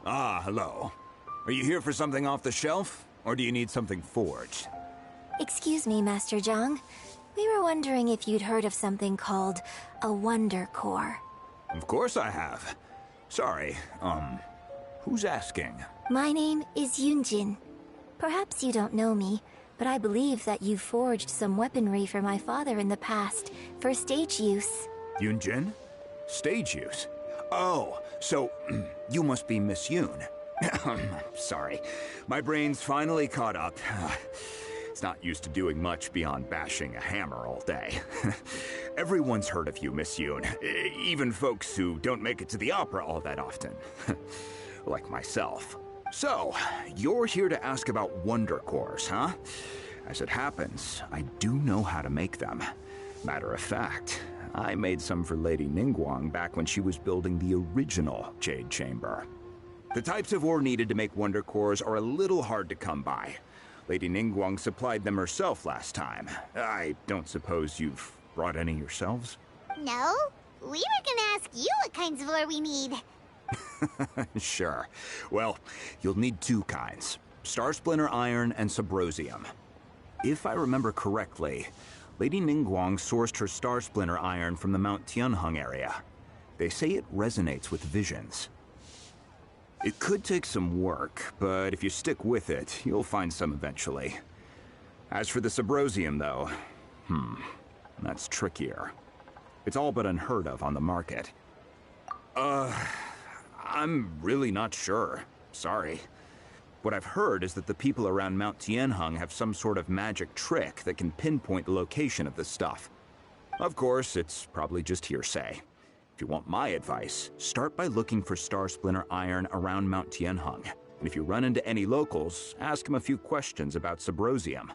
Ah, hello. Are you here for something off the shelf, or do you need something forged? Excuse me, Master Zhang. We were wondering if you'd heard of something called a Wonder Core. Of course I have. Sorry, who's asking? My name is Yunjin. Perhaps you don't know me, but I believe that you forged some weaponry for my father in the past, for stage use. Yunjin? Stage use? Oh, so you must be Miss Yoon. Sorry, my brain's finally caught up. It's not used to doing much beyond bashing a hammer all day. Everyone's heard of you, Miss Yoon. Even folks who don't make it to the opera all that often. Like myself. So, you're here to ask about Wonder Cores, huh? As it happens, I do know how to make them. Matter of fact, I made some for Lady Ningguang back when she was building the original Jade Chamber. The types of ore needed to make Wonder Cores are a little hard to come by. Lady Ningguang supplied them herself last time. I don't suppose you've brought any yourselves? No, we were gonna ask you what kinds of ore we need. Sure. Well, you'll need two kinds. Star Splinter Iron and Subrosium. If I remember correctly, Lady Ningguang sourced her Star Splinter Iron from the Mount Tianheng area. They say it resonates with visions. It could take some work, but if you stick with it, you'll find some eventually. As for the Subrosium, though, that's trickier. It's all but unheard of on the market. I'm really not sure. Sorry. What I've heard is that the people around Mount Tianheng have some sort of magic trick that can pinpoint the location of the stuff. Of course, it's probably just hearsay. If you want my advice, start by looking for Star Splinter Iron around Mount Tianheng. And if you run into any locals, ask them a few questions about Subrosium.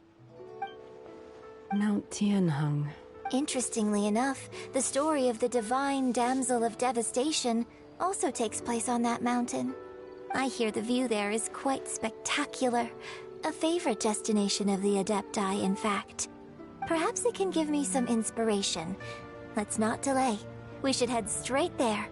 Mount Tianheng. Interestingly enough, the story of the Divine Damsel of Devastation also takes place on that mountain. I hear the view there is quite spectacular. A favorite destination of the Adepti, in fact. Perhaps it can give me some inspiration. Let's not delay. We should head straight there.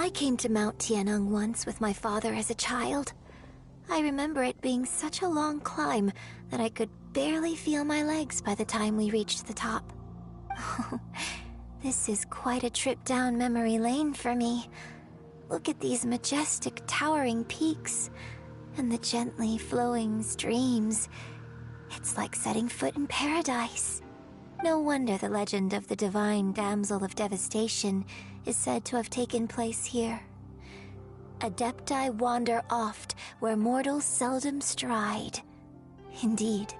I came to Mount Tianeng once with my father as a child. I remember it being such a long climb that I could barely feel my legs by the time we reached the top. This is quite a trip down memory lane for me. Look at these majestic, towering peaks and the gently flowing streams. It's like setting foot in paradise. No wonder the legend of the divine damsel of devastation is said to have taken place here. Adepti wander oft where mortals seldom stride. Indeed,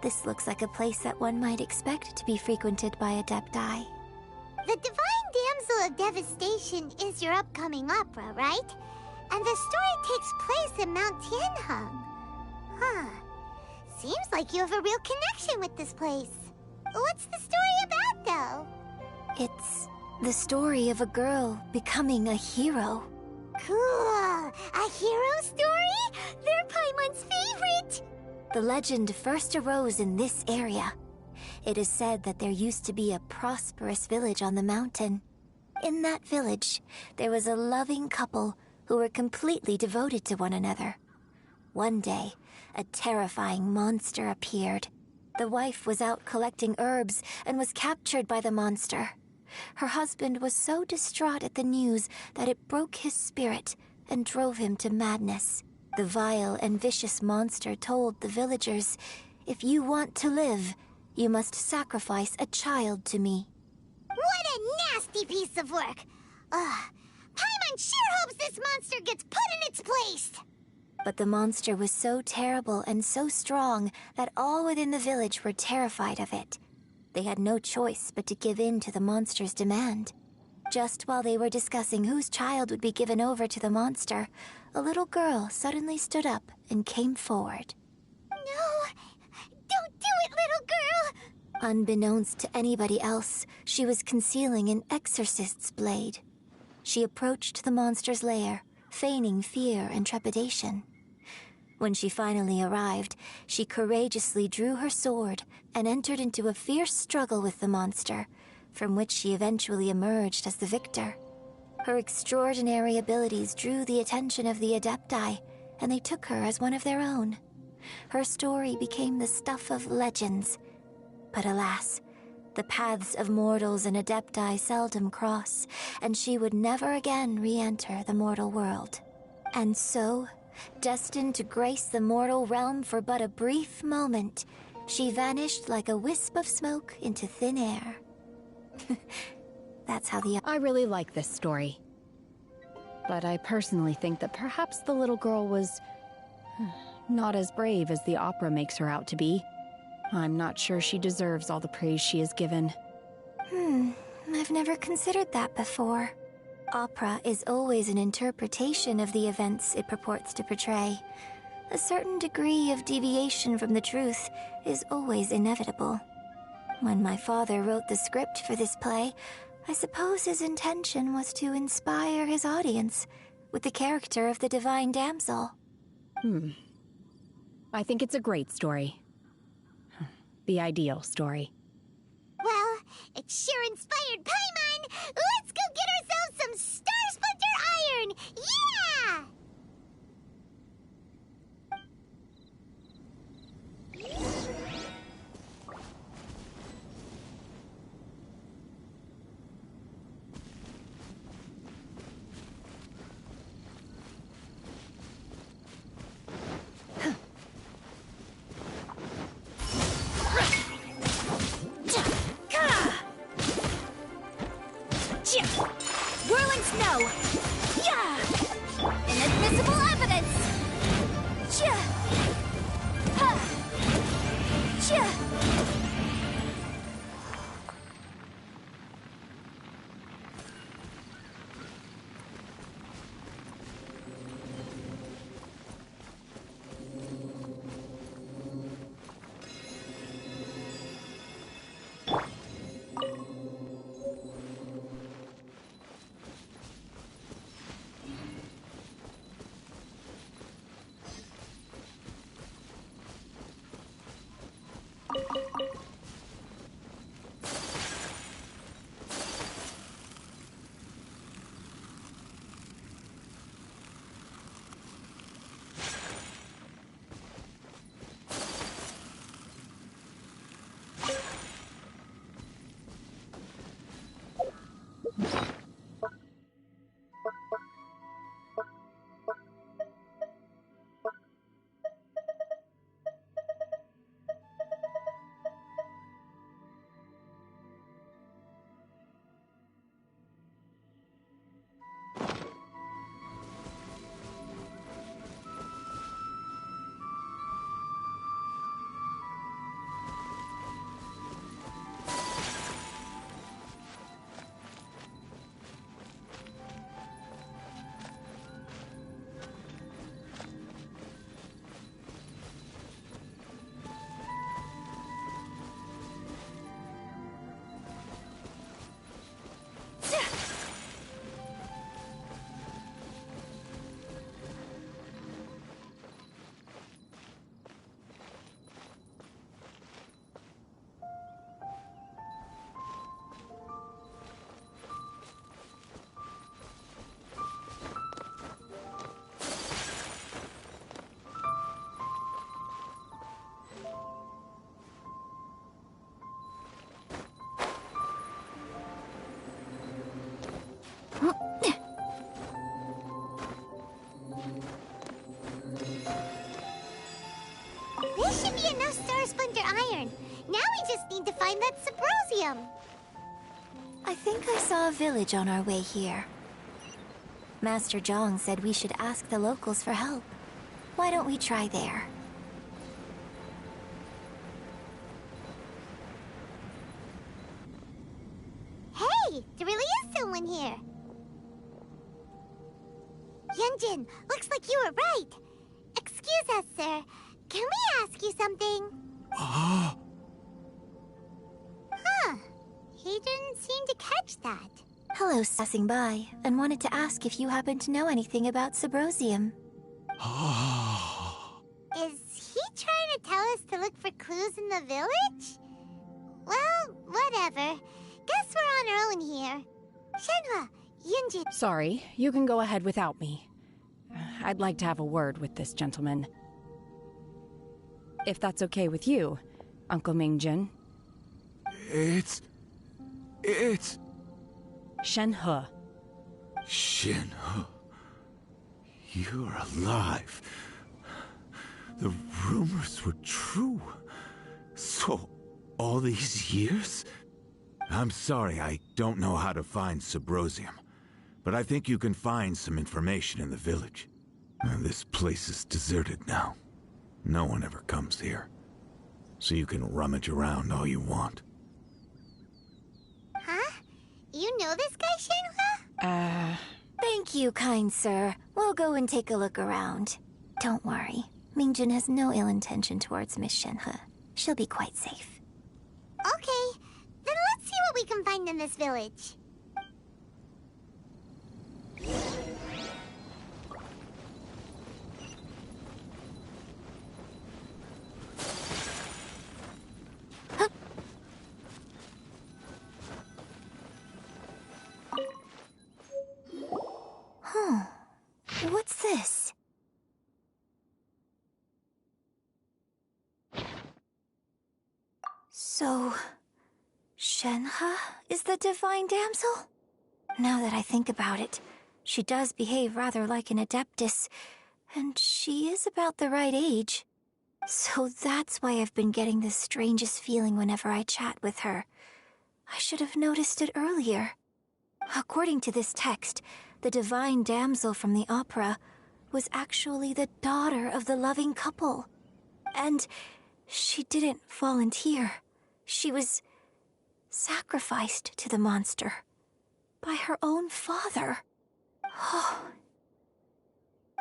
this looks like a place that one might expect to be frequented by Adepti. The Divine Damsel of Devastation is your upcoming opera, right? And the story takes place in Mount Tianheng. Huh. Seems like you have a real connection with this place. What's the story about, though? It's the story of a girl becoming a hero. Cool! A hero story? They're Paimon's favorite! The legend first arose in this area. It is said that there used to be a prosperous village on the mountain. In that village, there was a loving couple who were completely devoted to one another. One day, a terrifying monster appeared. The wife was out collecting herbs and was captured by the monster. Her husband was so distraught at the news that it broke his spirit and drove him to madness. The vile and vicious monster told the villagers, "If you want to live, you must sacrifice a child to me." What a nasty piece of work! Paimon sure hopes this monster gets put in its place! But the monster was so terrible and so strong that all within the village were terrified of it. They had no choice but to give in to the monster's demand. Just while they were discussing whose child would be given over to the monster, a little girl suddenly stood up and came forward. No! Don't do it, little girl! Unbeknownst to anybody else, she was concealing an exorcist's blade. She approached the monster's lair, feigning fear and trepidation. When she finally arrived, she courageously drew her sword and entered into a fierce struggle with the monster, from which she eventually emerged as the victor. Her extraordinary abilities drew the attention of the Adepti, and they took her as one of their own. Her story became the stuff of legends. But alas, the paths of mortals and Adepti seldom cross, and she would never again re-enter the mortal world. And so, destined to grace the mortal realm for but a brief moment, she vanished like a wisp of smoke into thin air. That's how I really like this story. But I personally think that perhaps the little girl was not as brave as the opera makes her out to be. I'm not sure she deserves all the praise she is given. I've never considered that before. Opera is always an interpretation of the events it purports to portray. A certain degree of deviation from the truth is always inevitable. When my father wrote the script for this play, I suppose his intention was to inspire his audience with the character of the Divine Damsel. I think it's a great story. The ideal story. Well, it sure inspired Paimon! Let's go get ourselves some Star Splinter Iron! Yeah! Whirling snow! Yeah! This should be enough Star Splinter iron. Now we just need to find that Subrosium. I think I saw a village on our way here. Master Zhang said we should ask the locals for help. Why don't we try there? Hey, there really is someone here. Yunjin, looks like you were right. Excuse us, sir. Can we ask you something? Huh. He didn't seem to catch that. Hello, passing by, and wanted to ask if you happen to know anything about Subrosium. Is he trying to tell us to look for clues in the village? Well, whatever. Guess we're on our own here. Shenhua, Yunjin... Sorry, you can go ahead without me. I'd like to have a word with this gentleman. If that's okay with you, Uncle Mingjin. It's... Shenhe. Shenhe. You're alive. The rumors were true. So, all these years? I'm sorry, I don't know how to find Subrosium. But I think you can find some information in the village. This place is deserted now. No one ever comes here. So you can rummage around all you want. Huh? You know this guy, Shenhua? Thank you, kind sir. We'll go and take a look around. Don't worry. Mingjin has no ill intention towards Miss Shenhe. She'll be quite safe. Okay, then let's see what we can find in this village. What's this? So, Shenhe is the divine damsel? Now that I think about it, she does behave rather like an adeptus, and she is about the right age. So that's why I've been getting the strangest feeling whenever I chat with her. I should have noticed it earlier. According to this text, the divine damsel from the opera was actually the daughter of the loving couple. And she didn't volunteer. She was sacrificed to the monster by her own father. Oh,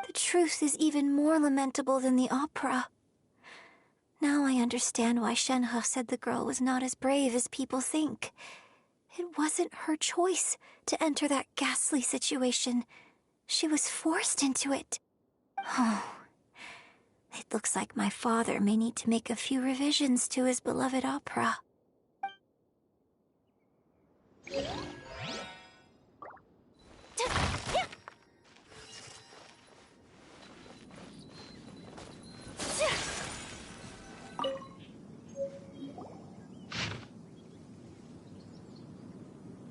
the truth is even more lamentable than the opera. Now I understand why Shenhe said the girl was not as brave as people think. It wasn't her choice to enter that ghastly situation. She was forced into it. Oh, it looks like my father may need to make a few revisions to his beloved opera.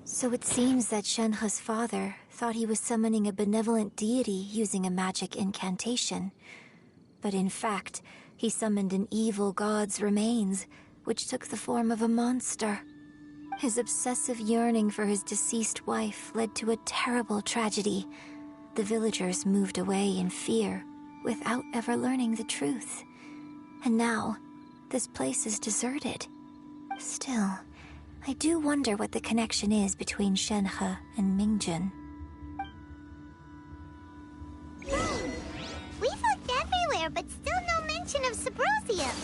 So it seems that Shenhe's father thought he was summoning a benevolent deity using a magic incantation. But in fact, he summoned an evil god's remains, which took the form of a monster. His obsessive yearning for his deceased wife led to a terrible tragedy. The villagers moved away in fear, without ever learning the truth. And now, this place is deserted. Still, I do wonder what the connection is between Shenhe and Mingjin. We've looked everywhere, but still no mention of Subrosium.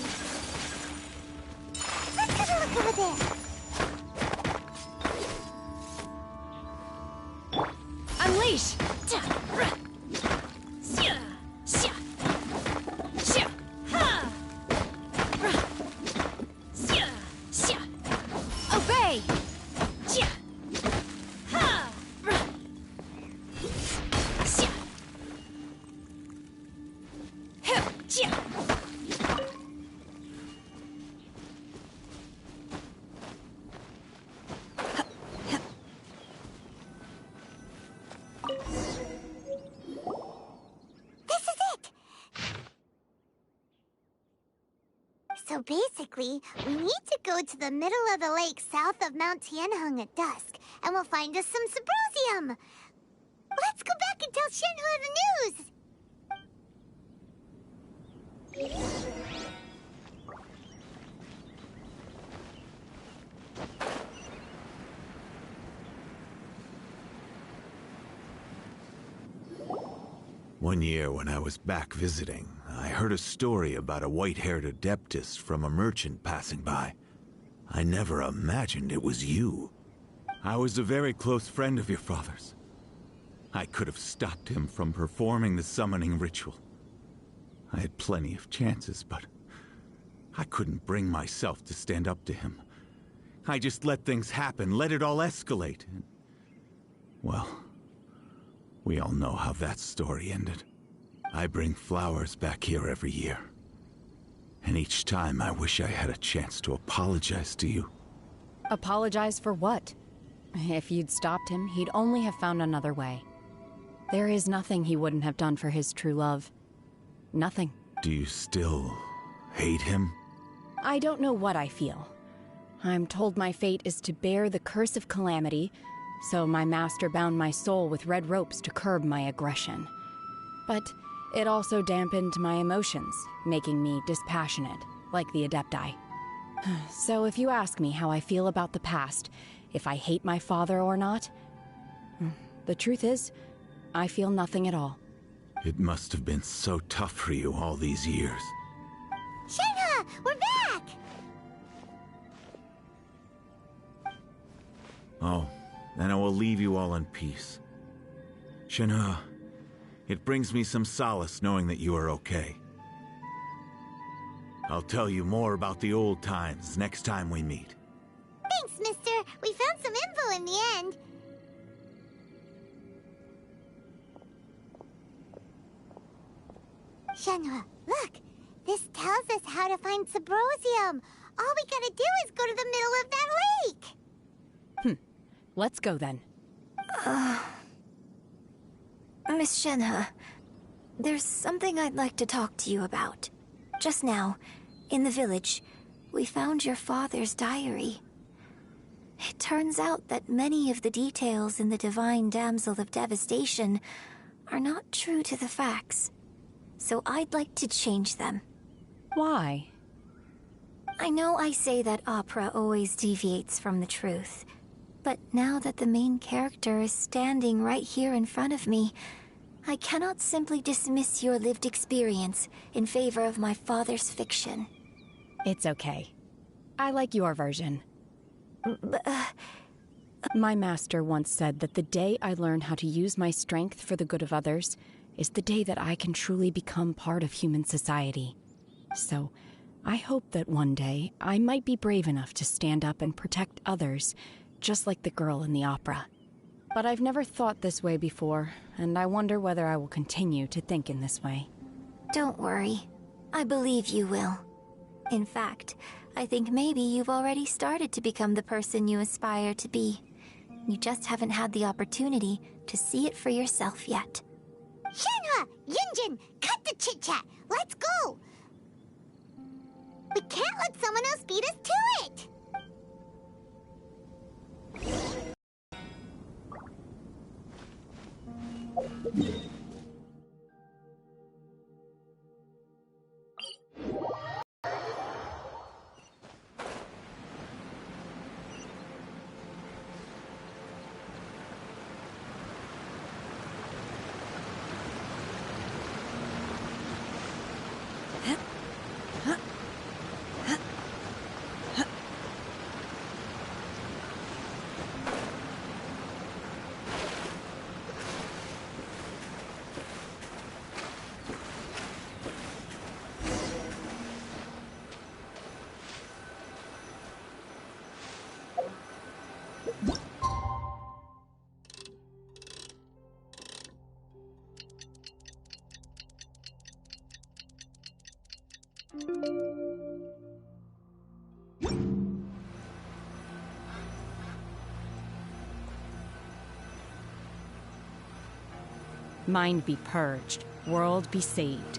Let's have a look over there. Unleash! Obey! So basically, we need to go to the middle of the lake south of Mount Tianheng at dusk, and we'll find us some Symposium. Let's go back and tell Shenhua the news! One year when I was back visiting, I heard a story about a white-haired adeptus from a merchant passing by. I never imagined it was you. I was a very close friend of your father's. I could have stopped him from performing the summoning ritual. I had plenty of chances, but I couldn't bring myself to stand up to him. I just let things happen, let it all escalate. And, well, we all know how that story ended. I bring flowers back here every year. And each time I wish I had a chance to apologize to you. Apologize for what? If you'd stopped him, he'd only have found another way. There is nothing he wouldn't have done for his true love. Nothing. Do you still hate him? I don't know what I feel. I'm told my fate is to bear the curse of calamity, so my master bound my soul with red ropes to curb my aggression. But it also dampened my emotions, making me dispassionate, like the Adepti. So if you ask me how I feel about the past, if I hate my father or not, the truth is, I feel nothing at all. It must have been so tough for you all these years. Shenhua, we're back! Oh, then I will leave you all in peace. Shenhua, it brings me some solace knowing that you are okay. I'll tell you more about the old times next time we meet. Thanks, mister. We found some info in the end. Shenhua, look! This tells us how to find Symposium. All we gotta do is go to the middle of that lake! Let's go then. Miss Shenhe, there's something I'd like to talk to you about. Just now, in the village, we found your father's diary. It turns out that many of the details in the Divine Damsel of Devastation are not true to the facts. So I'd like to change them. Why? I know I say that opera always deviates from the truth, but now that the main character is standing right here in front of me, I cannot simply dismiss your lived experience in favor of my father's fiction. It's okay. I like your version. My master once said that the day I learn how to use my strength for the good of others is the day that I can truly become part of human society. So, I hope that one day I might be brave enough to stand up and protect others, just like the girl in the opera. But I've never thought this way before, and I wonder whether I will continue to think in this way. Don't worry. I believe you will. In fact, I think maybe you've already started to become the person you aspire to be. You just haven't had the opportunity to see it for yourself yet. Shenhua! Yunjin! Cut the chit-chat! Let's go! We can't let someone else beat us to it! Mind be purged, world be saved.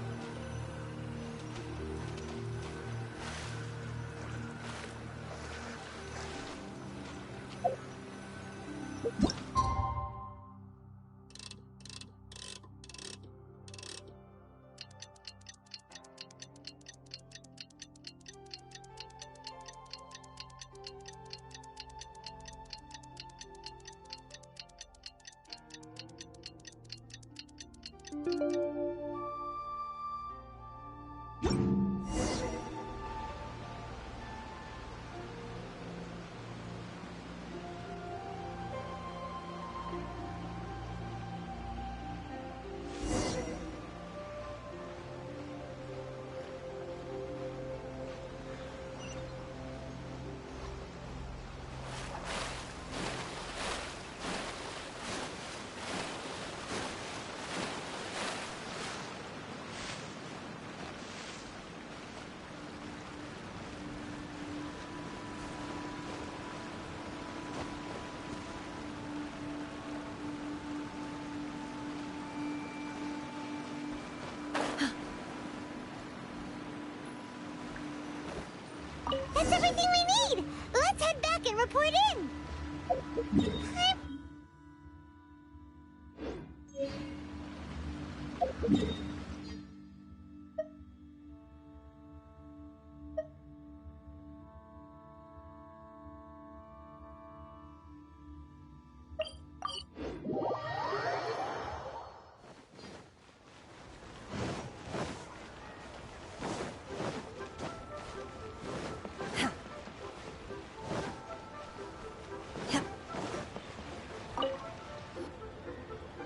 That's everything we need! Let's head back and report in!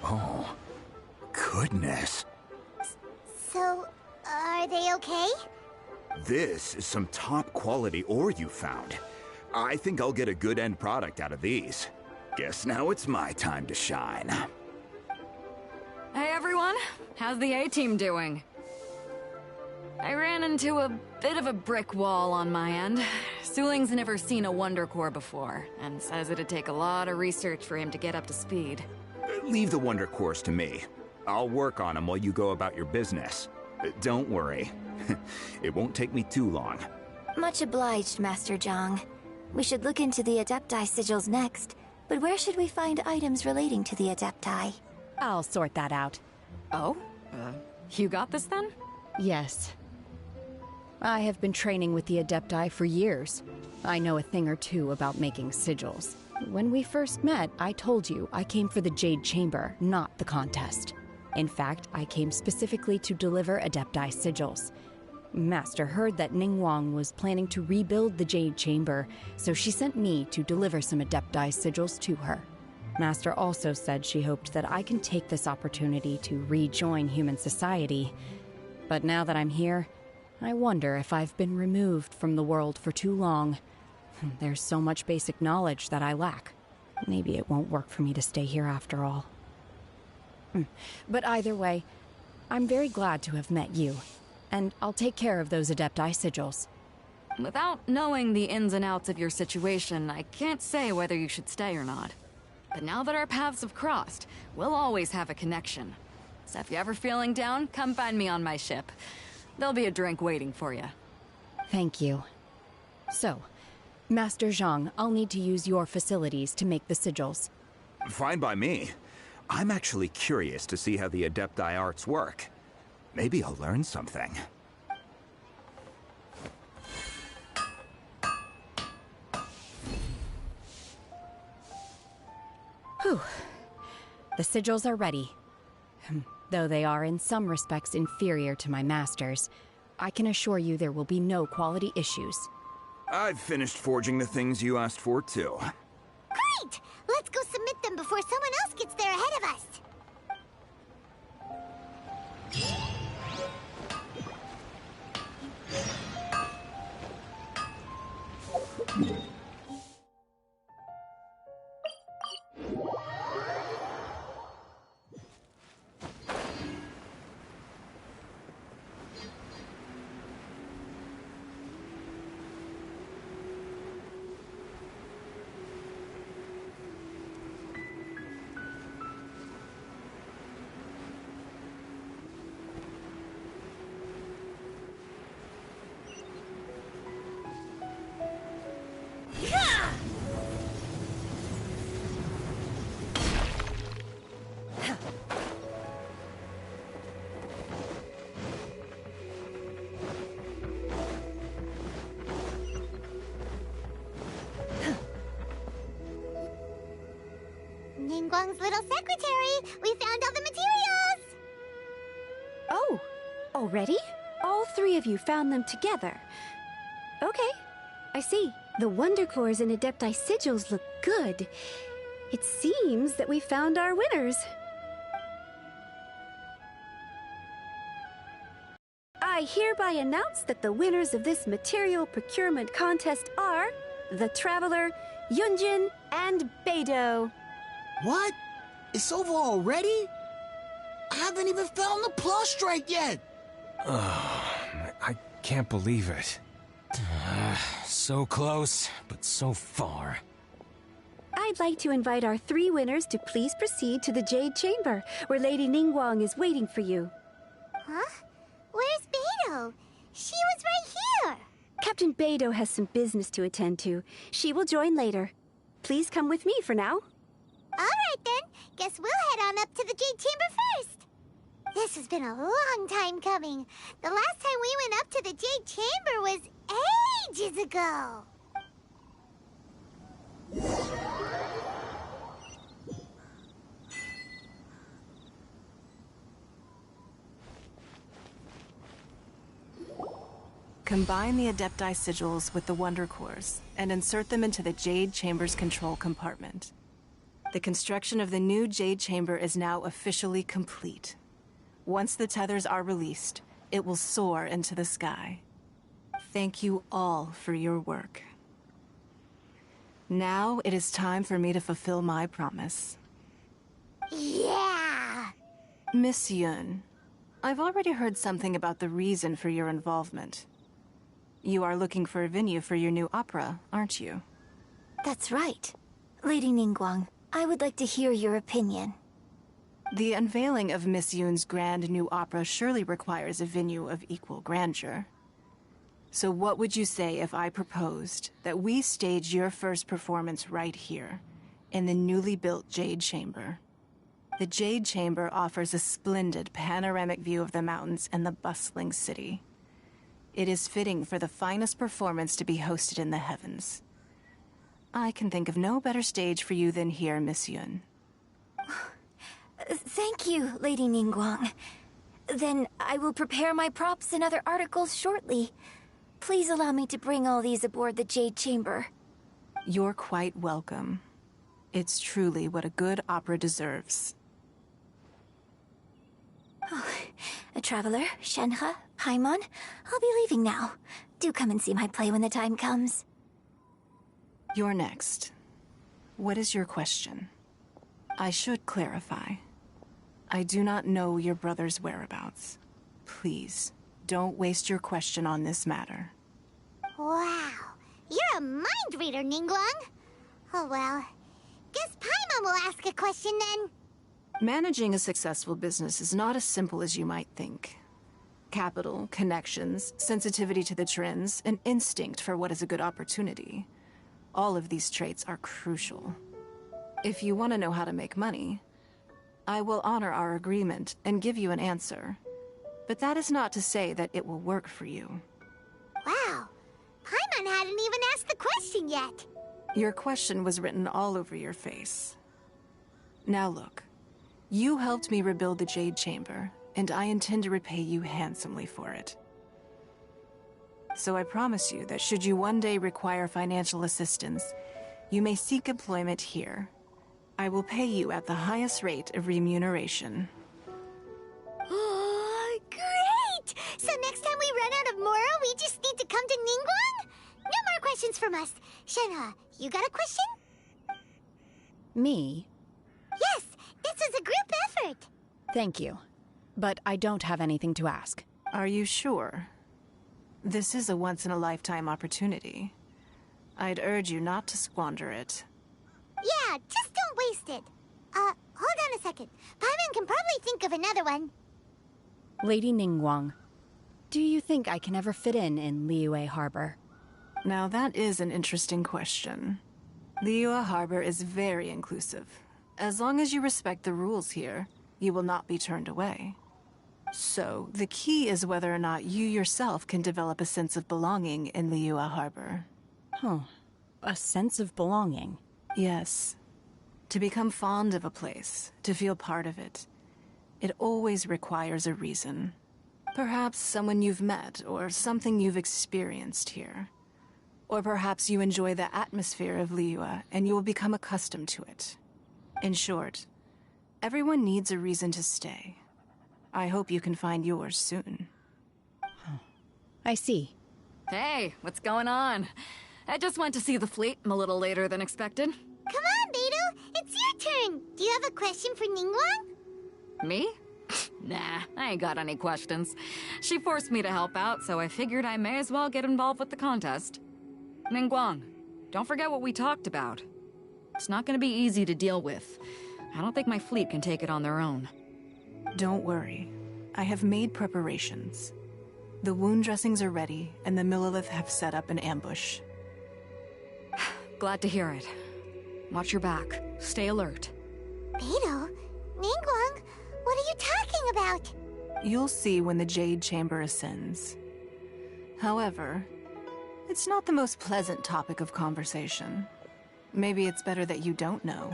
Oh, goodness. So, are they okay? This is some top-quality ore you found. I think I'll get a good end product out of these. Guess now it's my time to shine. Hey everyone, how's the A-team doing? I ran into a bit of a brick wall on my end. Suling's never seen a Wonder Core before, and says it'd take a lot of research for him to get up to speed. Leave the Wonder Cores to me. I'll work on them while you go about your business. Don't worry. It won't take me too long. Much obliged, Master Zhang. We should look into the Adepti sigils next, but where should we find items relating to the Adepti? I'll sort that out. Oh? You got this then? Yes. I have been training with the Adepti for years. I know a thing or two about making sigils. When we first met, I told you I came for the Jade Chamber, not the contest. In fact, I came specifically to deliver Adepti sigils. Master heard that Ningguang was planning to rebuild the Jade Chamber, so she sent me to deliver some Adepti sigils to her. Master also said she hoped that I can take this opportunity to rejoin human society. But now that I'm here, I wonder if I've been removed from the world for too long. There's so much basic knowledge that I lack. Maybe it won't work for me to stay here after all. But either way, I'm very glad to have met you, and I'll take care of those Adepti sigils. Without knowing the ins and outs of your situation, I can't say whether you should stay or not. But now that our paths have crossed, we'll always have a connection. So if you're ever feeling down, come find me on my ship. There'll be a drink waiting for you. Thank you. So, Master Zhang, I'll need to use your facilities to make the sigils. Fine by me. I'm actually curious to see how the Adepti arts work. Maybe I'll learn something. Whew. The sigils are ready. Though they are in some respects inferior to my master's, I can assure you there will be no quality issues. I've finished forging the things you asked for, too. Great! Let's go submit them before someone else gets there ahead of us. Ningguang's little secretary! We found all the materials! Already? All three of you found them together. Okay, I see. The Wonder Cores and Adepti sigils look good. It seems that we found our winners. I hereby announce that the winners of this material procurement contest are the Traveler, Yunjin, and Beidou. What? It's over already? I haven't even found the Plustrate yet! I can't believe it. So close, but so far. I'd like to invite our three winners to please proceed to the Jade Chamber, where Lady Ningguang is waiting for you. Huh? Where's Beidou? She was right here! Captain Beidou has some business to attend to. She will join later. Please come with me for now. Alright then, guess we'll head on up to the Jade Chamber first. This has been a long time coming. The last time we went up to the Jade Chamber was ages ago. Combine the Adepti sigils with the Wonder Cores and insert them into the Jade Chamber's control compartment. The construction of the new Jade Chamber is now officially complete. Once the tethers are released, it will soar into the sky. Thank you all for your work. Now it is time for me to fulfill my promise. Yeah! Miss Yun, I've already heard something about the reason for your involvement. You are looking for a venue for your new opera, aren't you? That's right. Lady Ningguang, I would like to hear your opinion. The unveiling of Miss Yun's grand new opera surely requires a venue of equal grandeur. So what would you say if I proposed that we stage your first performance right here, in the newly built Jade Chamber? The Jade Chamber offers a splendid panoramic view of the mountains and the bustling city. It is fitting for the finest performance to be hosted in the heavens. I can think of no better stage for you than here, Miss Yun. Thank you, Lady Ningguang. Then I will prepare my props and other articles shortly. Please allow me to bring all these aboard the Jade Chamber. You're quite welcome. It's truly what a good opera deserves. A traveler, Shenhe, Paimon, I'll be leaving now. Do come and see my play when the time comes. You're next. What is your question? I should clarify. I do not know your brother's whereabouts. Please, don't waste your question on this matter. Wow, you're a mind reader, Ningguang. Oh well, guess Paimon will ask a question then. Managing a successful business is not as simple as you might think. Capital, connections, sensitivity to the trends, and instinct for what is a good opportunity. All of these traits are crucial. If you want to know how to make money, I will honor our agreement and give you an answer. But that is not to say that it will work for you. Wow, Paimon hadn't even asked the question yet. Your question was written all over your face. Now look, you helped me rebuild the Jade Chamber, and I intend to repay you handsomely for it. So I promise you that should you one day require financial assistance, you may seek employment here. I will pay you at the highest rate of remuneration. Oh, great! So next time we run out of Mora, we just need to come to Ningguang? No more questions from us. Shenhe, you got a question? Me? Yes, this is a group effort. Thank you. But I don't have anything to ask. Are you sure? This is a once-in-a-lifetime opportunity. I'd urge you not to squander it. Yeah, just don't waste it. Hold on a second. Paimon can probably think of another one. Lady Ningguang, do you think I can ever fit in Liyue Harbor? Now that is an interesting question. Liyue Harbor is very inclusive. As long as you respect the rules here, you will not be turned away. So, the key is whether or not you yourself can develop a sense of belonging in Liyue Harbor. Huh. A sense of belonging? Yes. To become fond of a place, to feel part of it, it always requires a reason. Perhaps someone you've met, or something you've experienced here. Or perhaps you enjoy the atmosphere of Liyue, and you will become accustomed to it. In short, everyone needs a reason to stay. I hope you can find yours soon. I see. Hey, what's going on? I just went to see the fleet a little later than expected. Come on, Beidou! It's your turn! Do you have a question for Ningguang? Me? Nah, I ain't got any questions. She forced me to help out, so I figured I may as well get involved with the contest. Ningguang, don't forget what we talked about. It's not gonna be easy to deal with. I don't think my fleet can take it on their own. Don't worry. I have made preparations. The wound dressings are ready, and the Millelith have set up an ambush. Glad to hear it. Watch your back. Stay alert. Beidou? Ningguang? What are you talking about? You'll see when the Jade Chamber ascends. However, it's not the most pleasant topic of conversation. Maybe it's better that you don't know.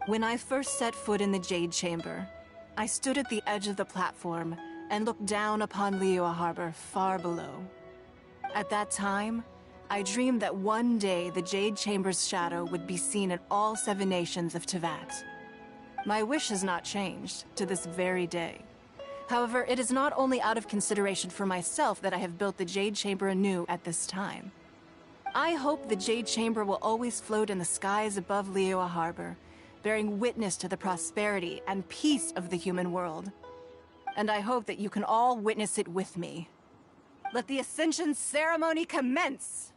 When I first set foot in the Jade Chamber, I stood at the edge of the platform and looked down upon Liyue Harbor far below. At that time, I dreamed that one day the Jade Chamber's shadow would be seen in all 7 nations of Teyvat. My wish has not changed to this very day. However, it is not only out of consideration for myself that I have built the Jade Chamber anew at this time. I hope the Jade Chamber will always float in the skies above Liyue Harbor, bearing witness to the prosperity and peace of the human world. And I hope that you can all witness it with me. Let the Ascension ceremony commence!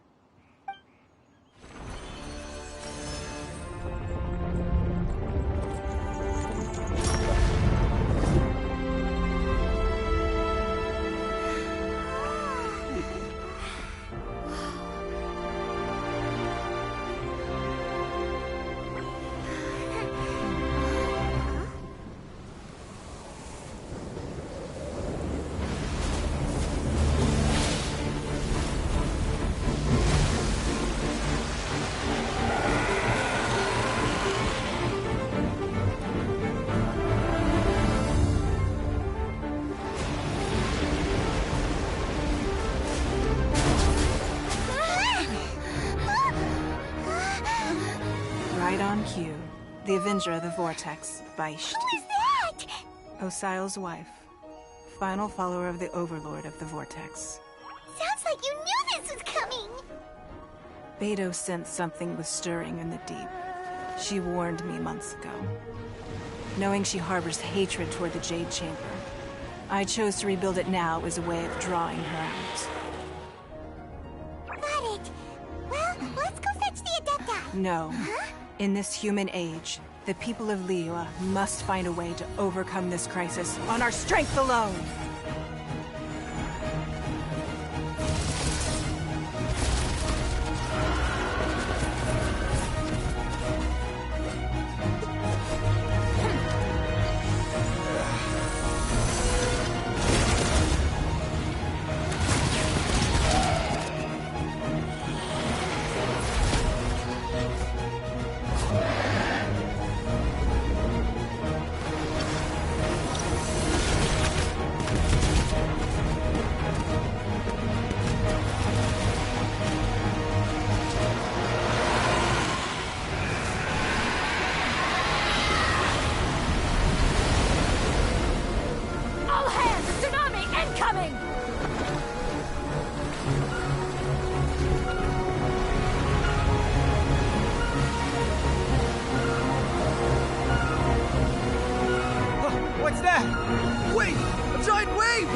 Cue, the Avenger of the Vortex, Baish. Who is that? Osial's wife, final follower of the Overlord of the Vortex. Sounds like you knew this was coming! Beidou sensed something was stirring in the deep. She warned me months ago. Knowing she harbors hatred toward the Jade Chamber, I chose to rebuild it now as a way of drawing her out. Got it. Well, let's go fetch the Adepti. No. Huh? In this human age, the people of Liyue must find a way to overcome this crisis on our strength alone! What's that? Wait! A giant wave!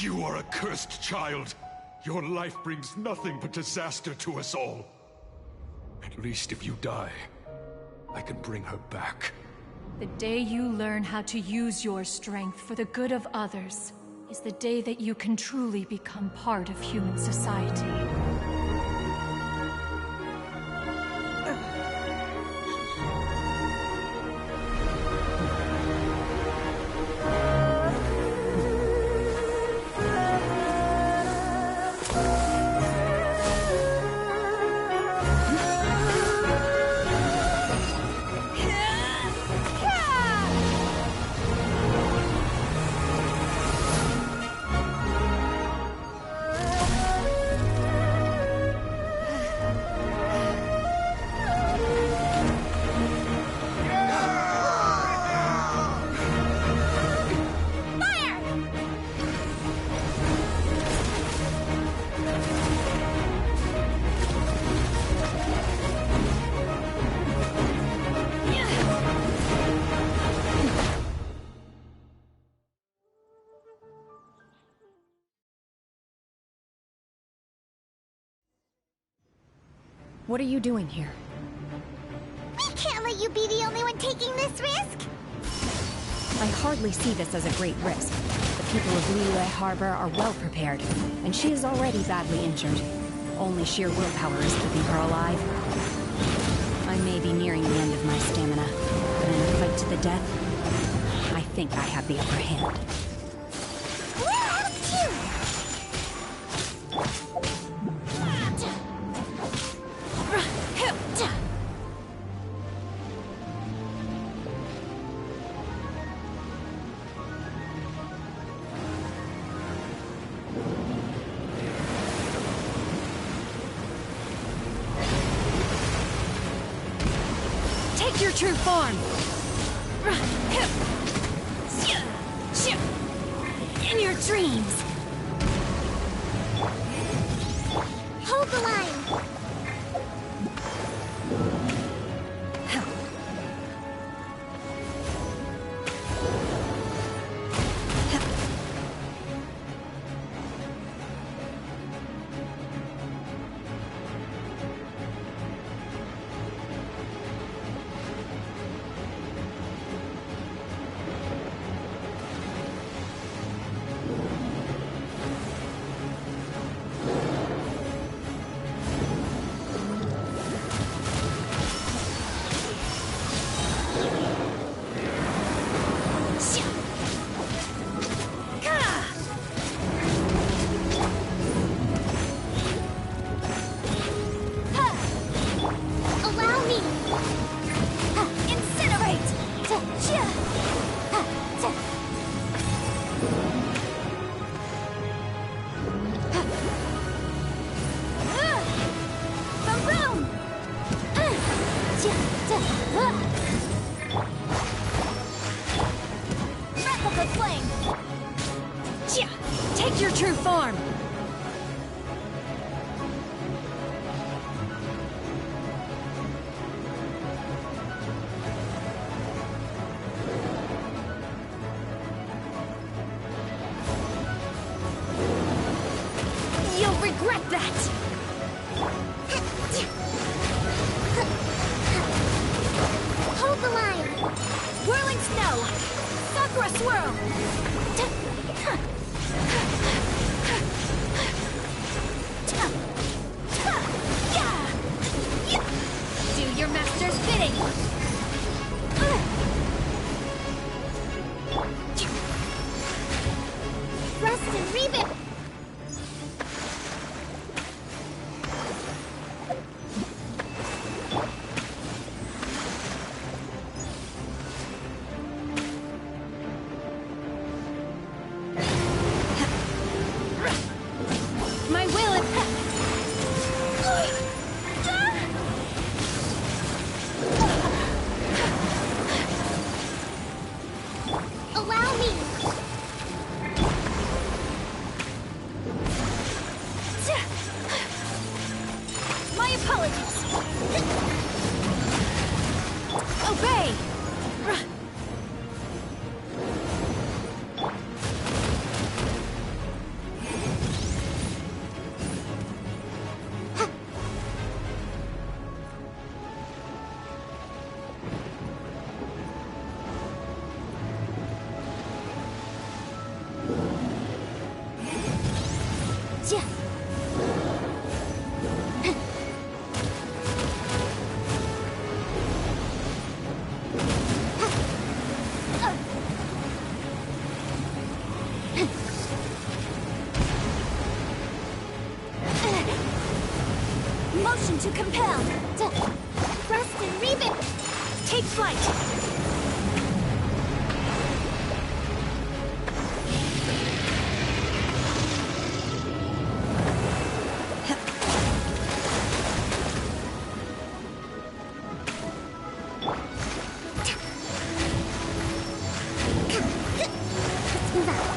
You are a cursed child. Your life brings nothing but disaster to us all. At least if you die, I can bring her back. The day you learn how to use your strength for the good of others is the day that you can truly become part of human society. What are you doing here? We can't let you be the only one taking this risk! I hardly see this as a great risk. The people of Liyue Harbor are well prepared, and she is already badly injured. Only sheer willpower is keeping her alive. I may be nearing the end of my stamina, but in a fight to the death, I think I have the upper hand. Take your true form! In your dreams! Hold the line! Take your true form! You'll regret that! Hold the line! Whirling snow! Sakura swirl! Do your master's bidding! Rest and rebuild! My will is... Time to compel. Thrust and rebuild. Take flight.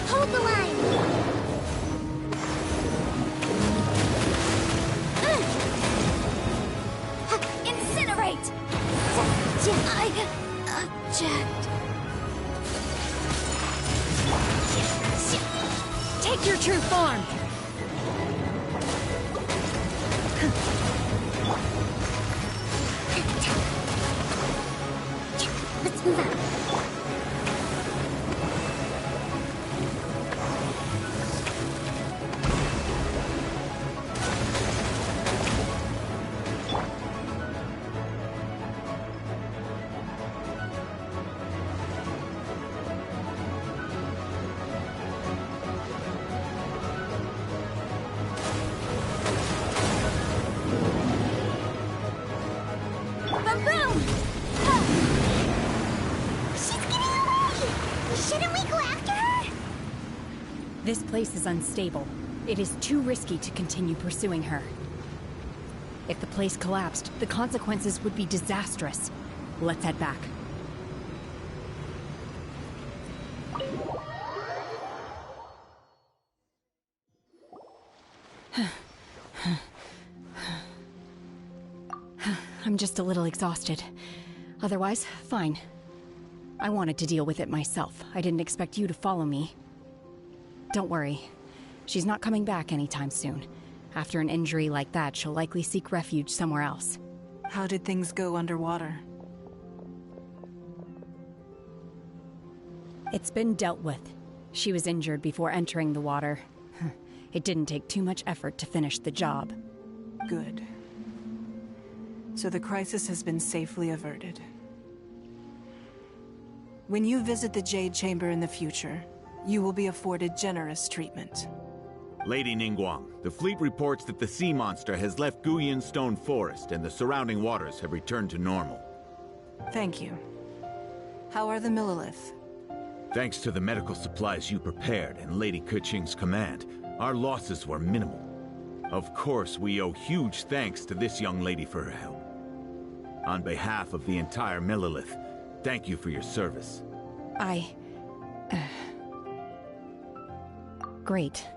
Hold the line. Incinerate! I object. Take your true form! Let's move out. Boom! She's getting away! Shouldn't we go after her? This place is unstable. It is too risky to continue pursuing her. If the place collapsed, the consequences would be disastrous. Let's head back. I'm just a little exhausted. Otherwise, fine. I wanted to deal with it myself. I didn't expect you to follow me. Don't worry. She's not coming back anytime soon. After an injury like that, she'll likely seek refuge somewhere else. How did things go underwater? It's been dealt with. She was injured before entering the water. It didn't take too much effort to finish the job. Good. So the crisis has been safely averted. When you visit the Jade Chamber in the future, you will be afforded generous treatment. Lady Ningguang, the fleet reports that the sea monster has left Guyan Stone Forest and the surrounding waters have returned to normal. Thank you. How are the Millilith? Thanks to the medical supplies you prepared and Lady Keqing's command, our losses were minimal. Of course, we owe huge thanks to this young lady for her help. On behalf of the entire Millilith, thank you for your service. Great.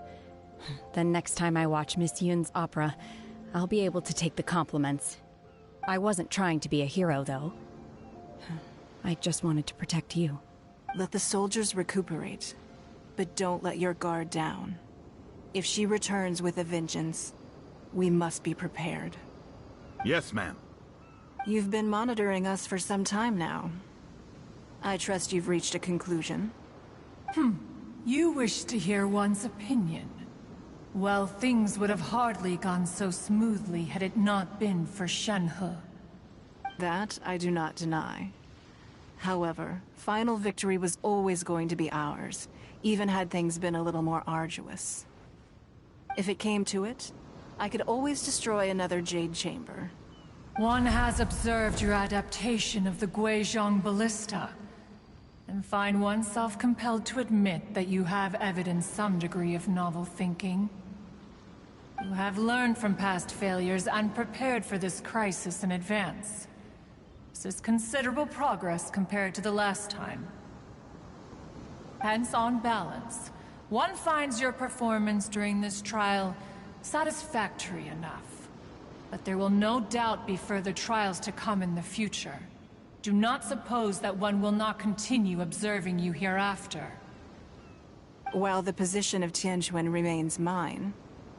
Then next time I watch Miss Yun's opera, I'll be able to take the compliments. I wasn't trying to be a hero, though. I just wanted to protect you. Let the soldiers recuperate, but don't let your guard down. If she returns with a vengeance, we must be prepared. Yes, ma'am. You've been monitoring us for some time now. I trust you've reached a conclusion. You wish to hear one's opinion. Well, things would have hardly gone so smoothly had it not been for Shenhe. That I do not deny. However, final victory was always going to be ours, even had things been a little more arduous. If it came to it, I could always destroy another Jade Chamber. One has observed your adaptation of the Guizhong Ballista, and find oneself compelled to admit that you have evidenced some degree of novel thinking. You have learned from past failures and prepared for this crisis in advance. This is considerable progress compared to the last time. Hence, on balance, one finds your performance during this trial satisfactory enough. But there will no doubt be further trials to come in the future. Do not suppose that one will not continue observing you hereafter. While the position of Tianquan remains mine,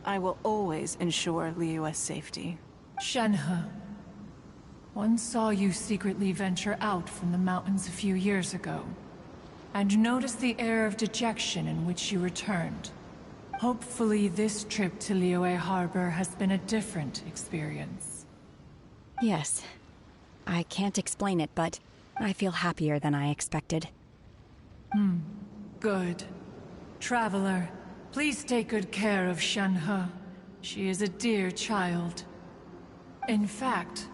I will always ensure Liyue's safety. Shenhe, one saw you secretly venture out from the mountains a few years ago, and noticed the air of dejection in which you returned. Hopefully this trip to Liyue Harbor has been a different experience. Yes. I can't explain it, but I feel happier than I expected. Good. Traveler, please take good care of Shenhe. She is a dear child. In fact,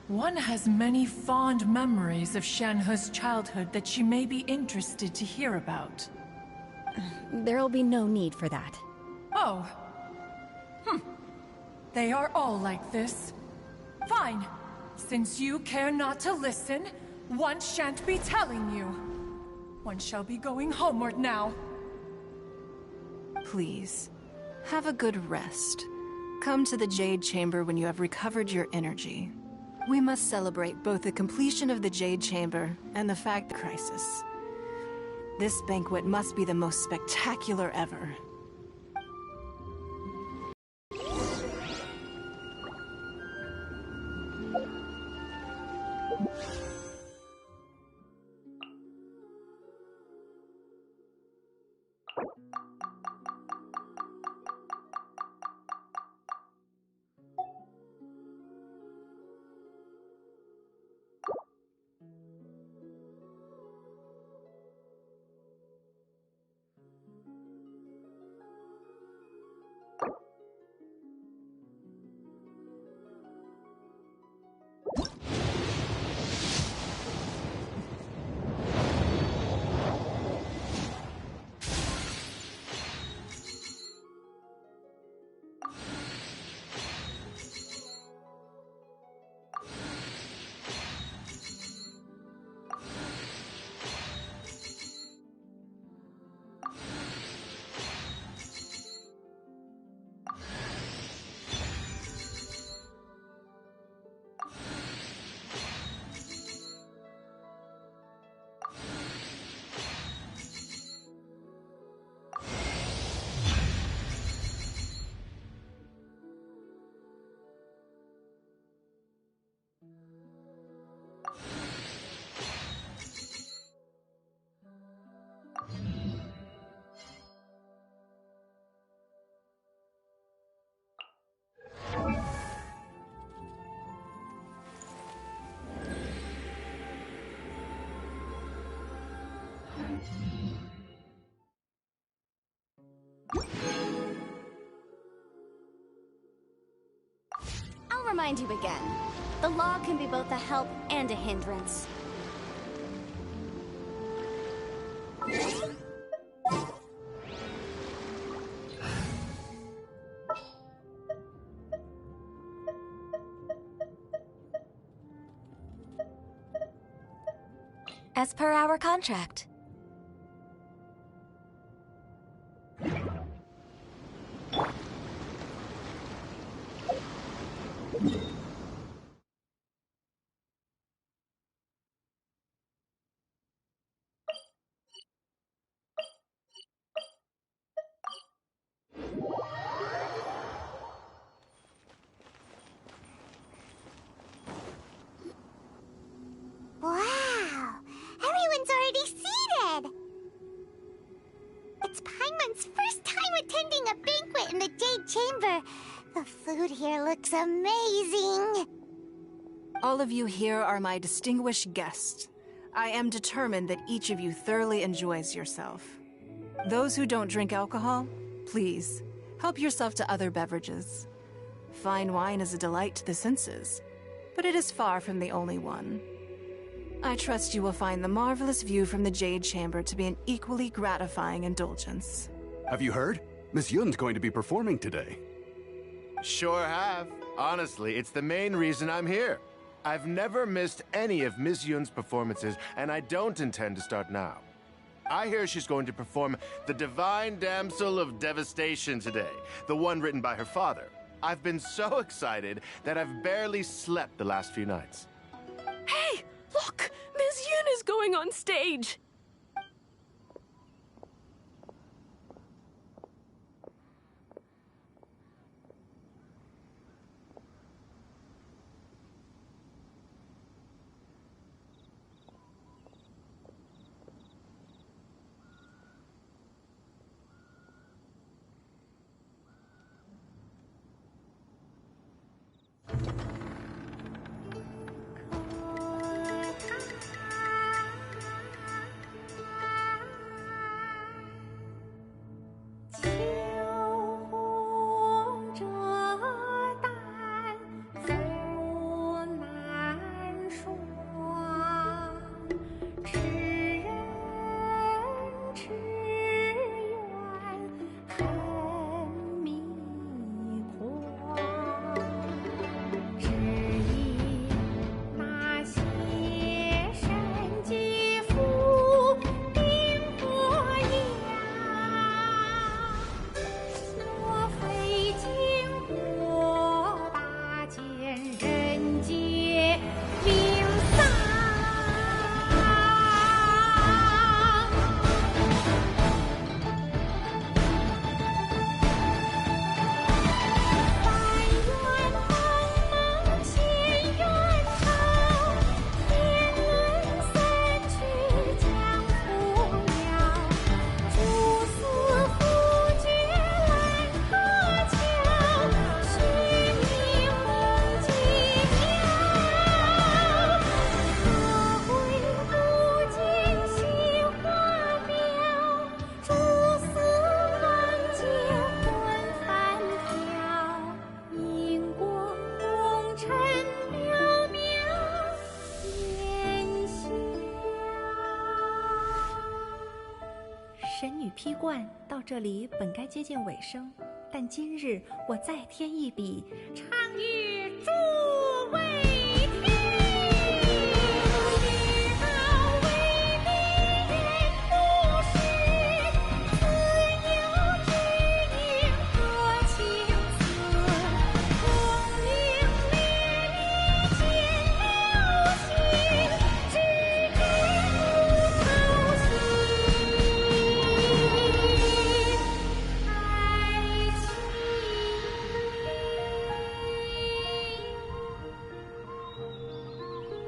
one has many fond memories of Shenhe's childhood that she may be interested to hear about. There'll be no need for that. Oh. They are all like this. Fine. Since you care not to listen, one shan't be telling you. One shall be going homeward now. Please, have a good rest. Come to the Jade Chamber when you have recovered your energy. We must celebrate both the completion of the Jade Chamber and the fact crisis. This banquet must be the most spectacular ever. I'll remind you again. The law can be both a help and a hindrance. As per our contract. Wow! Everyone's already seated! It's Paimon's first time attending a banquet in the Jade Chamber. The food here looks amazing. All of you here are my distinguished guests. I am determined that each of you thoroughly enjoys yourself. Those who don't drink alcohol, please, help yourself to other beverages. Fine wine is a delight to the senses, but it is far from the only one. I trust you will find the marvelous view from the Jade Chamber to be an equally gratifying indulgence. Have you heard? Miss Yun's going to be performing today. Sure have. Honestly, it's the main reason I'm here. I've never missed any of Miss Yun's performances, and I don't intend to start now. I hear she's going to perform The Divine Damsel of Devastation today, the one written by her father. I've been so excited that I've barely slept the last few nights. Hey, look! Miss Yun is going on stage! 与披冠到这里本该接近尾声，但今日我再添一笔，唱与诸位听。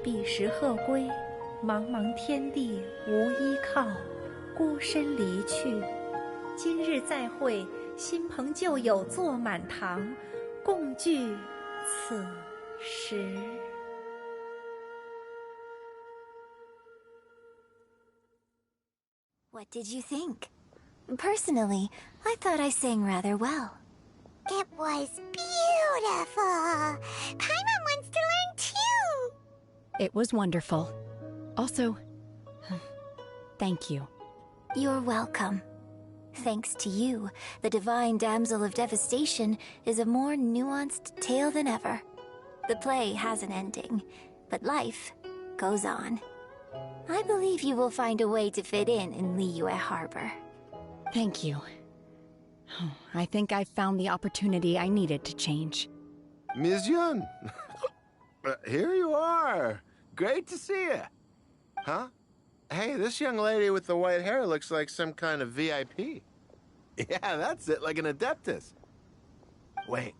彼时鹤归，茫茫天地无依靠，孤身离去。今日再会，新朋旧友坐满堂，共聚此时。What did you think? Personally, I thought I sang rather well. It was beautiful. Paimon wants to learn too. It was wonderful. Also, thank you. You're welcome. Thanks to you, the Divine Damsel of Devastation is a more nuanced tale than ever. The play has an ending, but life goes on. I believe you will find a way to fit in Liyue Harbor. Thank you. I think I've found the opportunity I needed to change. Ms. Yun! Here you are! Great to see you! Huh? Hey, this young lady with the white hair looks like some kind of VIP. Yeah, that's it, like an Adeptus. Wait,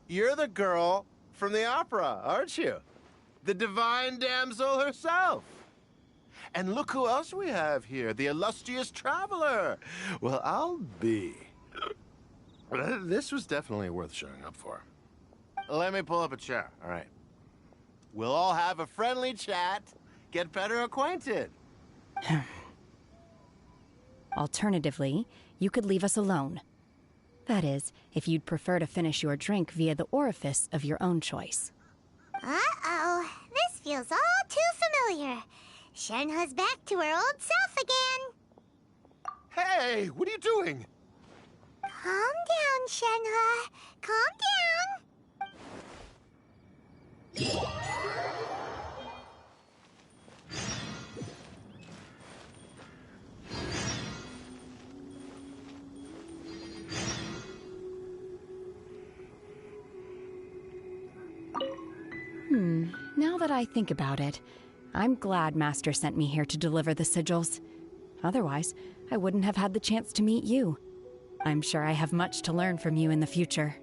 you're the girl from the opera, aren't you? The Divine Damsel herself! And look who else we have here, the illustrious traveler. Well, I'll be. This was definitely worth showing up for. Let me pull up a chair, all right? We'll all have a friendly chat, get better acquainted. Alternatively, you could leave us alone. That is, if you'd prefer to finish your drink via the orifice of your own choice. Uh-oh, this feels all too familiar. Shenhe's back to her old self again. Hey, what are you doing? Calm down, Shenhe. Calm down. Now that I think about it, I'm glad Master sent me here to deliver the sigils. Otherwise, I wouldn't have had the chance to meet you. I'm sure I have much to learn from you in the future.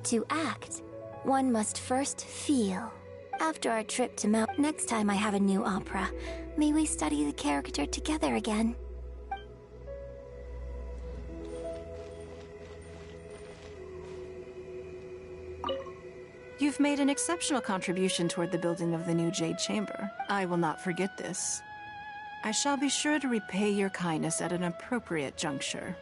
To act, one must first feel. After our trip to Mount, next time I have a new opera, may we study the character together again. You've made an exceptional contribution toward the building of the new Jade Chamber. I will not forget this. I shall be sure to repay your kindness at an appropriate juncture.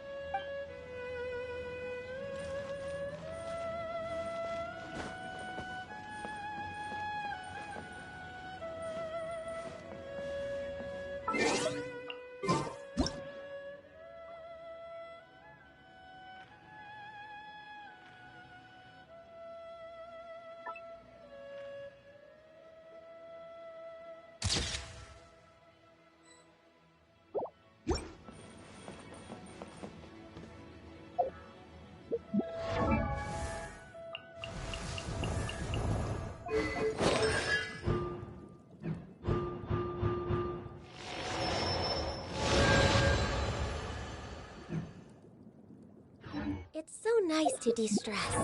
It's so nice to de-stress.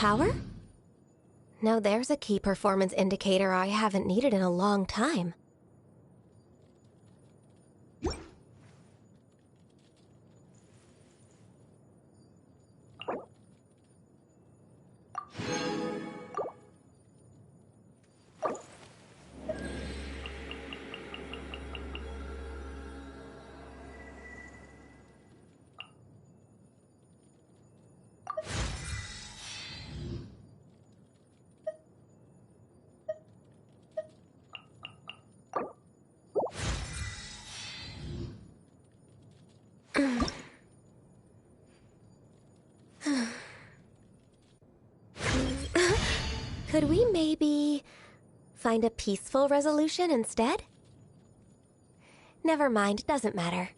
Power? Now there's a key performance indicator I haven't needed in a long time. Could we maybe find a peaceful resolution instead? Never mind, doesn't matter.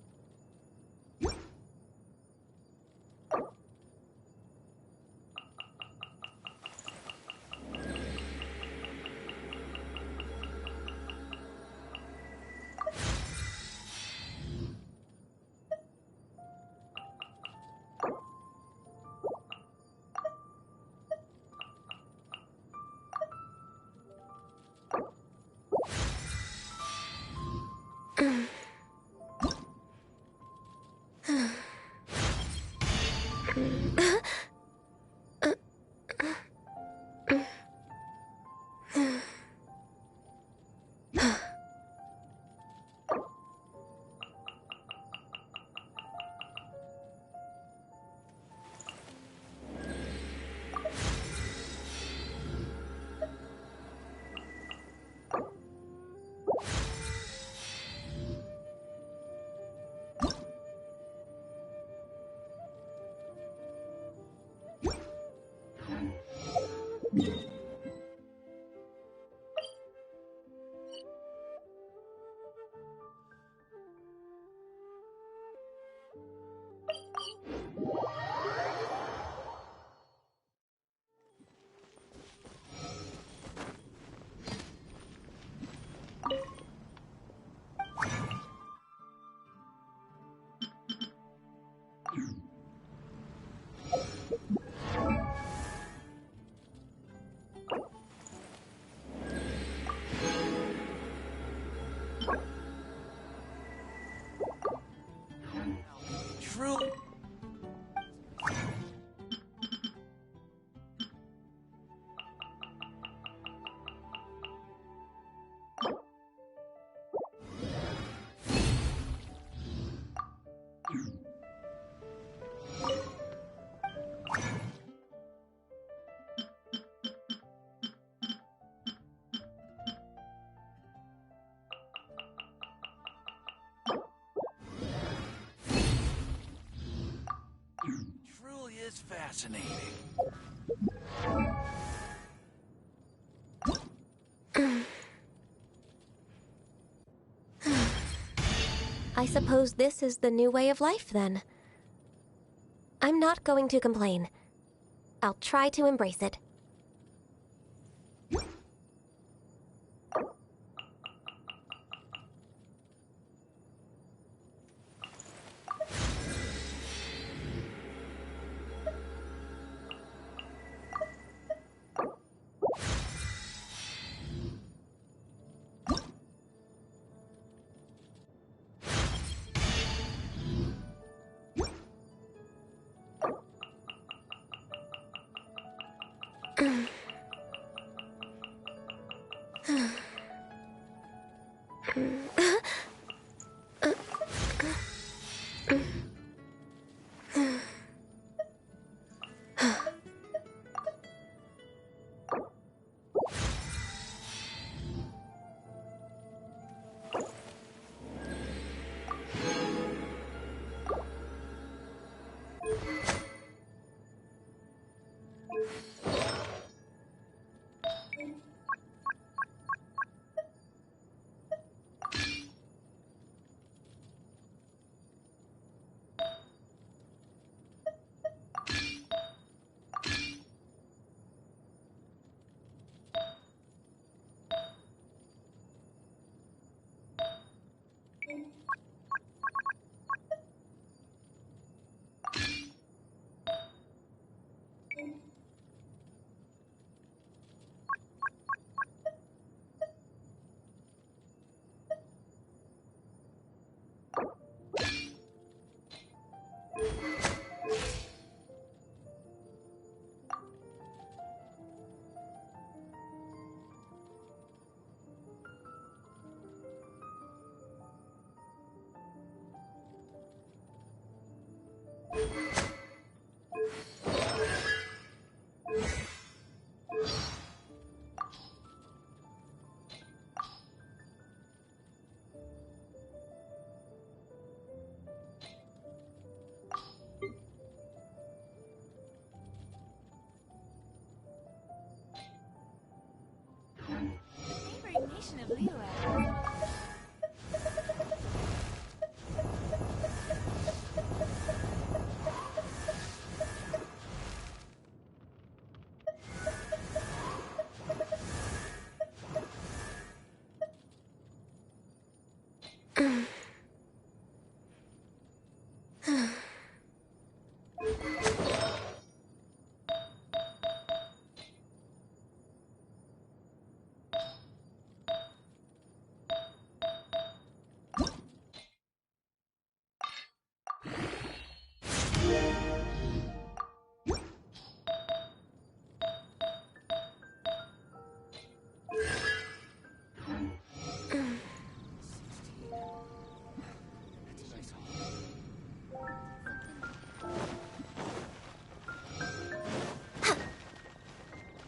True. Truly is fascinating. I suppose this is the new way of life, then. I'm not going to complain. I'll try to embrace it. reputation of Liyue.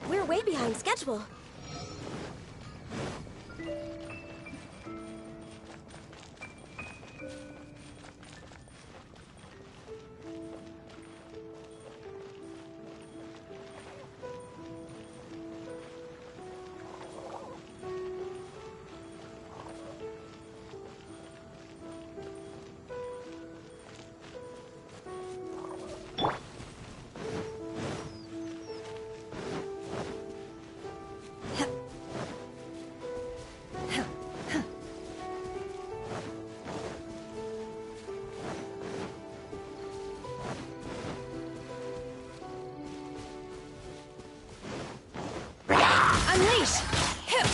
We're way behind schedule. Unleash! Hip!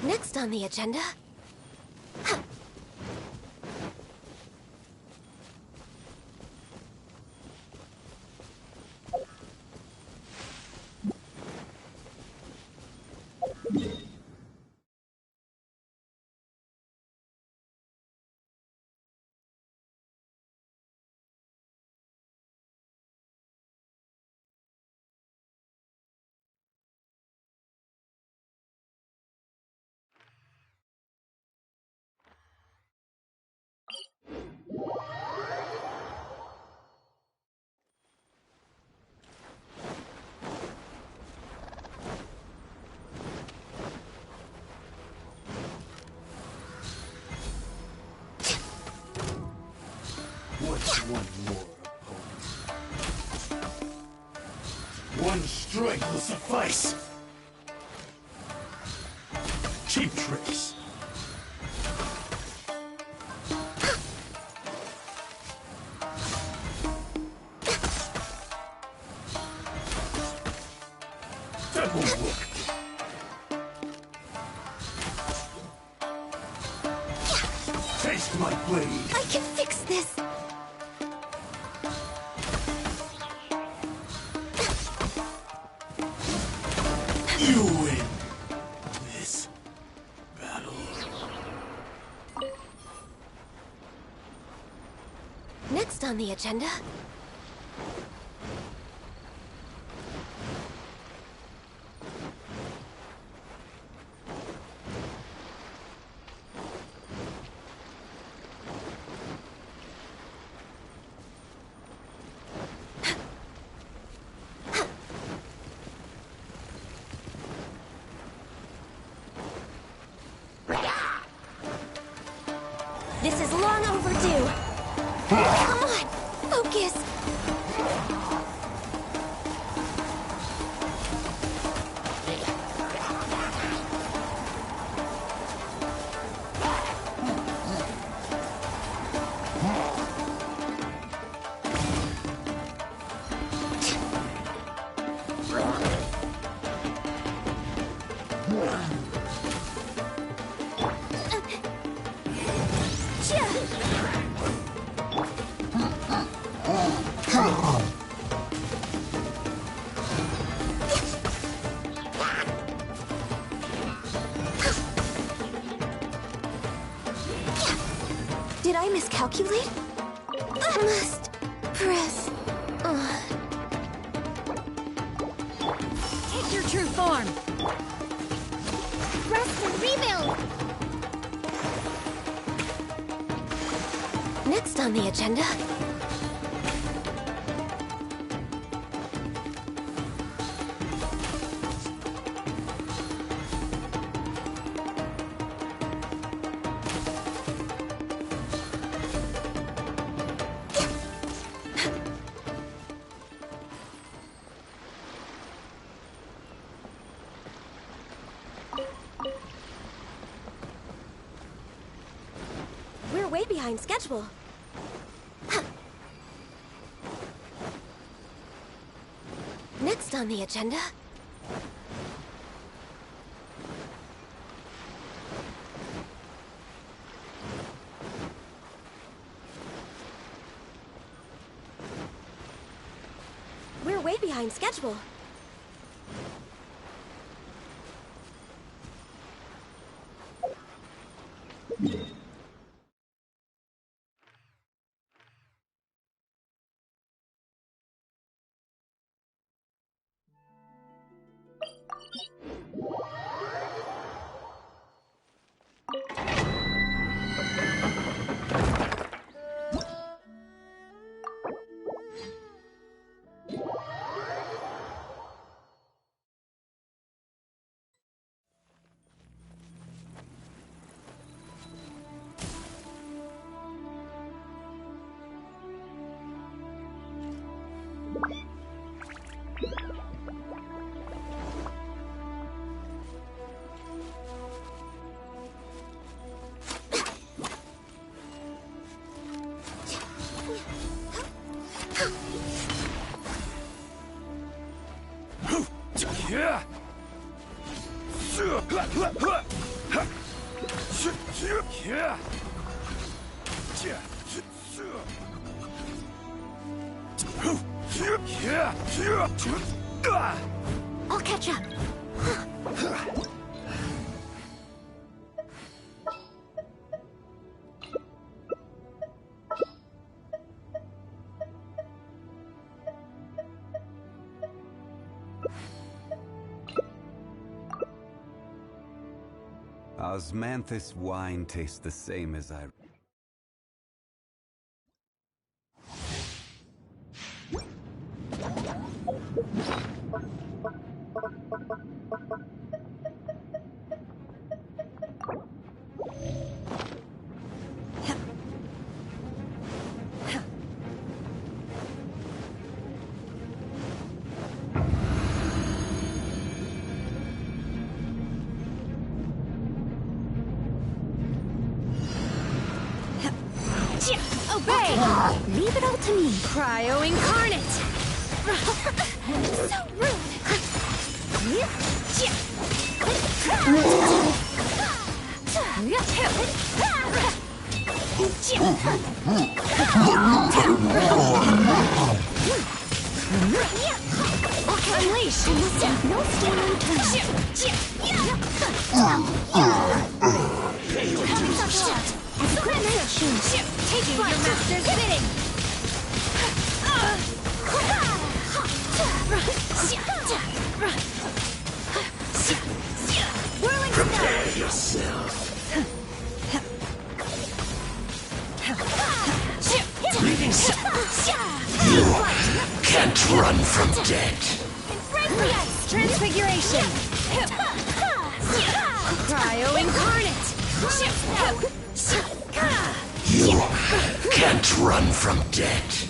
Next on the agenda... What's one more opponent? One strike will suffice. Cheap tricks. That won't work. Taste my blade. I can fix this! You win this battle. Next on the agenda... This is long overdue. Come on, focus. Did I miscalculate? I must press. Take your true form. Rest and rebuild. Next on the agenda. We're way behind schedule. Next on the agenda. We're way behind schedule. I'll catch up. Osmanthus wine tastes the same as I... Obey! Leave it all to me. Cryo incarnate! So rude! Unleash! No stone taking your master's bidding! Prepare yourself. You can't run from death. Transfiguration! Cryo incarnate! can't run from death.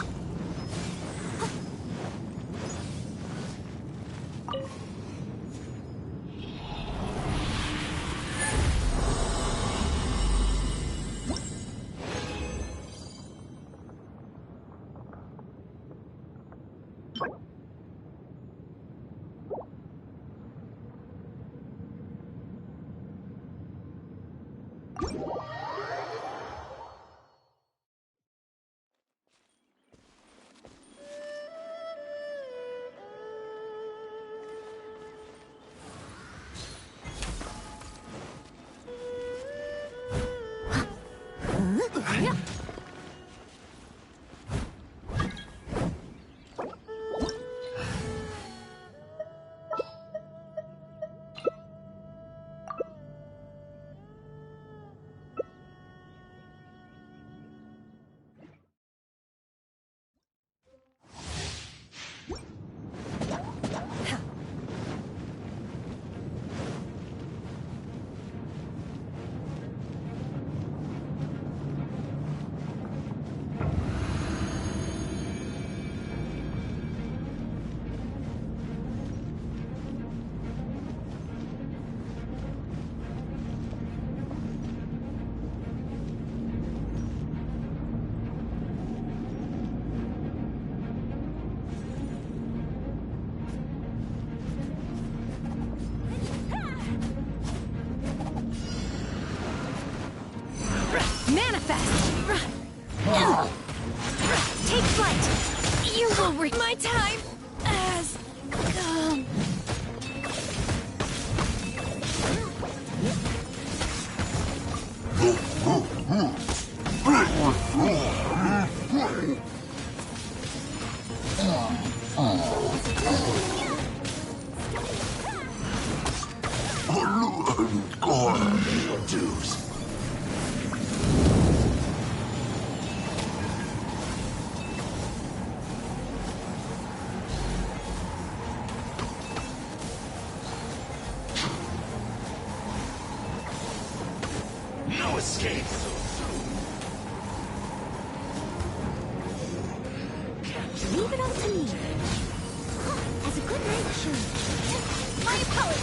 Manifest! Take flight! You will reach my time has come. No escape. Leave it up to me. As a good night should. My power!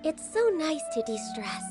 It's so nice to de-stress.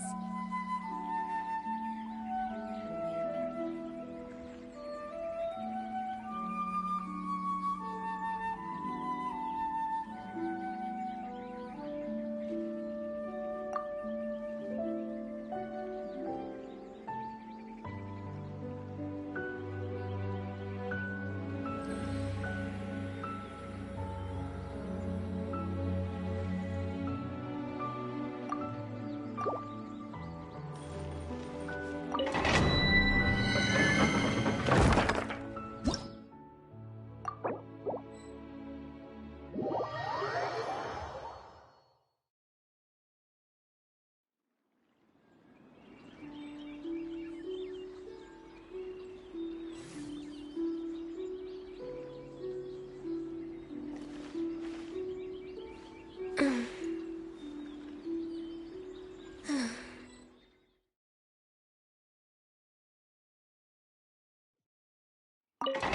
Animal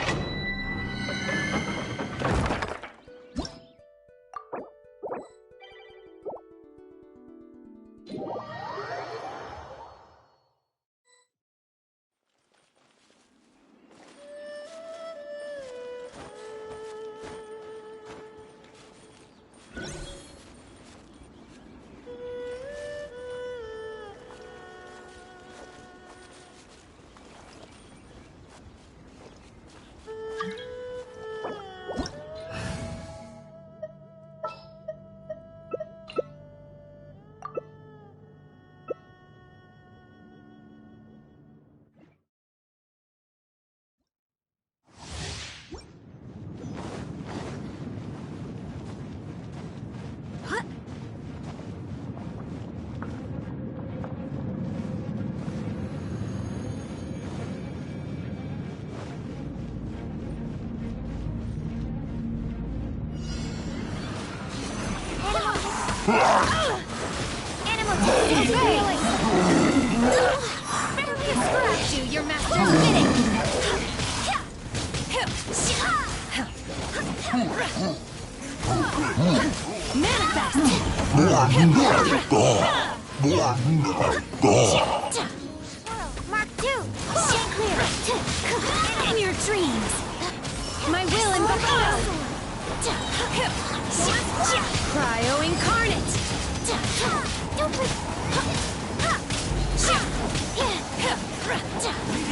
barely a scratch. Do your master's bidding. Manifest. Mark 2. Stand clear. In your dreams. My will and below. Cryo incarnate. Don't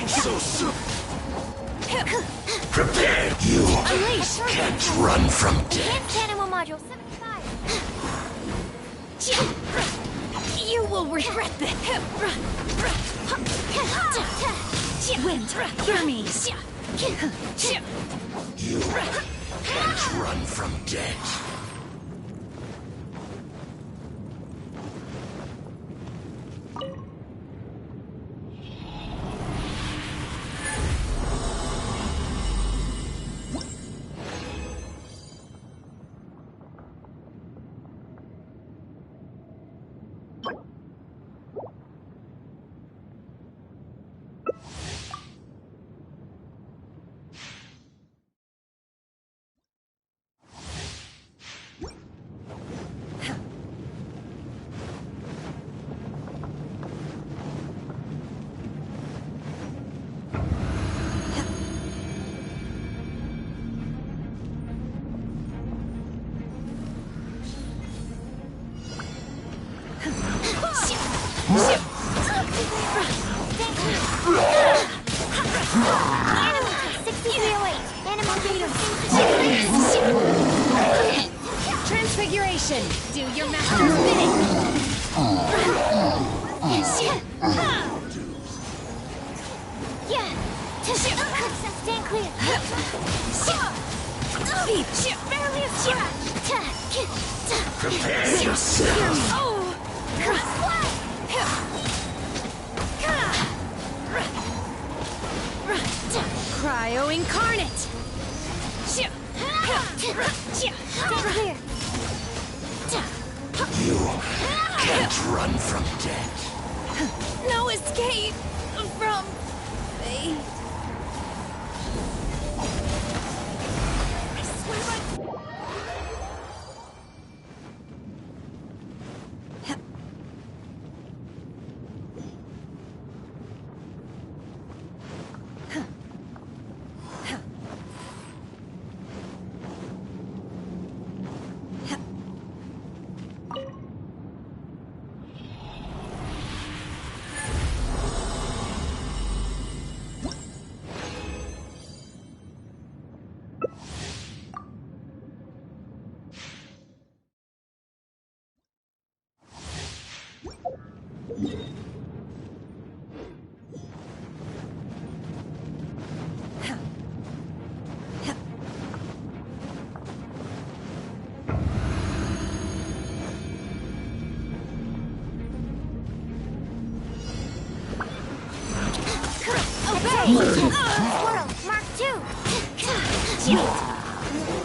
So soon. Prepare, you Unleash. can't run from death. Enhanced animal module 75. You will regret this. Wind, hear me. You can't run from death. Transfiguration. Do your master's bidding. Stand clear. Barely a scratch. Prepare yourself. Cryo incarnate. Stand clear. You can't run from death. No escape from fate. I swear by... Squirrel, Mark 2.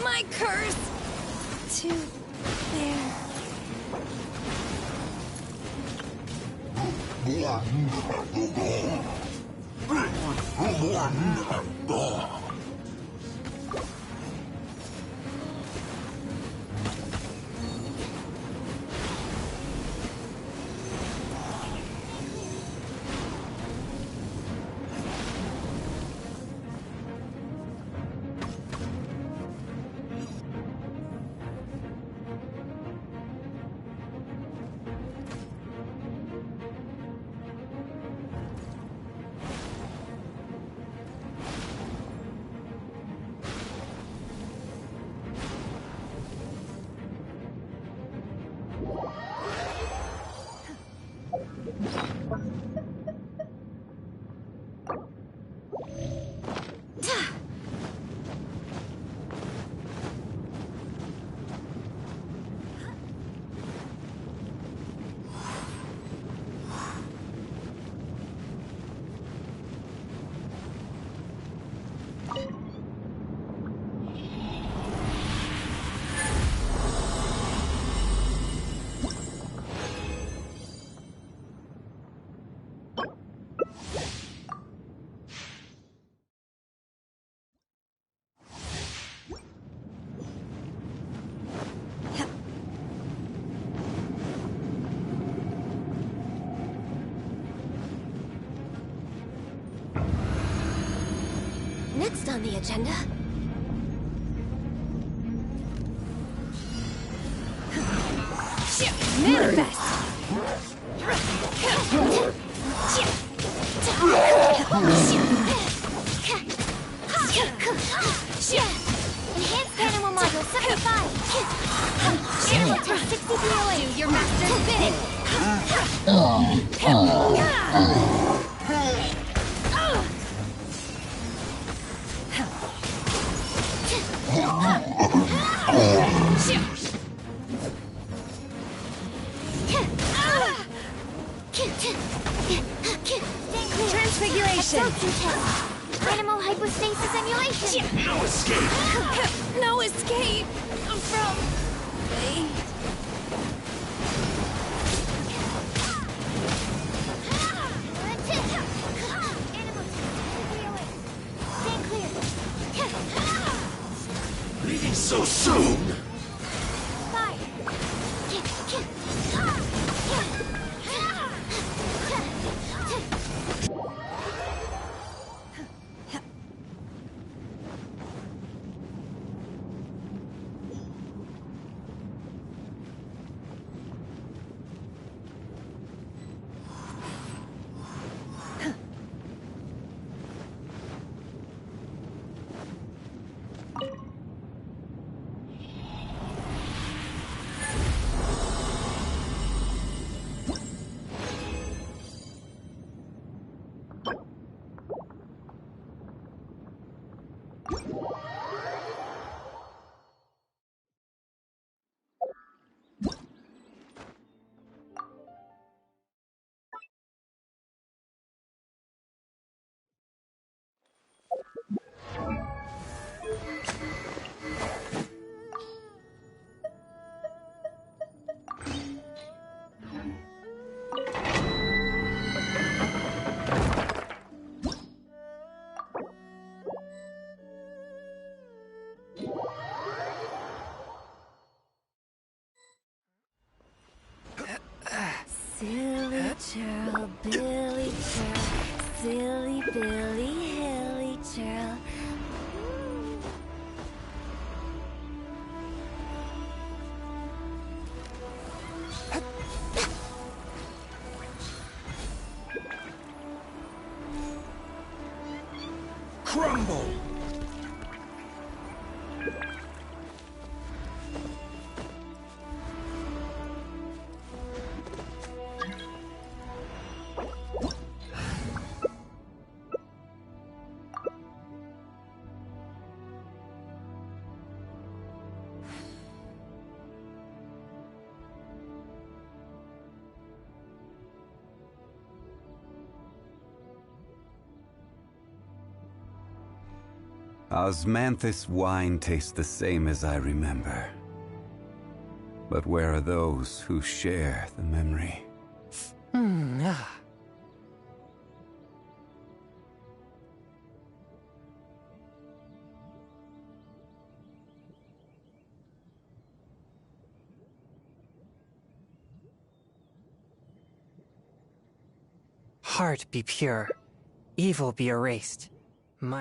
My curse. To there. Next on the agenda... Manifest! Enhanced animal module 75. Animal turn 60 POA. Do your master's bidding! Transfiguration. Animal hypostasis emulation. No escape. No escape from me. Leaving so soon. Silly churl, Billy churl, silly Billy, hilly churl. Crumble. Osmanthus wine tastes the same as I remember. But where are those who share the memory? Heart be pure, evil be erased. My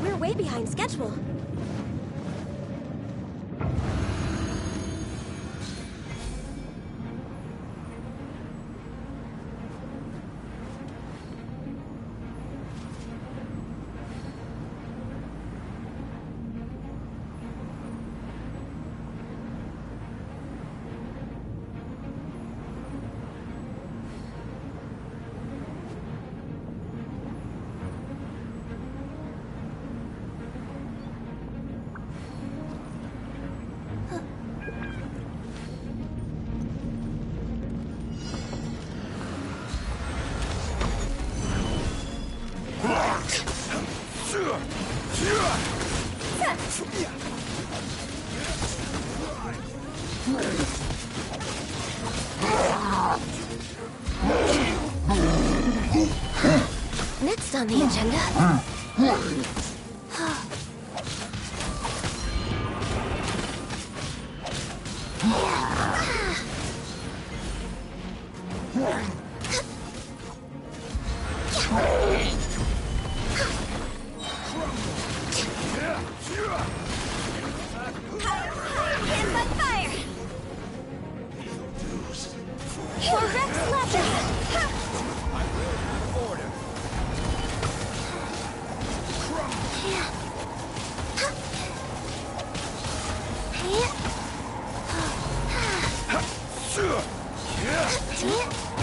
We're way behind schedule. Next on the agenda.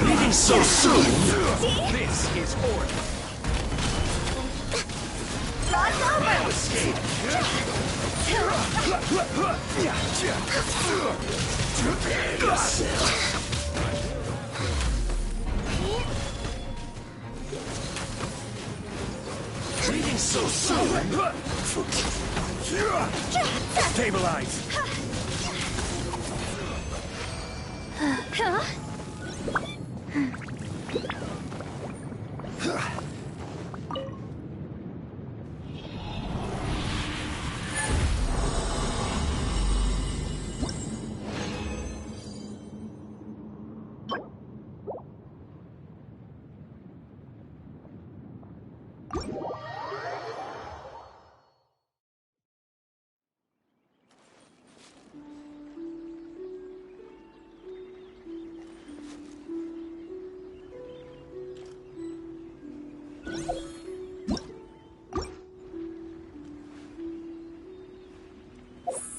Leaving so soon! This is order. No escape! Leaving so soon! Stabilize!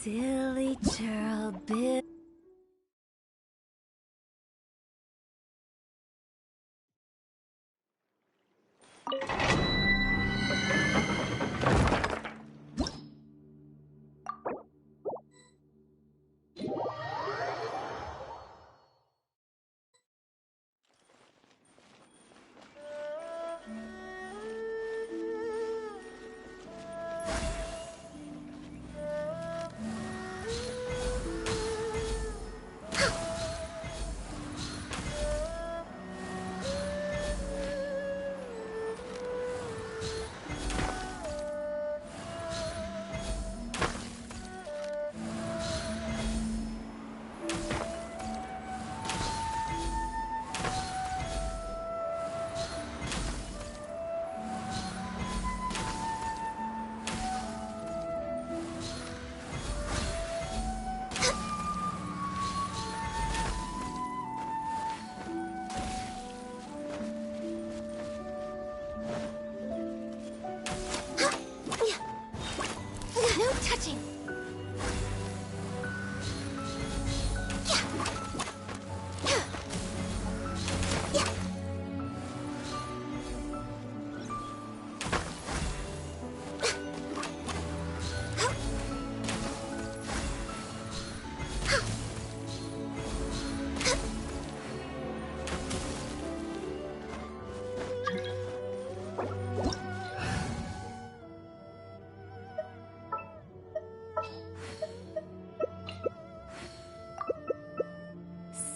Silly churl bit.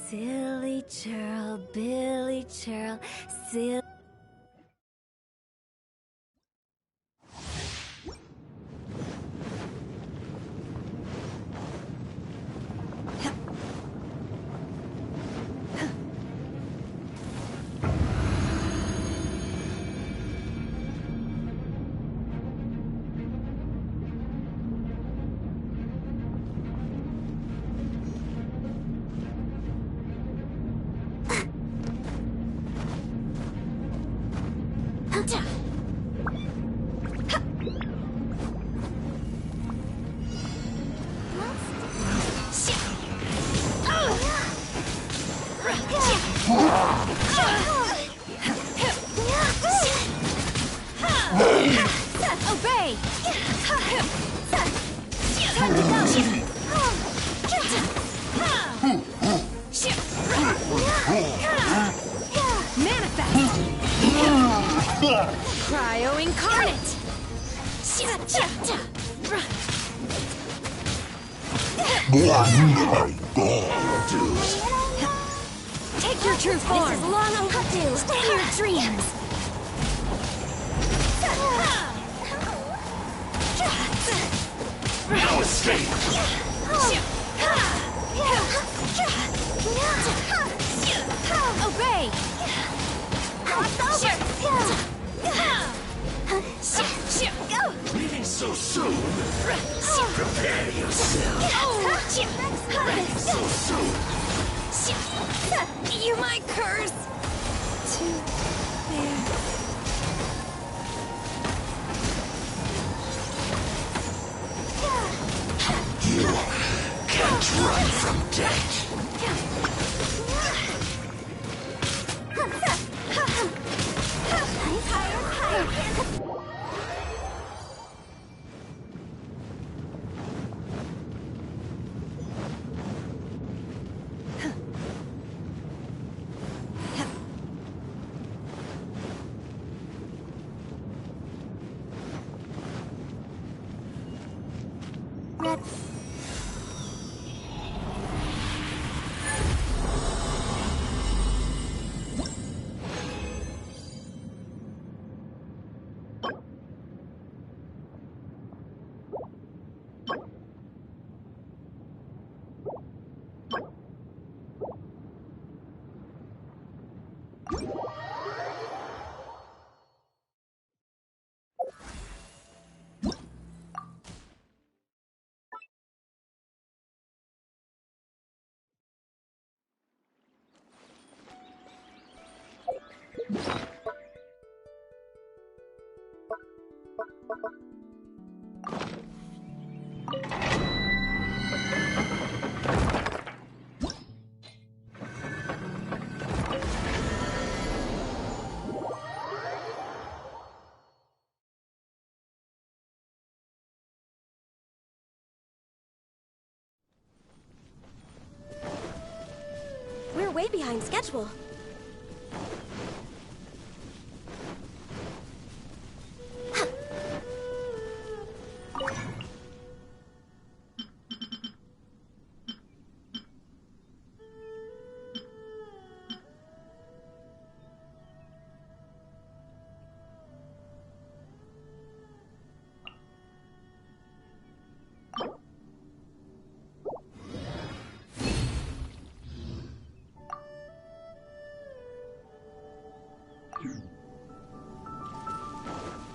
Silly churl, Billy churl, silly. Obey! Time to go! Manifest! Cryo incarnate! Take your true form. This is long overdue. Stay in your dreams. No escape! Obey! Leaving so soon! Prepare yourself! So soon! You might curse! Too fair. You can't run from death! We're way behind schedule.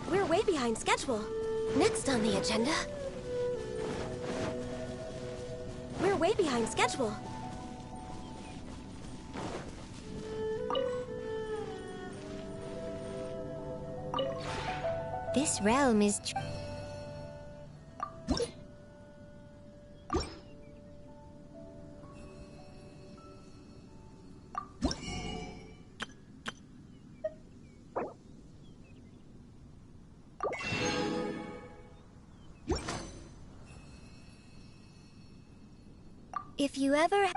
We're way behind schedule. Next on the agenda. We're way behind schedule. This realm is if you ever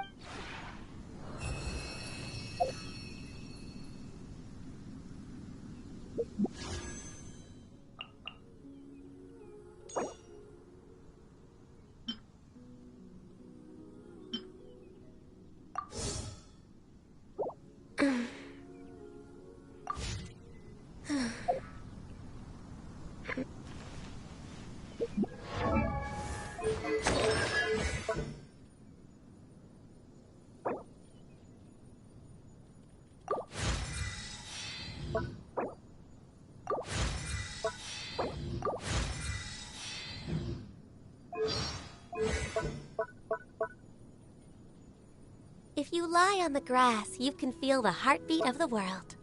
If you lie on the grass, you can feel the heartbeat of the world.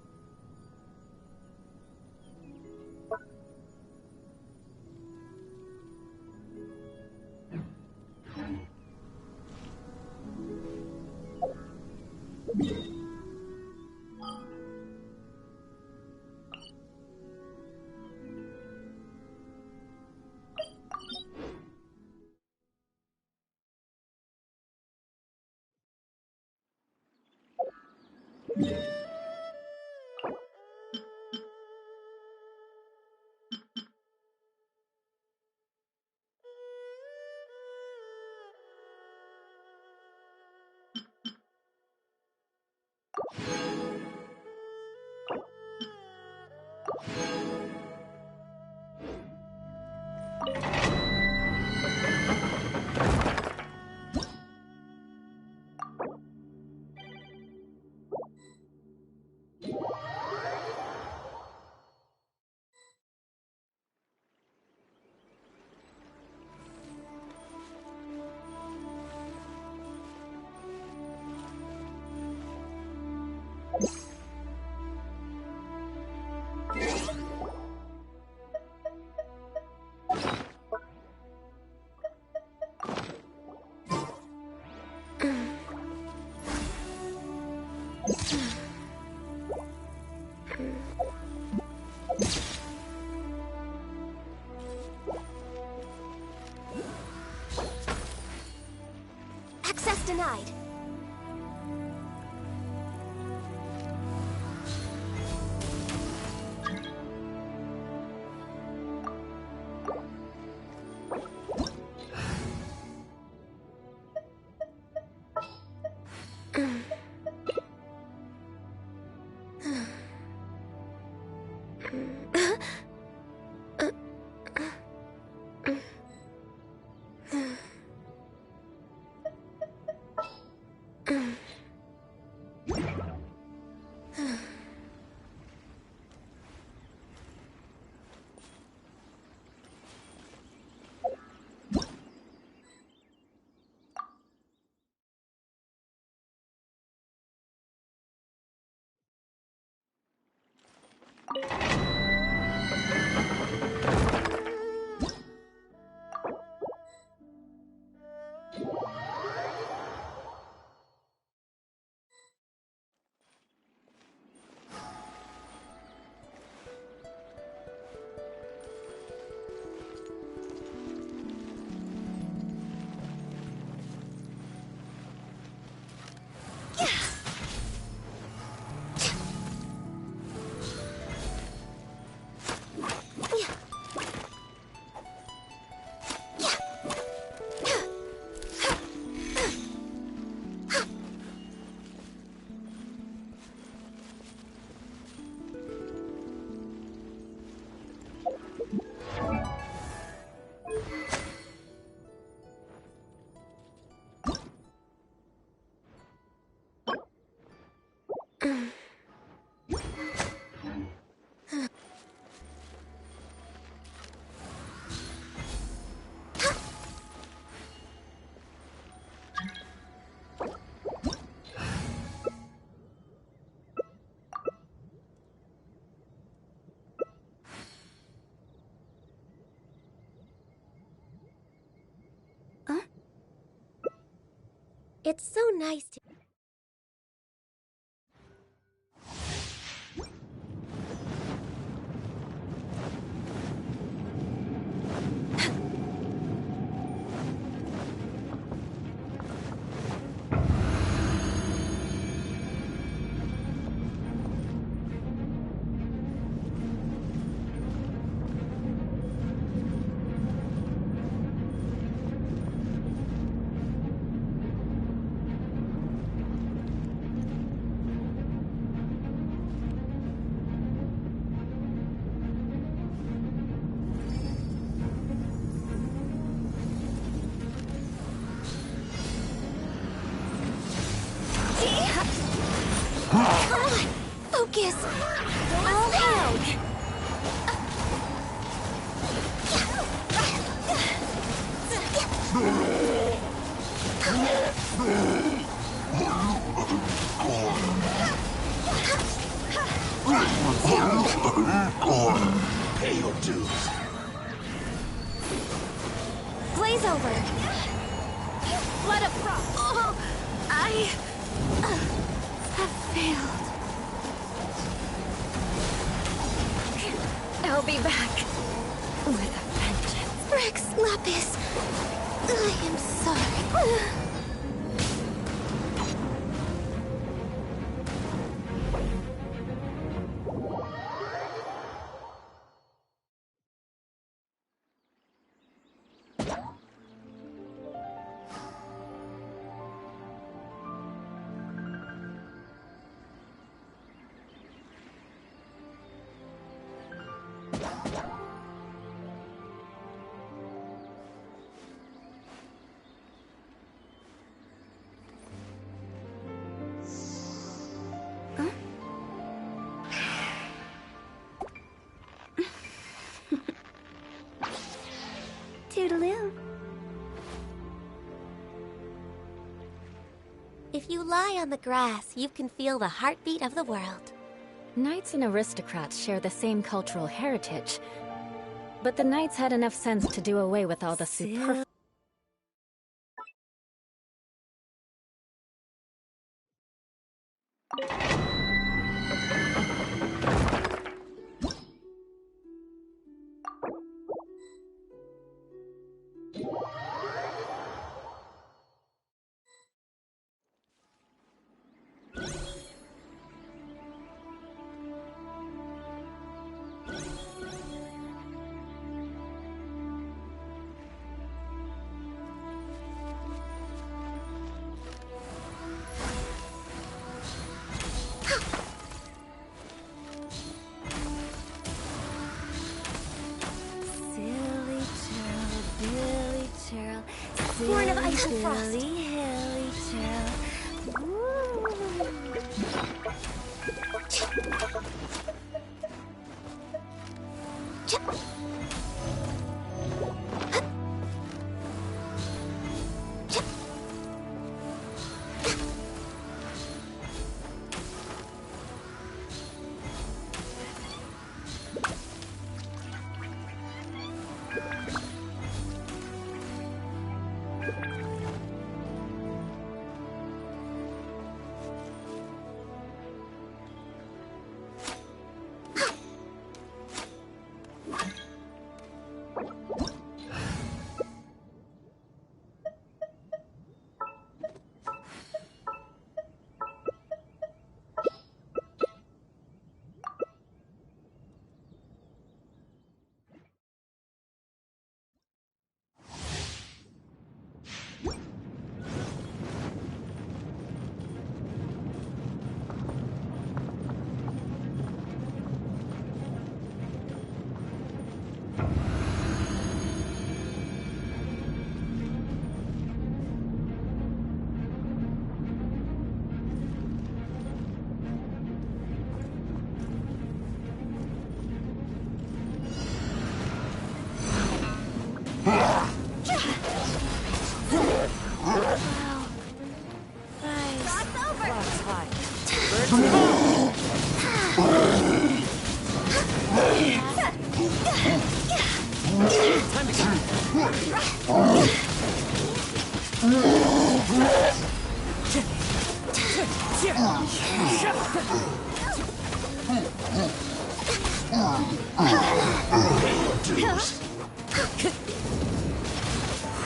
denied. It's so nice to... Come on, focus! All out! Pay your dues. Blaze over! Let up rock! Oh, I have failed. I'll be back with a vengeance. Rex Lapis, I am sorry. Toodaloo. If you lie on the grass, you can feel the heartbeat of the world. Knights and aristocrats share the same cultural heritage, but the knights had enough sense to do away with all the superfluous. born of ice and frost.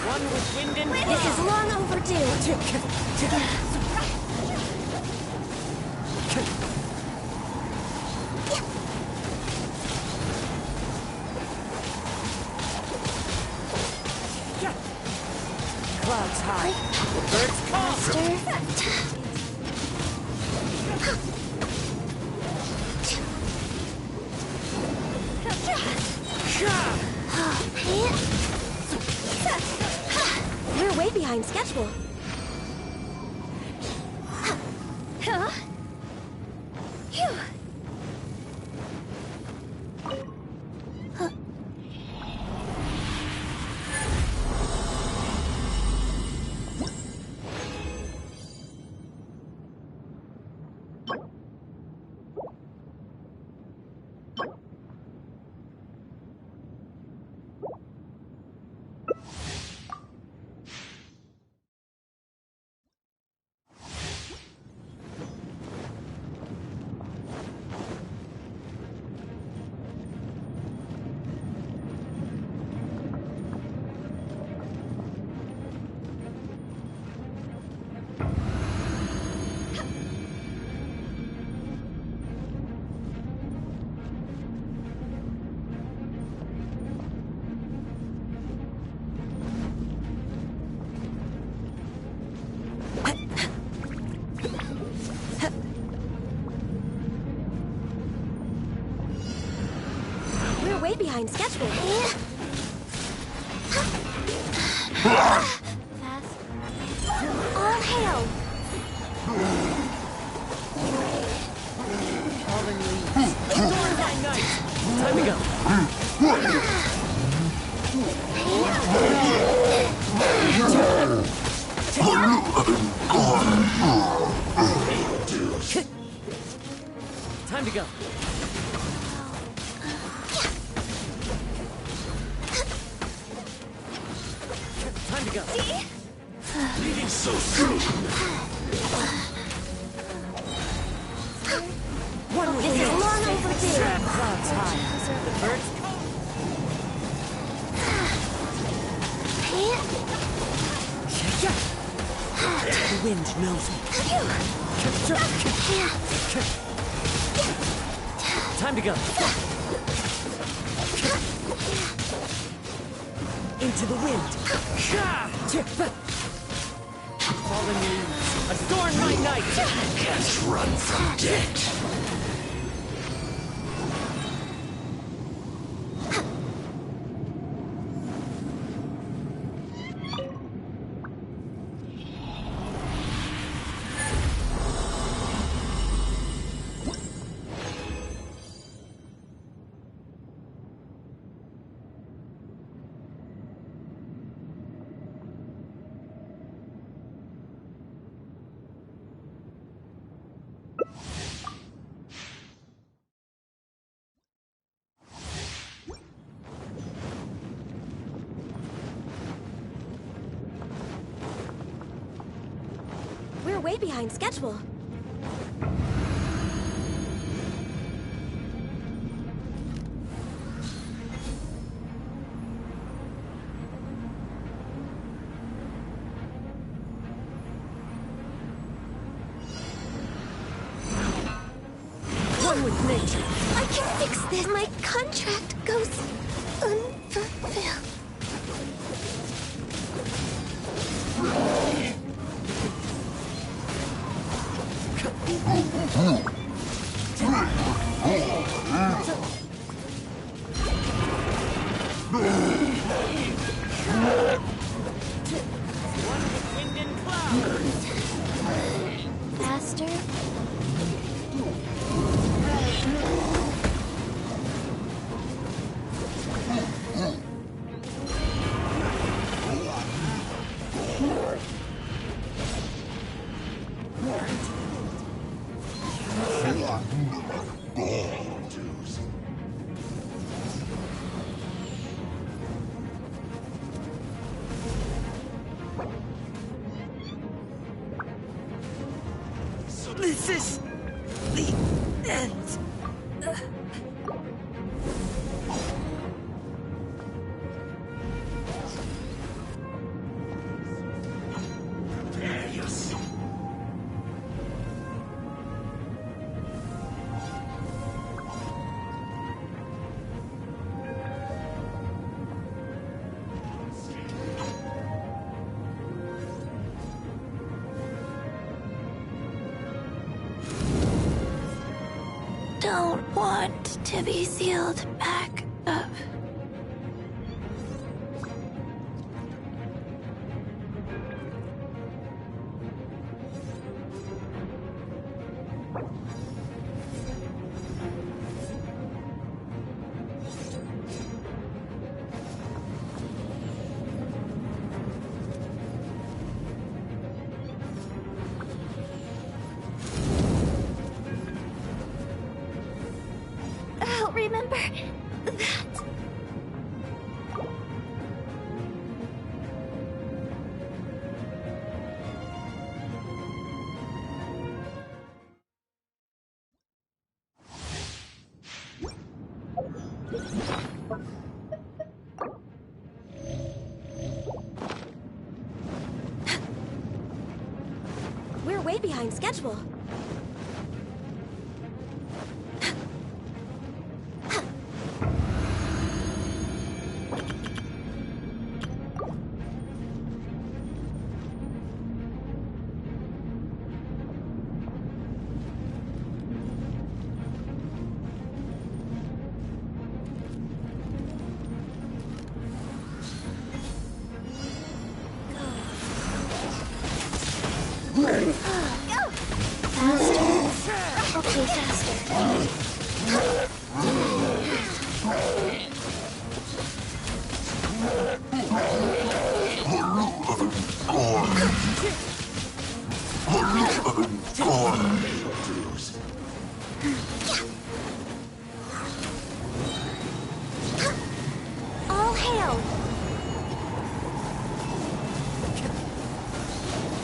One with wind and this is long overdue. Clouds high. Birds faster. We're way behind schedule. Huh? Phew. We're way behind schedule. All hail. Fallen leaves. Storm by night. Time to go. Time to go. Time to go. Leaving so soon. One with this is long overdue. Clouds high. The birds The wind knows me. Time to go. Into the wind. Fallen leaves. A storm by night. Can't run from death. way behind schedule. One with nature. I can fix this. My contract goes unfulfilled. Wind and cloud. Faster. This is the end. Don't want to be sealed back up. I'll remember that. We're way behind schedule. Faster. Okay, faster. All hail.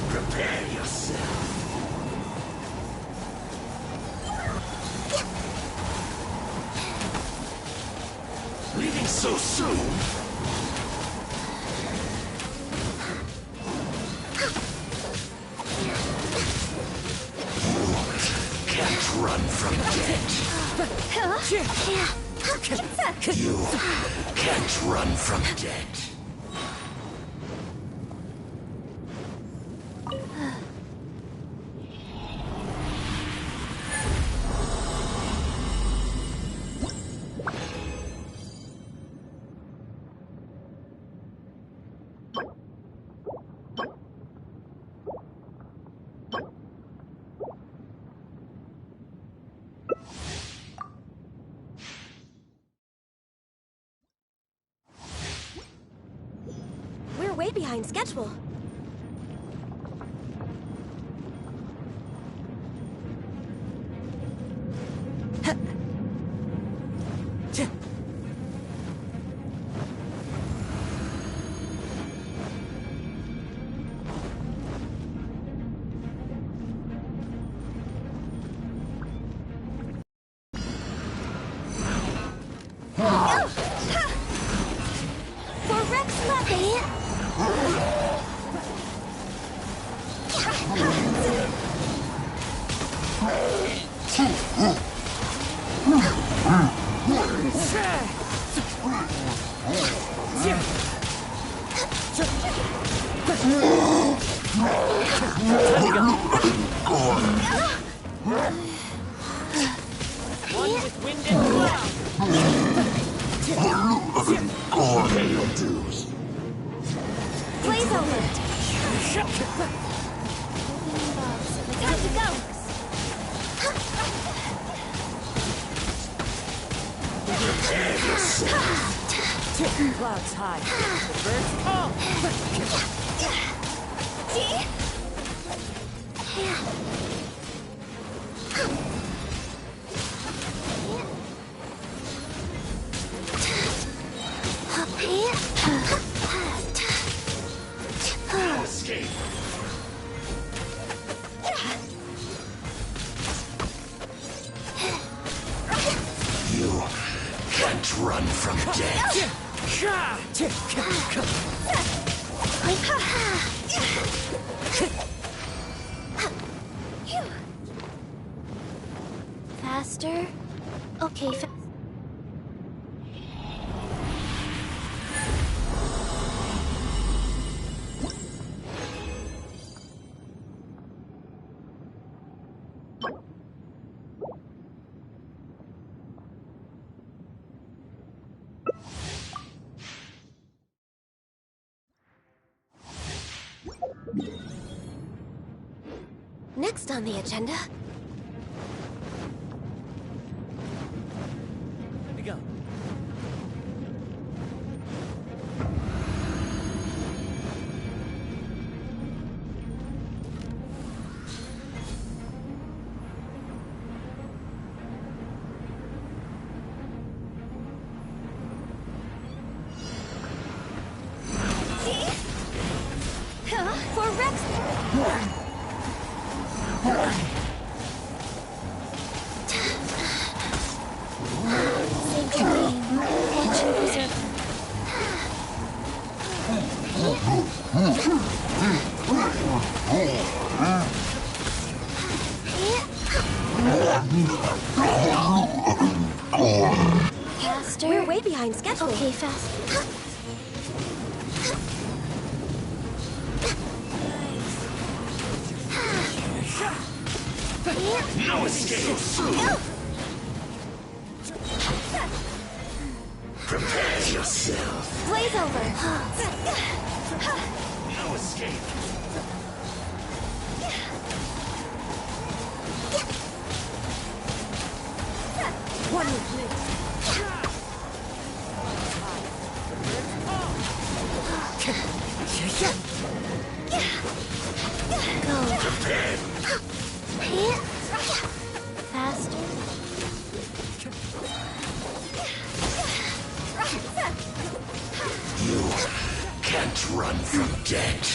Prepare yourself. Leaving so soon? Can't run from death. You can't run from death. We're way behind schedule. One with wind and cloud. Blaze over. Time to go. Clouds high. The birds call. Escape. You can't run from death. Faster? Okay, Next on the agenda. Time to go. For Rex. Faster? We're way behind schedule. Okay, fast. No escape. Prepare yourself. Blaze over. No escape. One with me. Faster? You can't run from death.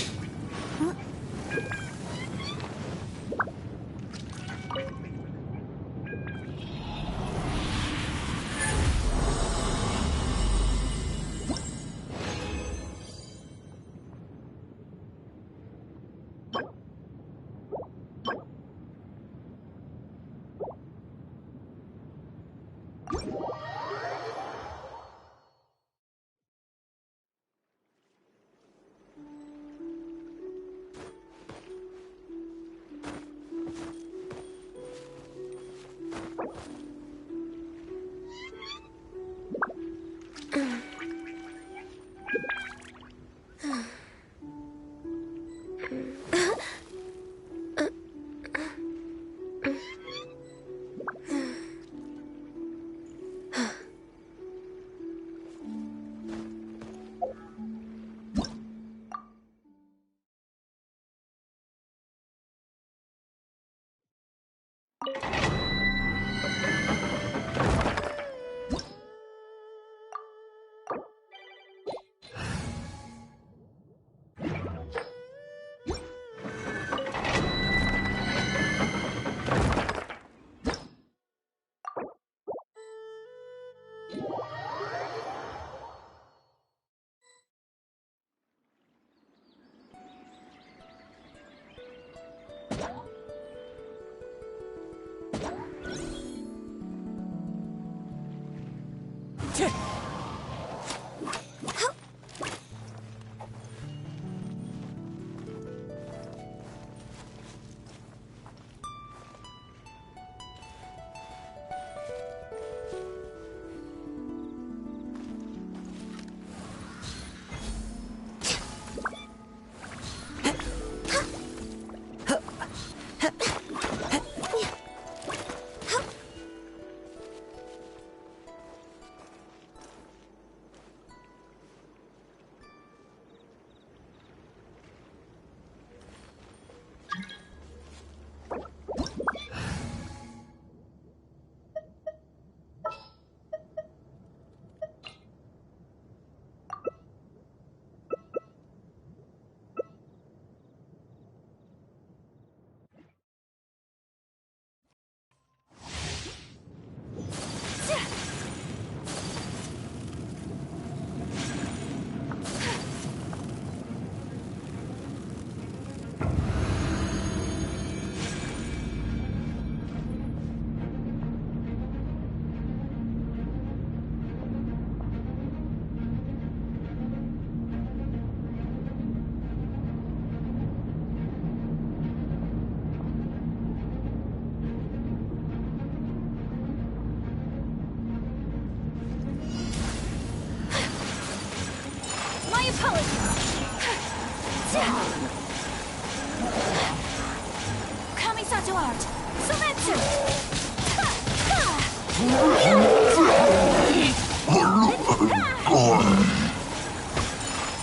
Kamisato art! Sumetsu!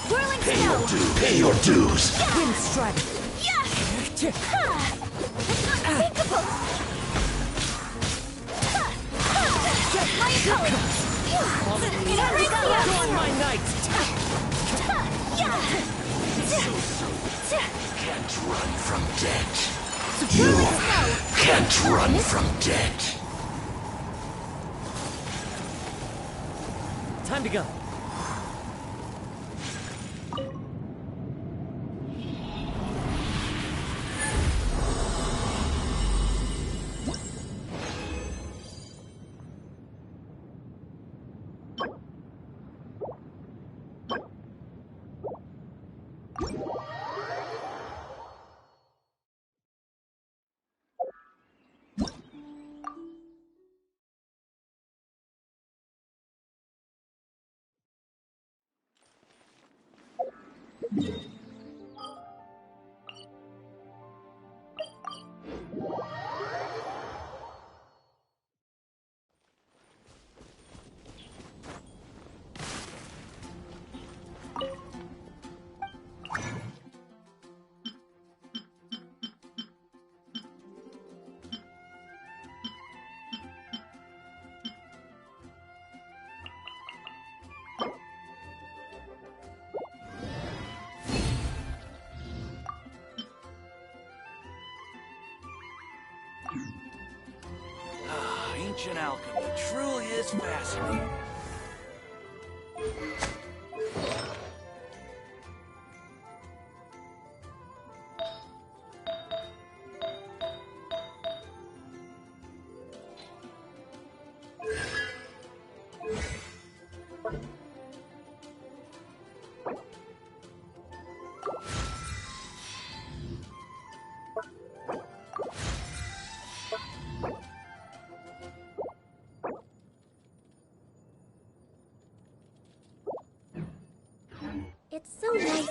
Whirling snow! Pay your dues. Wind strike! Unthinkable! My Go on my night! Can't run from death. You can't run from death. Time to go. Ancient alchemy truly is fascinating. It's so nice.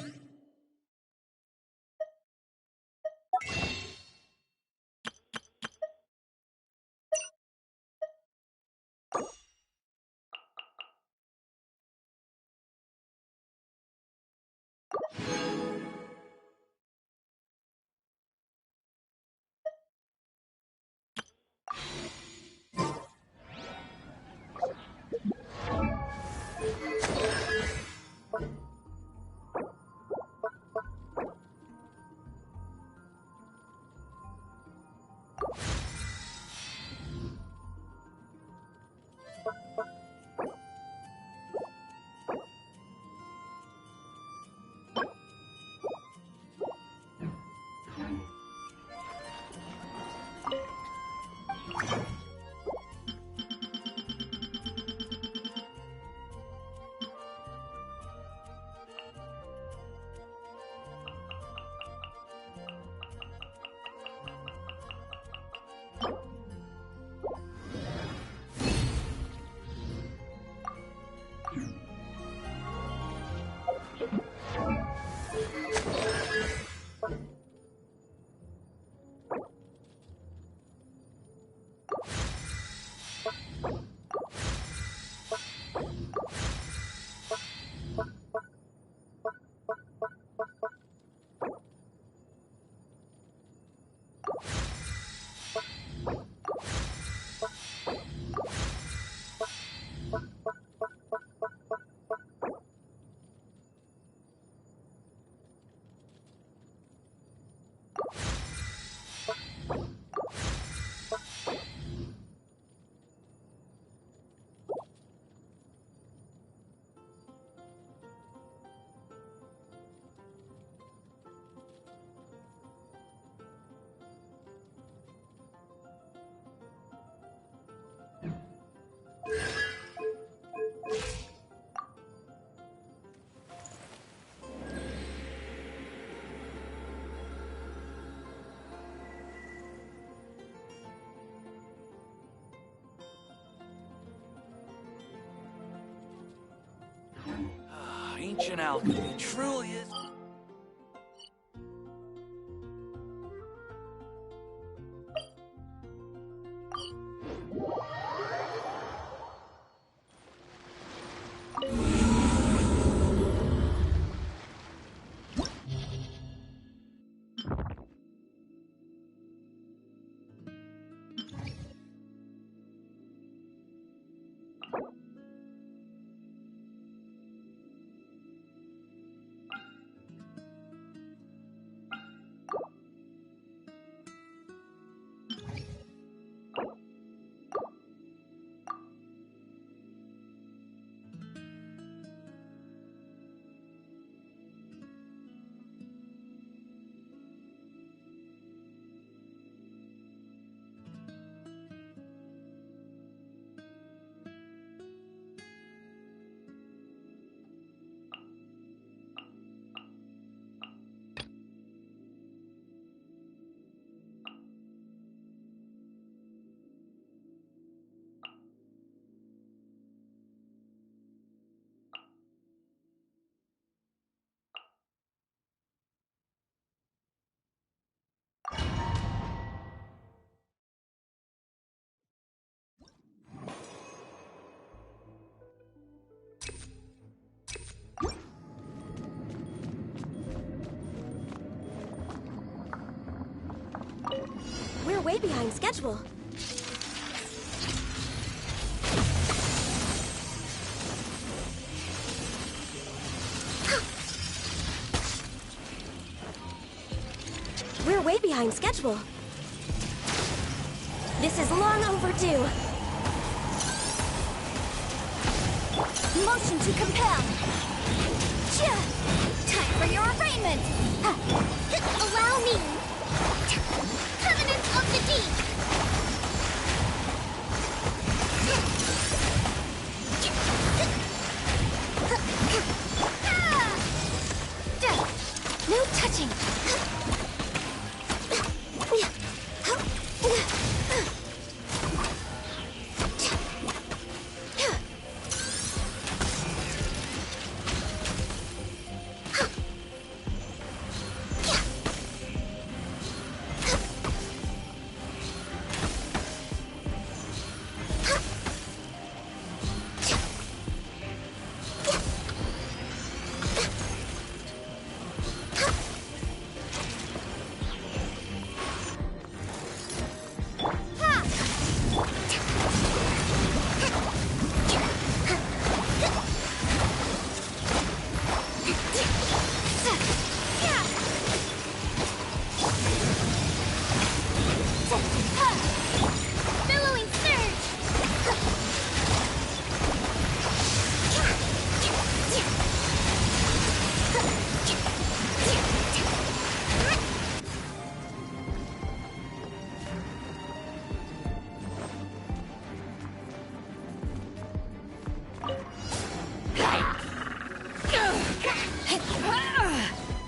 Ancient alchemy truly is... We're way behind schedule. We're way behind schedule. This is long overdue. Motion to compel. Time for your arraignment. Allow me. Covenants of the Deep. No touching.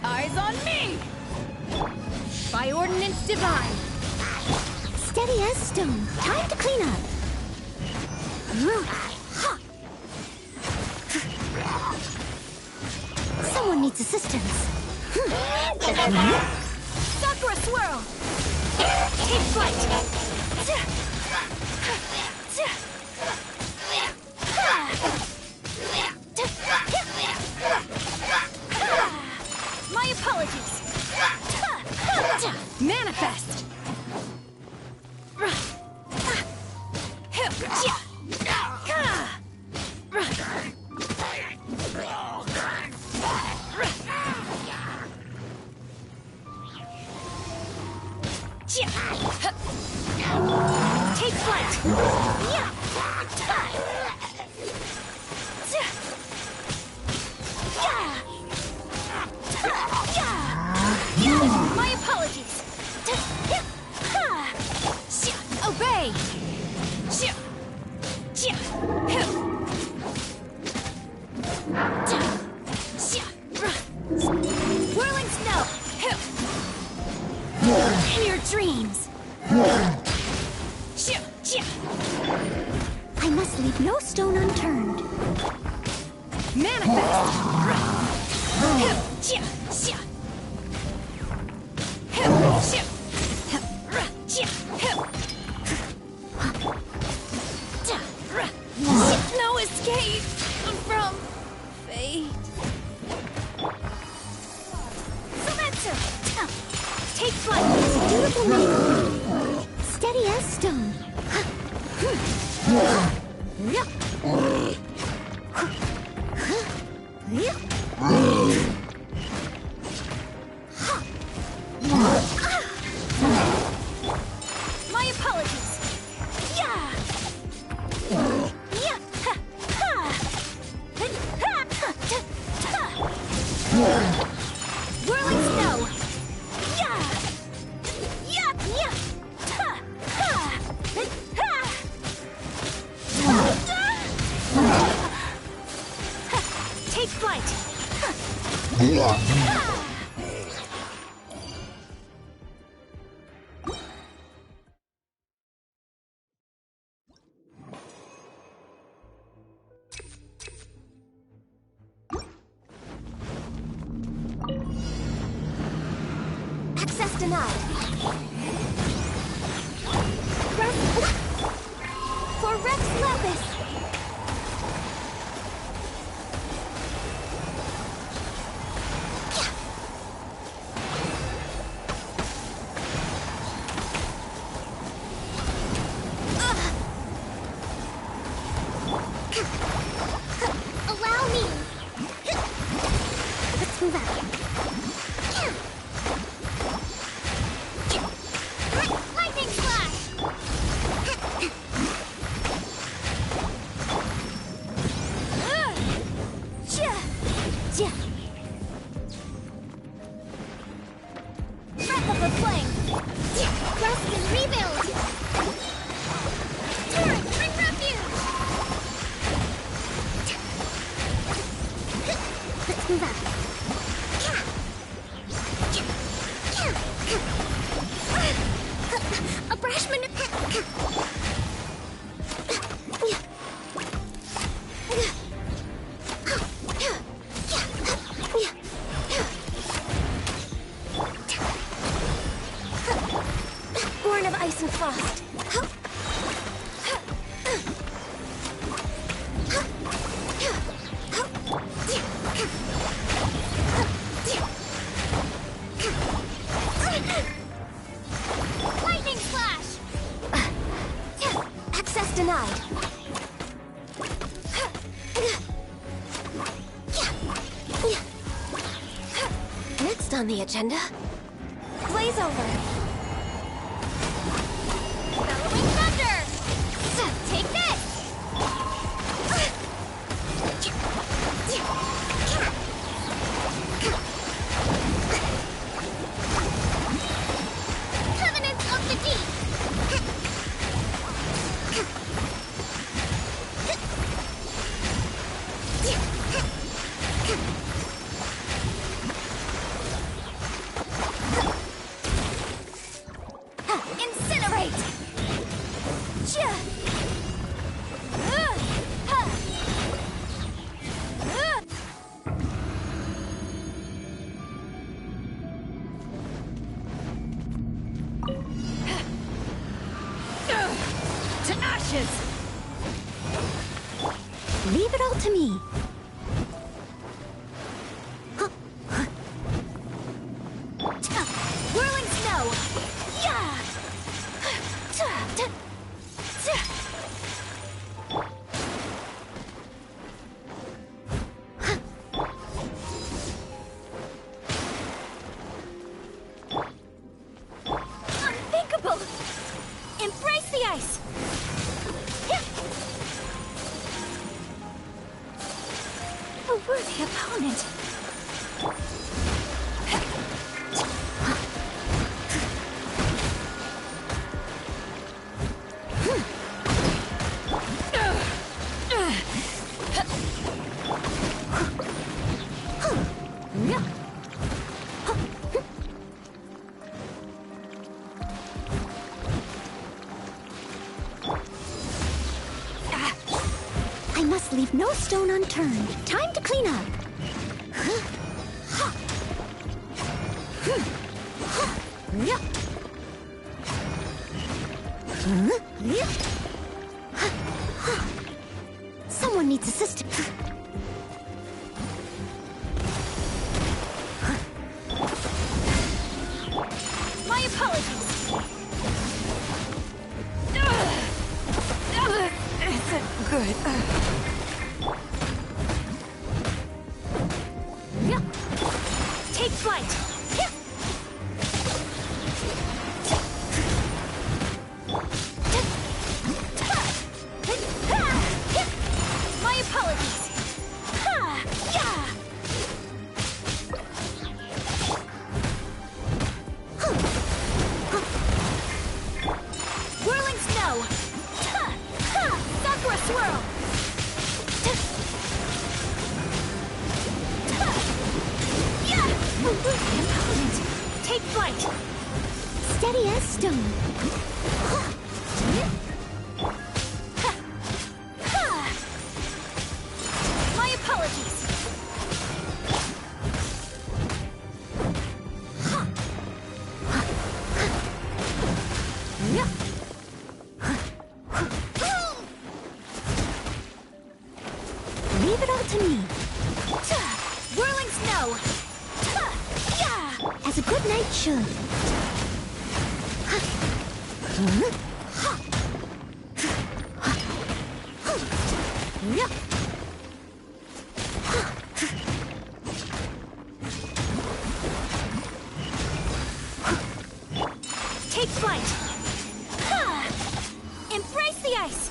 Eyes on me! By ordinance divine. Steady as stone. Time to clean up. Someone needs assistance. Sakura swirl! Take flight! My apologies! Manifest! Take flight! My apologies! Obey! Whirling snow! In your dreams! I must leave no stone unturned. Manifest! No escape from fate. Take flight. It's a dutiful neighborhood. Steady as stone. My apologies. Whirling snow. Take flight. Access denied. For Rex Lapis. Breath of the flame! Rest and rebuild! Torrent, bring refuge! Let's move out. A Brashman... Born of ice and frost. Lightning slash! Access denied. Next on the agenda, blaze over. Bellowing thunder! Take this! Covenants of the Deep! Incinerate! To ashes! Leave it all to me. Whirling snow! Yeah! Unthinkable! Embrace the ice! A worthy opponent! I must leave no stone unturned. Time to clean up. Someone needs assistance. My apologies! Isn't good. Take flight! My apologies! Whirling snow! Sakura swirl! Opponent, take flight! Steady as stone. My apologies! Leave it all to me. Whirling snow! As a good knight should. Take flight! Embrace the ice!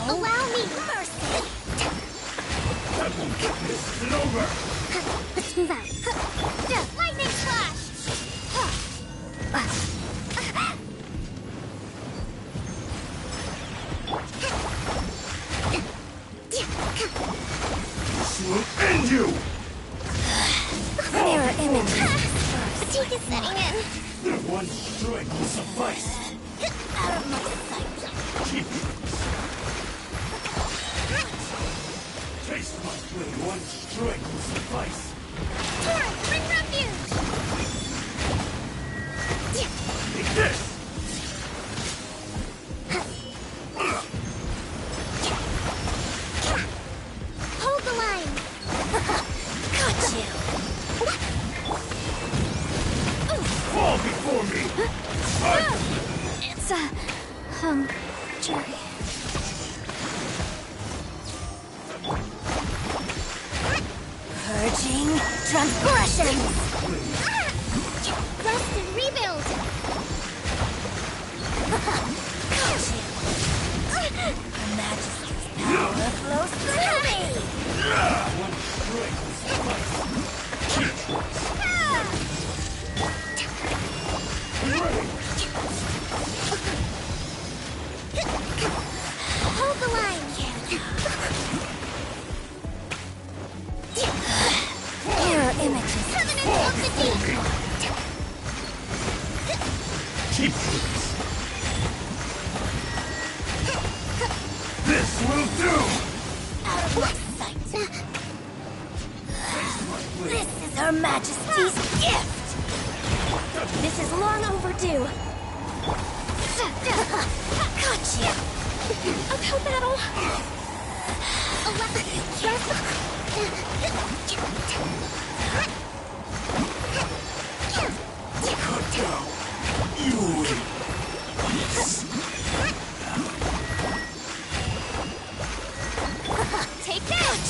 Allow me mercy. That won't get this and over. Let's move out. Lightning flash. This will end you. Mirror image. Fatigue is setting in. One strike will suffice. Out of my sight. Keep it. Taste my blade. One strike will suffice. Torrent, bring refuge. Take this. Hold the line. Got you. Fall before me. It's Jerry. Purging transgression. Rest and rebuild. Got you. Her Majesty's power flows through me. One strike will suffice. Hold the line. Mirror images. Covenant of the deep. Keep this. This will do. Out of my sight. This is Her Majesty's gift. This is long overdue. Got you. Uphill battle. You will. Take that.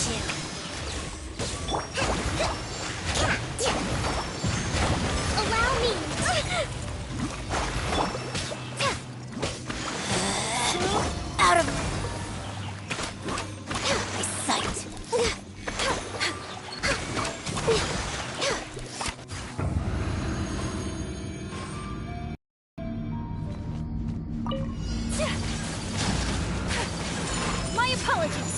Allow me. Out of my sight. My apologies.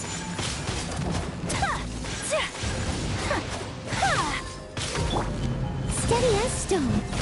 Steady as stone.